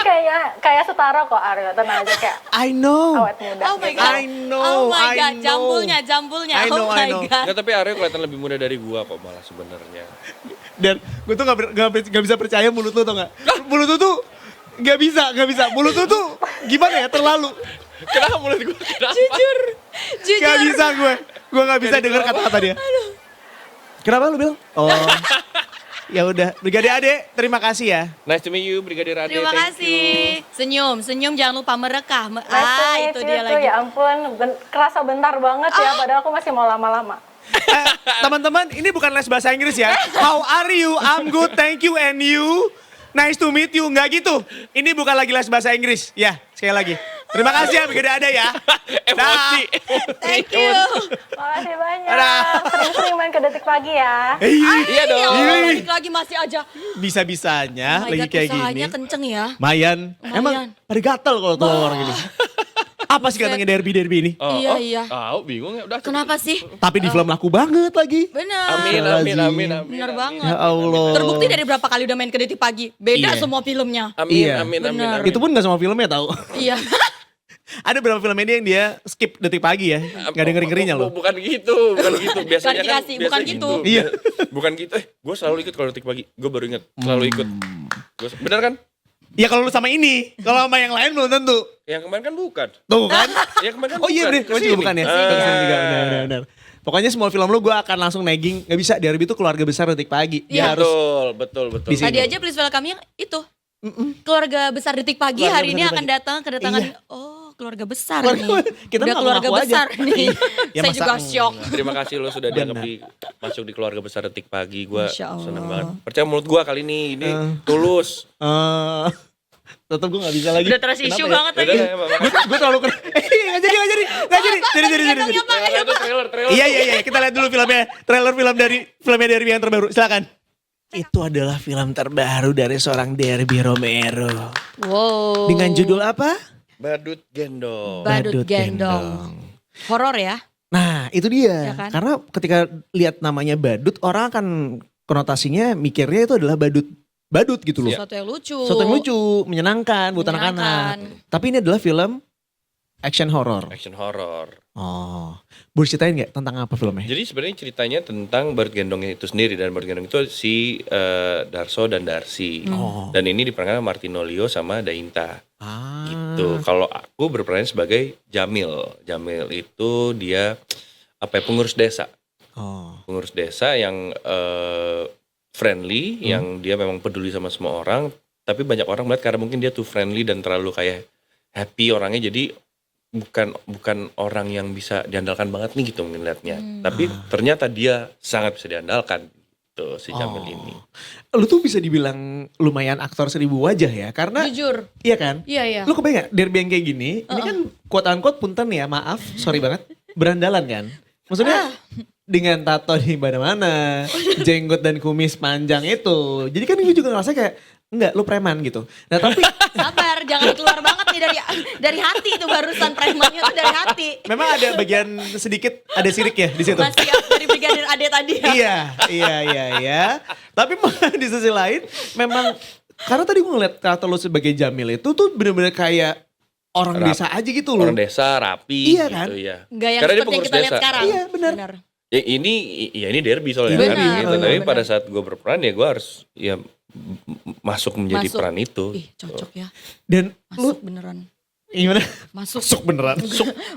kayak setara kok Aryo, tenang aja kayak I know. awet muda. Oh my gitu. God. I know, Oh my I God, know. jambulnya. I know, Oh I my know. God. Nggak, tapi Aryo kelihatan lebih muda dari gua kok malah sebenarnya. Dan gue tuh gak bisa percaya mulut lu tau gak? Mulut lu tuh gak bisa. Mulut lu tuh gimana ya, terlalu. Kenapa mulut gua? Kenapa? Jujur. Gak bisa gue gak bisa dengar kata-kata dia. Kenapa lu bilang? Oh, ya udah. Brigadir Ade, terima kasih ya. Nice to meet you, Brigadir Ade. Terima thank you. kasih. Senyum jangan lupa merekah. Nice Itu to meet dia you, lagi. Ya ampun, kerasa bentar banget ya, padahal aku masih mau lama-lama. Teman-teman, ini bukan les bahasa Inggris ya. How are you? I'm good, thank you, and you? Nice to meet you. Nggak gitu. Ini bukan lagi les bahasa Inggris. Ya, sekali lagi. Terima kasih ya, Brigadir Ade ya. Emosi. Thank you. Makasih banyak. Dadah. Sering-sering main ke Detik Pagi ya. Iya dong. Ya Allah, Ih. balik lagi masih aja. Bisa-bisanya Oh my lagi God, kayak usahanya gini. kenceng ya. Mayan. Emang pada gatel kalau keluar gini. Apa sih katanya derby ini? Iya. Tahu bingung ya udah. Kenapa sih? Tapi di film laku banget lagi. Benar. Amin. Benar banget. Ya Allah. Terbukti dari berapa kali udah main ke Detik Pagi. Beda Iya. semua filmnya. Amin. Benar. Itu pun gak semua filmnya tahu. Iya. Ada beberapa film ini yang dia skip detik pagi ya. Gak ada ngeri-ngerinya loh. Bukan gitu. Biasanya kan dikasih, bukan biasanya gitu. Iya. Bukan gitu. Gue selalu ikut kalau detik pagi. Gue baru ingat. Selalu ikut. Bener kan? Ya kalau lu sama ini. Kalau sama yang lain belum tentu. Yang kemarin kan bukan. Tuh kan. Yang kemarin kan Oh iya bener. Gue juga bukan ya. Ah. Kesini juga, benar. Pokoknya semua film lu gue akan langsung nagging. Gak bisa, derby itu keluarga besar detik pagi. Dia harus Betul. di sini. Tadi aja please welcome-nya itu. Keluarga besar Detik Pagi Keluarga hari ini besar akan Detik datang kedatangan. Iya. Oh, keluarga besar Keluarga- nih. kita Udah mah keluarga ngaku aja. besar nih. Ya, Saya masa juga enggak? shock. Terima kasih lo sudah dianggap Benar. masuk di keluarga besar detik pagi. Gue Masya Allah. seneng banget. Percaya mulut gue kali ini tulus. Tetep gue gak bisa lagi. Udah terus isu Kenapa ya? banget lagi. Gue terlalu keren. Gak jadi. Jadi. Trailer. Iya. Kita lihat dulu filmnya. Trailer filmnya Derby yang terbaru. Silakan. Itu adalah film terbaru dari seorang Derby Romero. Wow. Dengan judul apa? Badut gendong. Badut Gendong. Horor ya? Nah itu dia. Ya kan? Karena ketika lihat namanya badut, orang akan konotasinya mikirnya itu adalah badut gitu loh. Sesuatu yang lucu. Sesuatu yang lucu, menyenangkan buat Menyenangkan. anak-anak. Tapi ini adalah film Action horror. Action horror. Oh, boleh ceritain nggak tentang apa filmnya? Jadi sebenarnya ceritanya tentang Bird Gendong itu sendiri, dan Bird Gendong itu si Darso dan Darsi. Oh. Dan ini diperankan Martino Leo sama Dainta. Ah. Gitu. Kalau aku berperan sebagai Jamil. Jamil itu dia pengurus desa. Oh. Pengurus desa yang friendly, yang dia memang peduli sama semua orang, tapi banyak orang melihat karena mungkin dia tuh friendly dan terlalu kayak happy orangnya, jadi bukan orang yang bisa diandalkan banget nih gitu mungkin liatnya. Tapi ternyata dia sangat bisa diandalkan gitu si Jamil ini. Lu tuh bisa dibilang lumayan aktor 1000 wajah ya, karena Jujur. iya kan? Iya. Lu kebayang gak derby yang kayak gini, ini kan quote unquote punten ya, maaf, sorry banget, berandalan kan? Maksudnya dengan tato di mana-mana, jenggot dan kumis panjang itu. Jadi kan gue juga ngerasa kayak, enggak, lu preman gitu. Nah tapi Sabar, jangan keluar banget nih dari hati itu barusan premannya tuh dari hati. memang ada bagian sedikit, ada sirik ya di situ. Masih dari Brigadir Ade tadi ya. Iya. Tapi di sisi lain memang karena tadi gue ngeliat kata lu sebagai Jamil itu tuh bener-bener kayak orang desa aja gitu loh. Orang desa rapi Iya gitu kan? ya. Gak yang Karena dia seperti yang pengurus kita lihat desa. sekarang. Iya, benar. Ya ini derby soalnya Benar, kan gitu. Tapi benar. pada saat gue berperan ya gue harus ya masuk menjadi Masuk. peran itu. Ih, cocok ya. Dan lu Masuk beneran. gimana? Masuk Beneran.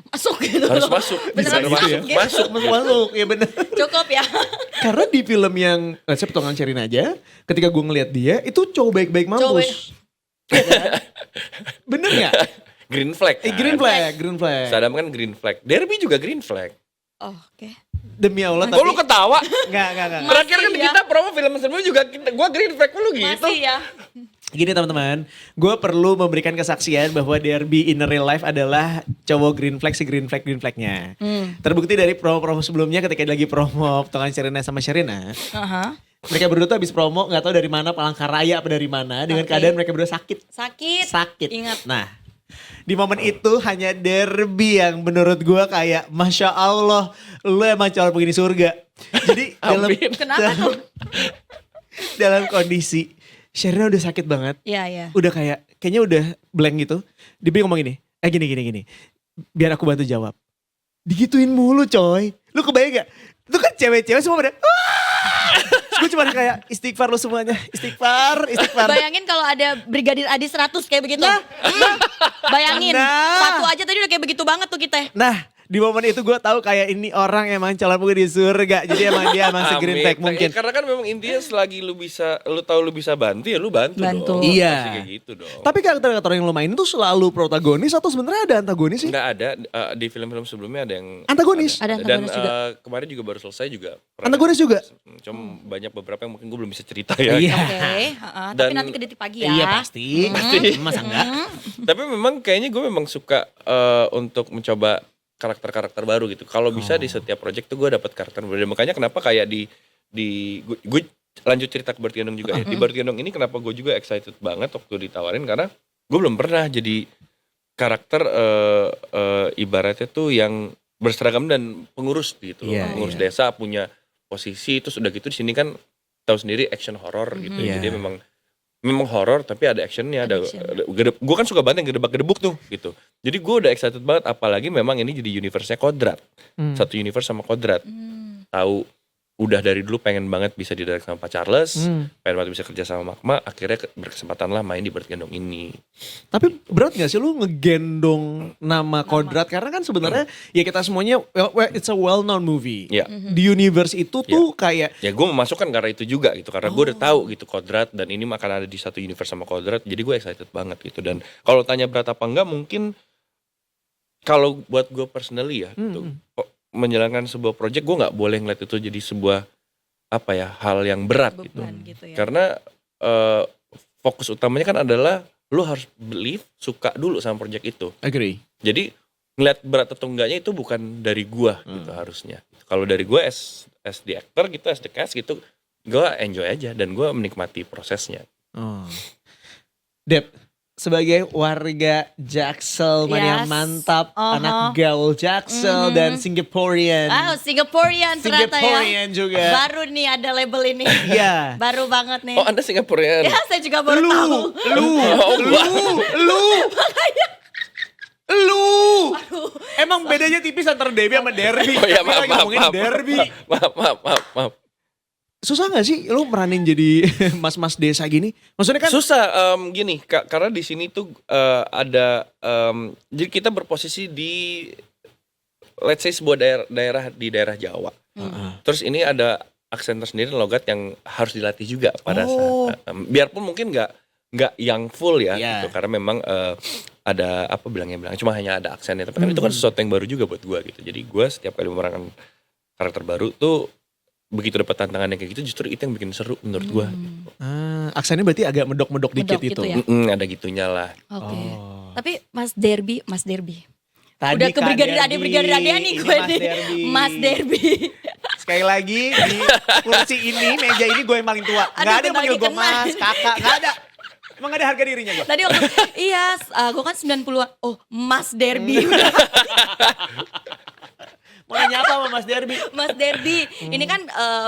masuk gitu Harus loh. masuk. Beneran Harus masuk masuk. gitu. Masuk. Ya bener. Cukup ya. Karena di film yang saya petualangan Sherin aja, ketika gue ngeliat dia itu cowok baik-baik mampus. Iya kan? Bener gak? Green flag. Green flag. Sadam kan green flag. Derby juga green flag. Oh, oke. Demi Allah Kok lu ketawa? Enggak. Terakhir kan Masih ya. kita promo film serbu juga gua green flag lu gitu. Masih ya. Gini teman-teman, gue perlu memberikan kesaksian bahwa Derby in real life adalah cowok green flag si green flagnya. Terbukti dari promo-promo sebelumnya ketika lagi promo potongan Sherina sama Sherina. Mereka berdua tuh habis promo nggak tahu dari mana Palangkaraya apa dari mana dengan Oke. keadaan mereka berdua sakit. Sakit. Ingat. Nah, di momen itu hanya Derby yang menurut gue kayak Masya Allah, lu emang calon penghuni surga. Jadi Kenapa tuh? dalam kondisi Sherina udah sakit banget. Iya. Udah kayaknya udah blank gitu. Dia ngomong gini, gini. Biar aku bantu jawab. Digituin mulu coy. Lu kebayang gak? Itu kan cewek-cewek semua pada gue cuma kayak istighfar lu semuanya. Istighfar. Bayangin kalau ada Brigadir Adi 100 kayak begitu. Bayangin. Nah. Satu aja tadi udah kayak begitu banget tuh kita. Nah, di momen itu gue tahu kayak ini orang emang calon penghuni surga. Jadi emang dia emang se-green flag mungkin. Karena kan memang intinya selagi lu tahu lu bisa bantu ya lu bantu dong. Iya. Pasti kayak gitu dong. Tapi karakter-karakter yang lu mainin tuh selalu protagonis atau sebenarnya ada antagonis sih? Nggak ada di film-film sebelumnya ada yang Antagonis? Ada Dan antagonis juga. Kemarin juga baru selesai juga. Antagonis juga? Cuma banyak beberapa yang mungkin gue belum bisa cerita ya. Iya. Oke, tapi Dan- nanti ke detik pagi ya. Iya pasti. Masa enggak? Tapi memang kayaknya gue memang suka untuk mencoba karakter-karakter baru gitu. Kalau bisa di setiap project tuh gue dapat karakter baru. Dan makanya kenapa kayak gue lanjut cerita ke Bird Gendong juga ya. Di Bird Gendong ini kenapa gue juga excited banget waktu ditawarin karena gue belum pernah jadi karakter ibaratnya tuh yang berseragam dan pengurus gitu. Iya, Pengurus iya. desa punya posisi terus udah gitu di sini kan tahu sendiri action horror gitu. Iya. Jadi memang horor tapi ada actionnya, ada Action. gue kan suka banget yang gedebak-gedebuk tuh gitu. Jadi gue udah excited banget apalagi memang ini jadi universe-nya Kodrat. Satu universe sama Kodrat. Tahu udah dari dulu pengen banget bisa didirect sama Pak Charles, pengen banget bisa kerja sama Magma, akhirnya berkesempatan lah main di Bird Gendong ini. Tapi berat gak sih lu ngegendong nama Kodrat? Karena kan sebenarnya ya kita semuanya, it's a well known movie. Ya. Di universe itu tuh kayak, Ya gue memasukkan karena itu juga gitu, karena gue udah tahu gitu Kodrat dan ini akan ada di satu universe sama Kodrat, jadi gue excited banget gitu. Dan kalau tanya berat apa enggak, mungkin kalau buat gue personally ya, gitu, menjalankan sebuah project gue nggak boleh ngeliat itu jadi sebuah hal yang berat gitu. Beban gitu ya. Karena fokus utamanya kan adalah lu harus believe, suka dulu sama project itu. agree. Jadi ngeliat berat atau enggaknya itu bukan dari gua gitu harusnya. Kalau dari gua as the actor gitu, as the cast gitu, gua enjoy aja dan gua menikmati prosesnya. Oh. Dep, sebagai warga Jaksel, mania Yes. mantap, anak gaul Jaksel dan Singaporean. Singaporean ternyata ya. Singaporean juga. Baru nih ada label ini. Iya. Baru banget nih. Oh, Anda Singaporean. Ya saya juga baru tahu. Oh, gua. Lu! Emang bedanya tipis antara Debbie sama Derby. Oh ya, Kita maaf, lagi maaf, ngomongin maaf. Derby. Maaf. Susah gak sih lu meranin jadi mas-mas desa gini? Maksudnya kan Susah gini, karena di sini tuh ada jadi kita berposisi di let's say sebuah daerah di daerah Jawa. Terus ini ada aksen tersendiri logat yang harus dilatih juga pada saat biarpun mungkin nggak yang full ya gitu, karena memang ada apa bilangnya cuma hanya ada aksennya, tapi kan itu kan sesuatu yang baru juga buat gua gitu. Jadi gua setiap kali memerankan karakter baru tuh begitu dapat tantangan yang kayak gitu, justru itu yang bikin seru menurut gua. aksennya berarti agak medok-medok dikit Medok gitu. gitu ya? Ada gitunya lah. Oke. Tapi Mas Derby. Tadi Udah ke Kak brigadir ade nih ini gue Mas nih. Derby. Mas Derby. Sekali lagi di kursi ini, meja ini gue yang paling tua. Gak Aduh, ada yang bentar manggil gue lagi kena. mas, kakak, gak ada. Emang gak ada harga dirinya gue. Tadi waktu gue kan 90-an. Oh, Mas Derby. Mau nanya apa sama Mas Derby? Mas Derby. Ini kan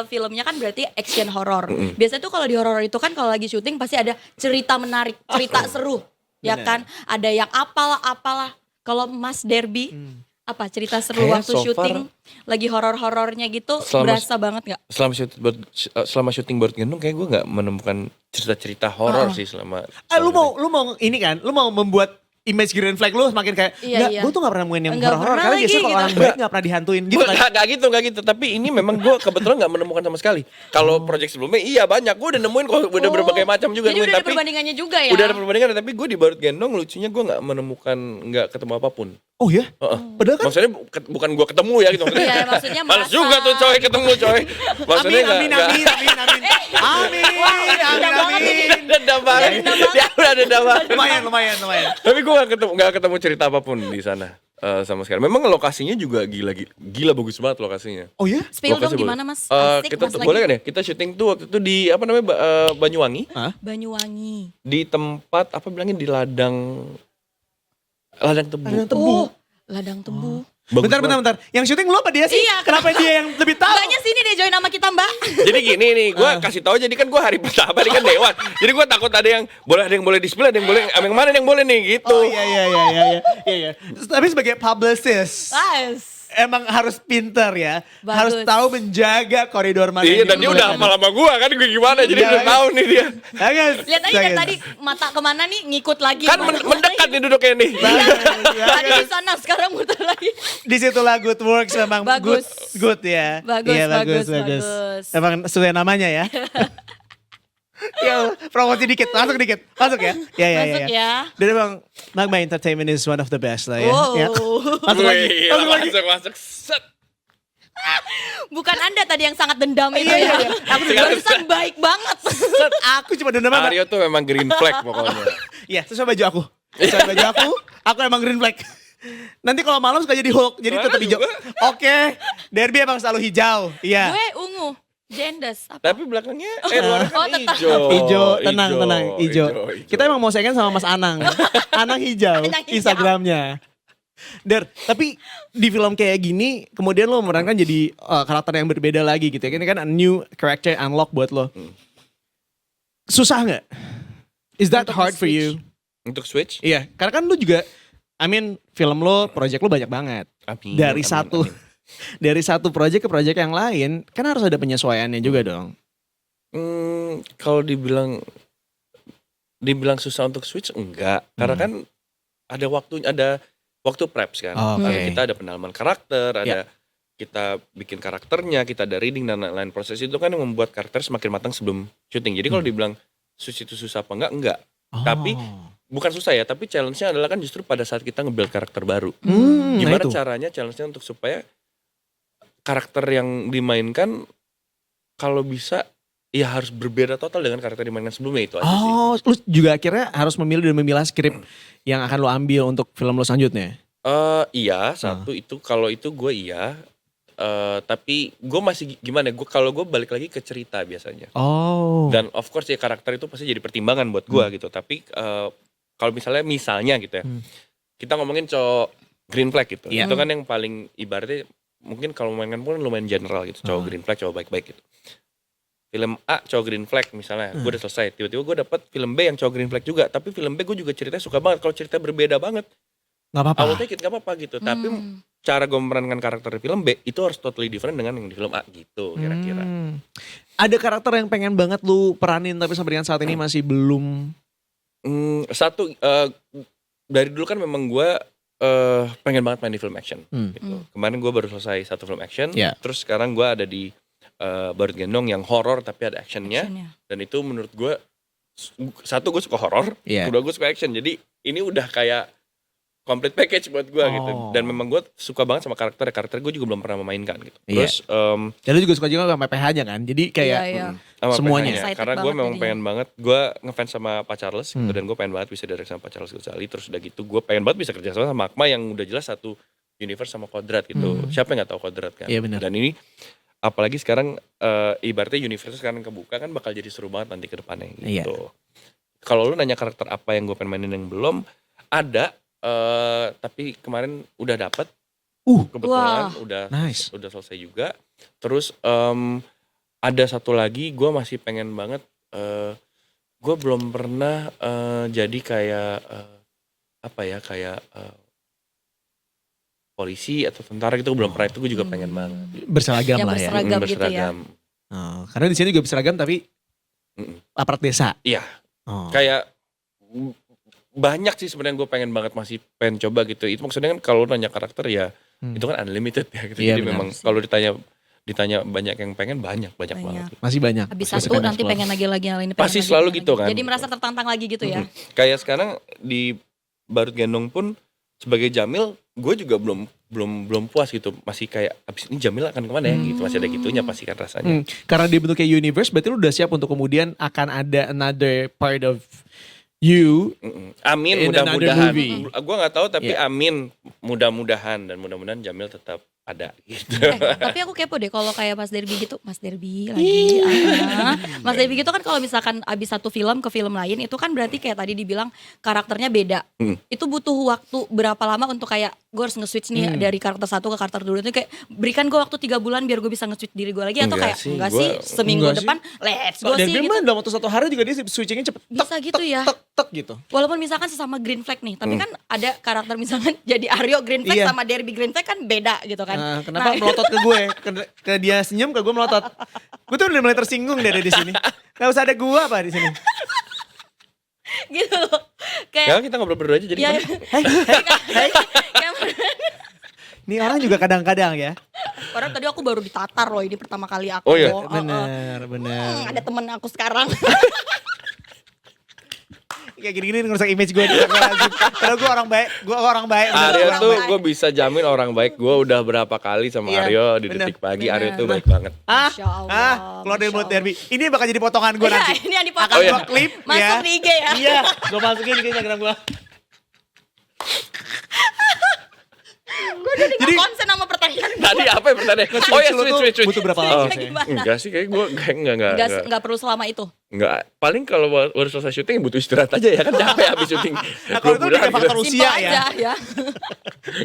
filmnya kan berarti action horror. Biasanya tuh kalau di horror itu kan kalau lagi syuting pasti ada cerita menarik, cerita seru. Ya Bener. kan? Ada yang apalah. Kalau Mas Derby apa cerita seru Kayak waktu so far- syuting lagi horor-horornya gitu berasa banget nggak? Selama syuting Barat Gendong kayak gue nggak menemukan cerita-cerita horor sih selama. Lu mau ini kan, lu mau membuat image green flag lu semakin kayak, Iya. gue tuh gak pernah nemuin yang Nggak horor-horor. pernah Karena lagi, biasanya kalau gitu. orang baik gak pernah dihantuin gitu kan. Gak gitu. Tapi ini memang gue kebetulan gak menemukan sama sekali. Kalau project sebelumnya iya banyak. Gue udah nemuin kok, udah berbagai macam juga. Jadi nemuin. udah ada Tapi perbandingannya juga ya? udah ada perbandingan, tapi gue di Barat Gendong lucunya gue gak menemukan, gak ketemu apapun. Oh ya? Padahal kan Maksudnya bukan gue ketemu ya gitu. Iya, maksudnya Males merasa. juga tuh coy ketemu coy. Maksudnya amin. Dendam banget. Ya udah dendam banget. Lumayan. Tapi gue gak ketemu cerita apapun di sana sama sekali. Memang lokasinya juga gila bagus banget lokasinya. Oh ya? Spill dong Lokasi gimana bagus. Mas? Asik, Kita Mas boleh lagi. kan ya? Kita syuting tuh waktu itu di apa namanya Banyuwangi, Banyuwangi. di tempat apa bilangnya di ladang tebu. Oh, ladang tebu. Bagus banget. Bentar. Yang syuting lu apa dia sih? Iya, Kenapa dia yang lebih tahu? Mbaknya sini deh join sama kita Mbak. Jadi gini nih, gue kasih tahu jadi kan gue hari pertama nih kan Dewan. Jadi gue takut ada yang boleh display, ada yang boleh, yang mana yang boleh nih gitu. Oh iya. Tapi sebagai publicist, emang harus pinter ya. Bagus. Harus tahu menjaga koridor mana. Iya, yang dan dia udah digunakan. lama gue kan gue gimana, jadi Iya, udah bagus. tahu nih dia. Bagus. Lihat aja dari Bagus. tadi mata kemana nih ngikut lagi. Kan mendekat nih duduknya nih. Tadi di sana sekarang muter lagi. Disitulah good works memang Bagus. good ya. Bagus, Iya, bagus. Emang sesuai namanya ya. Ya, promosi dikit, masuk ya. Masuk ya. Dan emang Magma Entertainment is one of the best lah ya. Wow. Ya. Masuk lagi. Masuk. Set. Bukan Anda tadi yang sangat dendam itu Iya, ya. iya. Aku barusan baik banget. Aku cuma dendam apa? Aryo tuh memang green flag pokoknya. Iya, sesuai baju aku. Aku emang green flag. Nanti kalau malam suka jadi Hulk, jadi tetap hijau. Oke, Derby emang selalu hijau. Iya. Gue ungu. Jendes. Apa? Tapi belakangnya luarnya Oh, kan tetap. hijau. Hijau, tenang, hijau. Kita emang mau saingan sama Mas Anang. Anang hijau, Anang hijau. Instagramnya. Der, tapi di film kayak gini, kemudian lo memerankan jadi karakter yang berbeda lagi gitu ya. Ini kan a new character unlock buat lo. Susah nggak? Is that Untuk hard for switch. you? Untuk switch? Iya, karena kan lu juga, film lo, project lo banyak banget. Amin, Dari amin, satu, amin. dari satu project ke project yang lain, kan harus ada penyesuaiannya juga dong. Kalau dibilang susah untuk switch enggak, karena kan ada waktu preps kan. Oh, oke. Kita ada pendalaman karakter, ada Ya. kita bikin karakternya, kita ada reading dan lain-lain. Proses itu kan yang membuat karakter semakin matang sebelum syuting. Jadi kalau dibilang switch itu susah apa enggak. Tapi bukan susah ya, tapi challenge-nya adalah kan justru pada saat kita nge-build karakter baru. Gimana itu? caranya challenge-nya untuk supaya karakter yang dimainkan kalau bisa ya harus berbeda total dengan karakter yang dimainkan sebelumnya, itu aja sih. Oh, lu juga akhirnya harus memilih dan memilah skrip yang akan lo ambil untuk film lo selanjutnya? Iya, satu itu kalau itu gue iya. Tapi gue masih gimana? Kalau gue balik lagi ke cerita biasanya. Oh. Dan of course ya karakter itu pasti jadi pertimbangan buat gue gitu. Tapi kalau misalnya gitu ya, kita ngomongin cowok green flag gitu. Iya. Itu kan yang paling ibaratnya mungkin kalau mainkan pun lumayan general gitu. Cowok green flag, cowok baik-baik gitu. Film A cowok green flag misalnya, gue udah selesai. Tiba-tiba gue dapet film B yang cowok green flag juga. Tapi film B gue juga ceritanya suka banget. Kalau cerita berbeda banget, Nggak apa-apa. I will take it, gak apa-apa gitu. Tapi cara gue memerankan karakter di film B itu harus totally different dengan yang di film A gitu kira-kira. Ada karakter yang pengen banget lu peranin tapi sampai dengan saat ini masih belum. Satu, dari dulu kan memang gue pengen banget main di film action. Gitu. Kemarin gue baru selesai satu film action, terus sekarang gue ada di Barut Gendong yang horor tapi ada actionnya. Dan itu menurut gue, satu gue suka horor, kedua gue suka action. Jadi ini udah kayak complete package buat gue gitu. Dan memang gue suka banget sama karakter gue juga belum pernah memainkan gitu. Terus dan lu juga suka juga sama PH-nya kan. Jadi kayak sama semuanya. Karena gue memang pengen banget, gue ngefans sama Pak Charles gitu, dan gue pengen banget bisa direct sama Pak Charles Ghazali. Terus udah gitu gue pengen banget bisa kerja sama Akma yang udah jelas satu universe sama Kodrat gitu. Siapa yang gak tahu Kodrat kan. Dan ini apalagi sekarang ibaratnya universe sekarang kebuka kan bakal jadi seru banget nanti ke depannya gitu. Kalau lu nanya karakter apa yang gue pengen mainin yang belum ada. Tapi kemarin udah dapet, kebetulan udah selesai juga. Terus ada satu lagi, gue masih pengen banget. Gue belum pernah jadi kayak polisi atau tentara gitu, belum pernah. Itu gue juga pengen banget. Berseragam lah ya. Berseragam gitu ya. Karena di sini juga berseragam tapi aparat desa. Iya. Kayak banyak sih sebenarnya gue pengen banget masih pengen coba gitu. Itu maksudnya kan kalau nanya karakter ya itu kan unlimited ya gitu. Jadi memang kalau ditanya banyak yang pengen banyak banget. Masih banyak. Habis satu nanti pengen lagi yang ini. Pasti selalu gitu kan. Jadi merasa tertantang lagi gitu ya. Kayak sekarang di Barut Gendong pun sebagai Jamil gue juga belum puas gitu. Masih kayak abis ini Jamil akan kemana ya gitu. Masih ada gitunya pasti kan rasanya. Karena dia bentuknya universe berarti lu udah siap untuk kemudian akan ada another part of you. Amin, mudah-mudahan. Gue nggak tahu tapi amin, mudah-mudahan dan mudah-mudahan Jamil tetap ada gitu. Tapi aku kepo deh kalau kayak Mas Derby gitu, Mas Derby lagi. Mas Derby gitu kan kalau misalkan abis satu film ke film lain itu kan berarti kayak tadi dibilang karakternya beda. Itu butuh waktu berapa lama untuk kayak gue harus nge-switch nih dari karakter satu ke karakter dua itu kayak berikan gue waktu 3 bulan biar gue bisa nge-switch diri gue lagi atau kayak enggak sih seminggu depan let's go sih gitu. Dalam waktu 1 hari juga dia switchingnya cepet. Bisa gitu ya. Tek gitu. Walaupun misalkan sesama green flag nih, tapi kan ada karakter misalkan jadi Aryo green flag sama Derby green flag kan beda gitu kan. Kenapa melotot ke gue? Ke dia senyum ke gue melotot. Gue tuh udah mulai tersinggung dari di sini. Gak usah ada gue apa di sini. Gitu. Kayak kita ngobrol berdua aja jadi. Ini orang juga kadang-kadang ya. Padahal tadi aku baru ditatar loh, ini pertama kali aku. Oh iya. Bener. Ada temen aku sekarang. Kayak gini-gini ngerusak image gue. Karena gue orang baik. Aryo tuh gue bisa jamin orang baik. Gue udah berapa kali sama Aryo di Detik Pagi. Aryo tuh baik banget. Keluar dari mulut Derby. Ini bakal jadi potongan gue nanti. Ini yang dipotong. Akan gue klip Masuk di IG ya. Iya, gue masukin ke Instagram gue. Gue udah gak konsen sama pertanyaan gue. Tadi apa ya pertanyaan? Oh ya switch. Butuh berapa lama sih? Enggak sih kayak gue Enggak perlu selama itu. Enggak, paling kalau baru selesai syuting butuh istirahat aja ya kan capek habis syuting. Nah kalau itu udah faktor usia ya.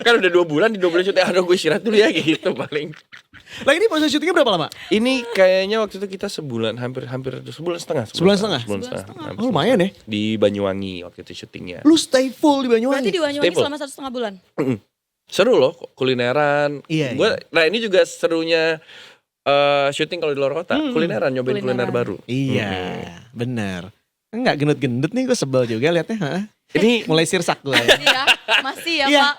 Kan udah 2 bulan, di 2 bulan syuting aduh gue istirahat dulu ya gitu paling. Lah ini proses syutingnya berapa lama? Ini kayaknya waktu itu kita sebulan, hampir sebulan setengah. Sebulan setengah? Oh lumayan ya. Di Banyuwangi waktu itu syutingnya. Lu stay full di Banyuwangi? Berarti di Banyuwangi selama 1,5 bulan? Seru loh, kulineran. Nah ini juga serunya syuting kalau di luar kota, kulineran, nyobain kuliner baru. Iya, bener. Enggak gendut-gendut nih, gue sebel juga liatnya. Ini mulai sirsak gue. Iya, masih ya Pak.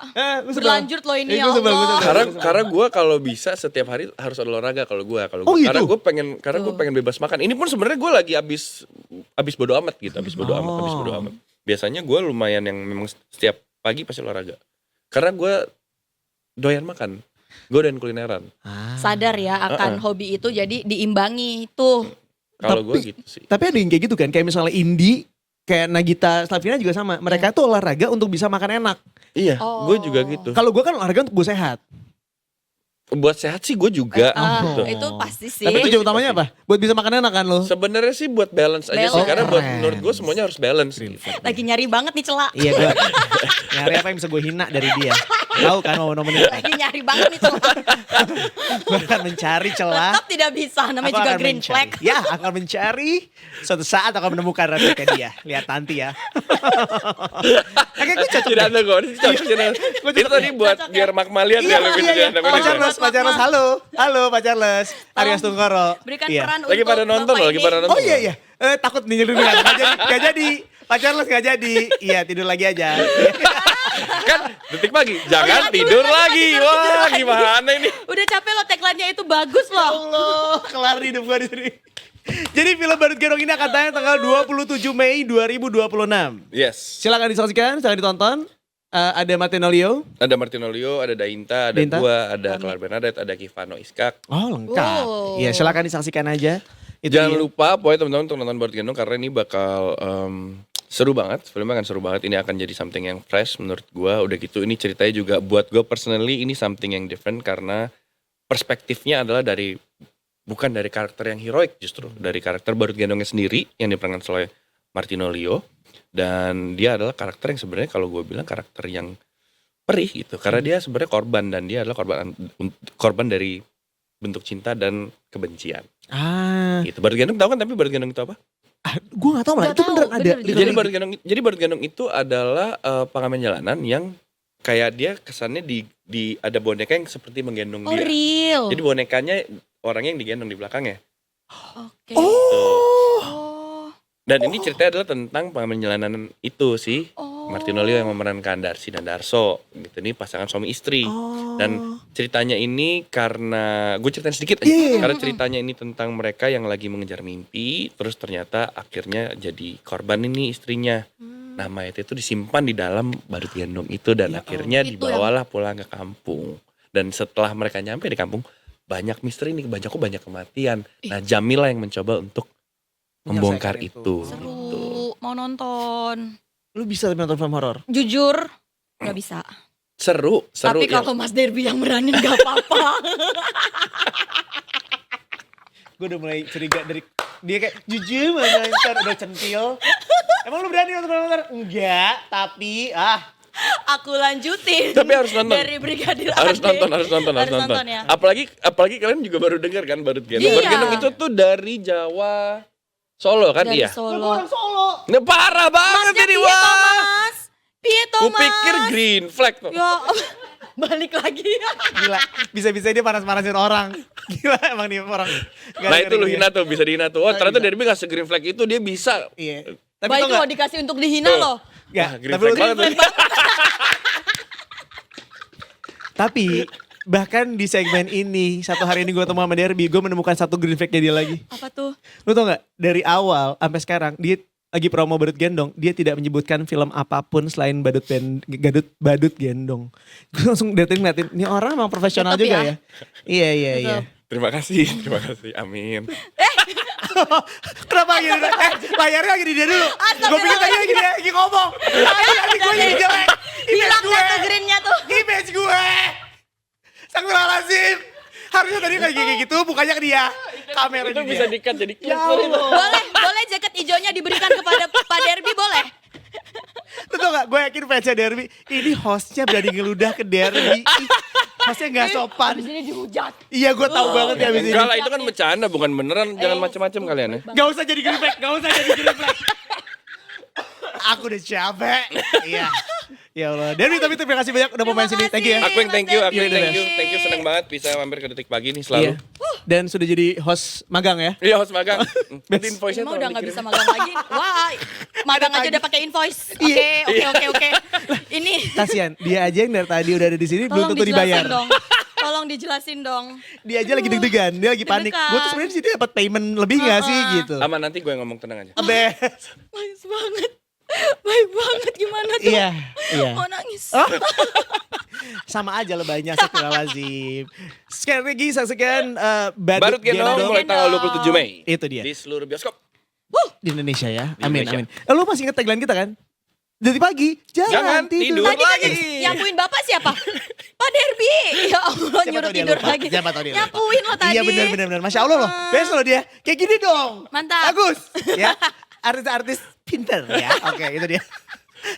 Berlanjut loh ini ya Allah. Karena gue kalau bisa setiap hari harus ada olahraga kalau gue. Karena gue pengen bebas makan. Ini pun sebenarnya gue lagi abis bodo amat gitu, abis bodo amat. Biasanya gue lumayan yang memang setiap pagi pasti olahraga. Karena gue doyan makan. Gue doyan kulineran. Sadar ya akan hobi itu jadi diimbangi tuh. Kalau gue gitu sih. Tapi ada yang kayak gitu kan, kayak misalnya Indi, kayak Nagita Slavina juga sama. Mereka tuh olahraga untuk bisa makan enak. Iya, gue juga gitu. Kalau gue kan olahraga untuk gue sehat. Buat sehat sih gue juga. Itu pasti sih. Tapi tujuan utamanya apa? Buat bisa makan enak kan lo? Sebenarnya sih buat balance aja sih. Karena menurut gue semuanya harus balance. Lagi nyari banget nih celah. Iya gue nyari apa yang bisa gue hina dari dia. Tahu kan mau nomenin. Lagi nyari banget nih celah. Gue akan mencari celah. Tetap tidak bisa, namanya Aku juga akan green mencari. flag. Ya, aku akan mencari. Suatu saat aku akan menemukan repliknya dia. Lihat nanti ya. Oke, gue cocok. Tidak ada kok. Ini cocok, Channel. Itu tadi buat Cocok ya? biar Magma lihat ya lebih Iya. Channel. Pak Charles, Pak Charles, halo. Halo Pak Charles. Arias Tungkoro. Berikan Iya. peran Lagi untuk pada nonton Bapak loh, lagi ini. pada nonton. Oh iya. Takut nih nyelur Gak jadi. Pak Charles gak jadi. Iya, tidur lagi aja. Kan detik pagi, jangan tidur lagi. Wah, gimana ini? Udah capek loh tagline-nya itu bagus loh. Allah, kelar hidup gue di sini. Jadi film Badut Gendong ini akan tayang tanggal 27 Mei 2026. Yes. Silakan disaksikan, silakan ditonton. Ada Martin Olio. Ada Martin Olio, ada Dainta, ada Dainta. gua, ada Clara Bernadette, ada Kivano Iskak. Oh, lengkap. Wow. Iya, silakan disaksikan aja. Itu Jangan dia. lupa pokoknya teman-teman untuk nonton Badut Gendong karena ini bakal seru banget. Filmnya akan seru banget. Ini akan jadi something yang fresh menurut gua. Udah gitu ini ceritanya juga buat gua personally ini something yang different karena perspektifnya adalah bukan dari karakter yang heroik justru. Dari karakter Badut Gendongnya sendiri yang diperankan oleh Martin Olio. Dan dia adalah karakter yang sebenarnya kalau gue bilang karakter yang perih gitu. Karena dia sebenarnya korban dan dia adalah korban dari bentuk cinta dan kebencian. Gitu. Badut Gendong tahu kan tapi Badut Gendong itu apa? Gue gak tau malah Nggak itu tahu, beneran ada. bener di juga. film ini. Jadi Badut Gendong itu adalah pengamen jalanan yang kayak dia kesannya di ada boneka yang seperti menggendong Oh dia. real. Jadi bonekanya orangnya yang digendong di belakangnya. Oke. Tuh. Oh. Dan ini ceritanya adalah tentang pengamen jalanan itu sih. Oh. Martin Olio yang memerankan Darcy dan Darso. Gitu, ini pasangan suami istri. Dan ceritanya ini karena gue ceritain sedikit aja. Karena ceritanya ini tentang mereka yang lagi mengejar mimpi, terus ternyata akhirnya jadi korban ini istrinya. Nah, mayat itu disimpan di dalam Badut Gendong itu dan akhirnya Itu dibawalah pulang ke kampung. Dan setelah mereka nyampe di kampung, banyak misteri nih, banyak kematian. Nah, Jamila yang mencoba untuk membongkar Menyelesaikan itu. Seru. Gitu. Mau nonton. Lu bisa nonton film horor? Jujur nggak bisa. Seru. Tapi yang- kalau Mas Derby yang beranin nggak apa-apa. Gue udah mulai curiga dari dia kayak jujur mana ntar udah centil. Emang lu berani nonton film horor? Enggak, tapi Aku lanjutin. Tapi harus nonton. Dari Brigadir harus Ade. nonton. Harus nonton ya. Apalagi kalian juga baru dengar kan Badut Gendong. Iya. Badut Gendong itu tuh dari Jawa Solo kan Dari dia. Solo. Solo. Ini parah banget Masnya ini Piye wah. Thomas? Piye Thomas? Kupikir green flag tuh. Ya, balik lagi. Gila, bisa-bisa dia panas-panasin orang. Gila emang nih orang. Gak Nah ada itu lu ngeri hina tuh, bisa dihina tuh. Oh ternyata bisa. Derby gak se-green flag itu dia bisa. Iya. Tapi Baik tau loh gak? dikasih untuk dihina Tuh. loh. Gak, Wah, green tapi flag lu- banget tuh. Tapi bahkan di segmen ini satu hari ini gue ketemu sama Derby, gue menemukan satu green flag-nya dia lagi. Apa tuh? Lu tau gak? Dari awal sampai sekarang dia lagi promo Badut Gendong, dia tidak menyebutkan film apapun selain Badut Gendong. Gue langsung ngeliatin, ini orang emang profesional Tetep juga ya? ya. Iya. Tetep. Terima kasih, amin. Kenapa gini? Layarnya lagi di dia dulu. Gue pikir tadi lagi ngomong. Tadi gue jadi jelek. Hilang gak tuh greennya tuh? Image gue. Astagfirullahaladzim. Harusnya tadi kayak gitu, bukannya ke dia. Kamera Itu di bisa dia. di-cut jadi Ya clip. Allah. Boleh jaket hijaunya diberikan kepada Pak Derby boleh? Lu tau gak, gue yakin fansnya Derby, ini hostnya berani ngeludah ke Derby. Ih, hostnya gak sopan. Di sini dihujat. Iya gue tahu banget ya abis ini. Enggak lah itu kan bercanda bukan beneran. Jangan macam-macam kalian ya. Gak usah jadi green flag. Aku udah capek. Iya. Ya Allah. Derby tapi terima kasih banyak udah mau main sini. Thank you ya. Aku yang thank you, Mas thank you senang banget bisa mampir ke Detik Pagi nih selalu. Iya. Dan sudah jadi host magang ya. Iya host magang. Nanti invoice-nya Emang tolong udah gak dikirim. bisa magang lagi? Wah, magang aja udah pakai invoice. Iya. Oke. Ini Kasian, dia aja yang dari tadi udah ada di sini belum tolong tentu dibayar. dijelasin dong. Tolong dijelasin dong. Dia aja lagi deg-degan, dia lagi panik. Deg-degan. Gue tuh sebenarnya di sini dapat payment lebih gak sih gitu. Aman nanti gue yang ngomong tenang aja. Abes. Baik banget. Baik banget gimana tuh? Iya. Mau nangis. Sama aja lebaynya Astagfirullahaladzim. Sekali lagi saksikan Badut Gendong mulai tanggal 27 Mei. Itu dia. Di seluruh bioskop. Di Indonesia ya. Di Amin, Indonesia. amin. Lu masih inget tagline kita kan? Dari pagi, jangan tidur. tidur. Tadi kan lagi. nyapuin bapak siapa? Pak Derby. Ya Allah Siapa nyuruh tahu dia tidur lupa. lagi. Siapa tahu dia lupa. Nyapuin lo tadi. Iya benar. Masya Allah loh. Best loh dia. Kayak gini dong. Mantap. Bagus. Ya. Artis-artis pinter ya. Oke itu dia.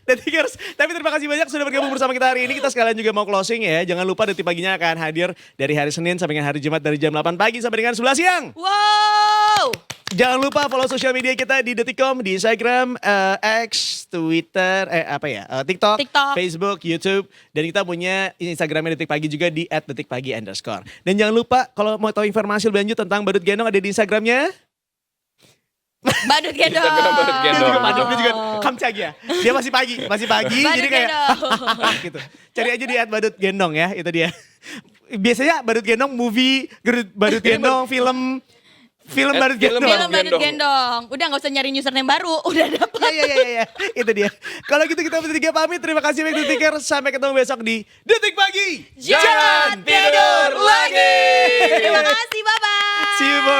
Detikers, tapi terima kasih banyak sudah bergabung bersama kita hari ini. Kita sekalian juga mau closing ya. Jangan lupa Detik Paginya akan hadir dari hari Senin sampai dengan hari Jumat dari jam 8 pagi sampai dengan 11 siang. Wow. Jangan lupa follow sosial media kita di Detikcom, di Instagram, X, Twitter, TikTok, Facebook, YouTube. Dan kita punya Instagramnya Detik Pagi juga di @detikpagi_. Dan jangan lupa kalau mau tahu informasi lebih lanjut tentang Badut Gendong ada di Instagramnya. Badut Gendong. Instagram Badut Gendong. Dia juga kamcag ya. Dia masih pagi Badut jadi kayak Gendong. gitu. Cari aja di @badut gendong ya, itu dia. Biasanya Badut Gendong movie, Badut Gendong film Badut Gendong. Film Badut Gendong. Udah gak usah nyari username baru, udah dapet. Ya, itu dia. Kalau gitu kita bertiga pamit. Terima kasih banyak Detikers. Sampai ketemu besok di Detik Pagi. Jangan tidur lagi. Terima kasih, bye-bye. See you, Bo.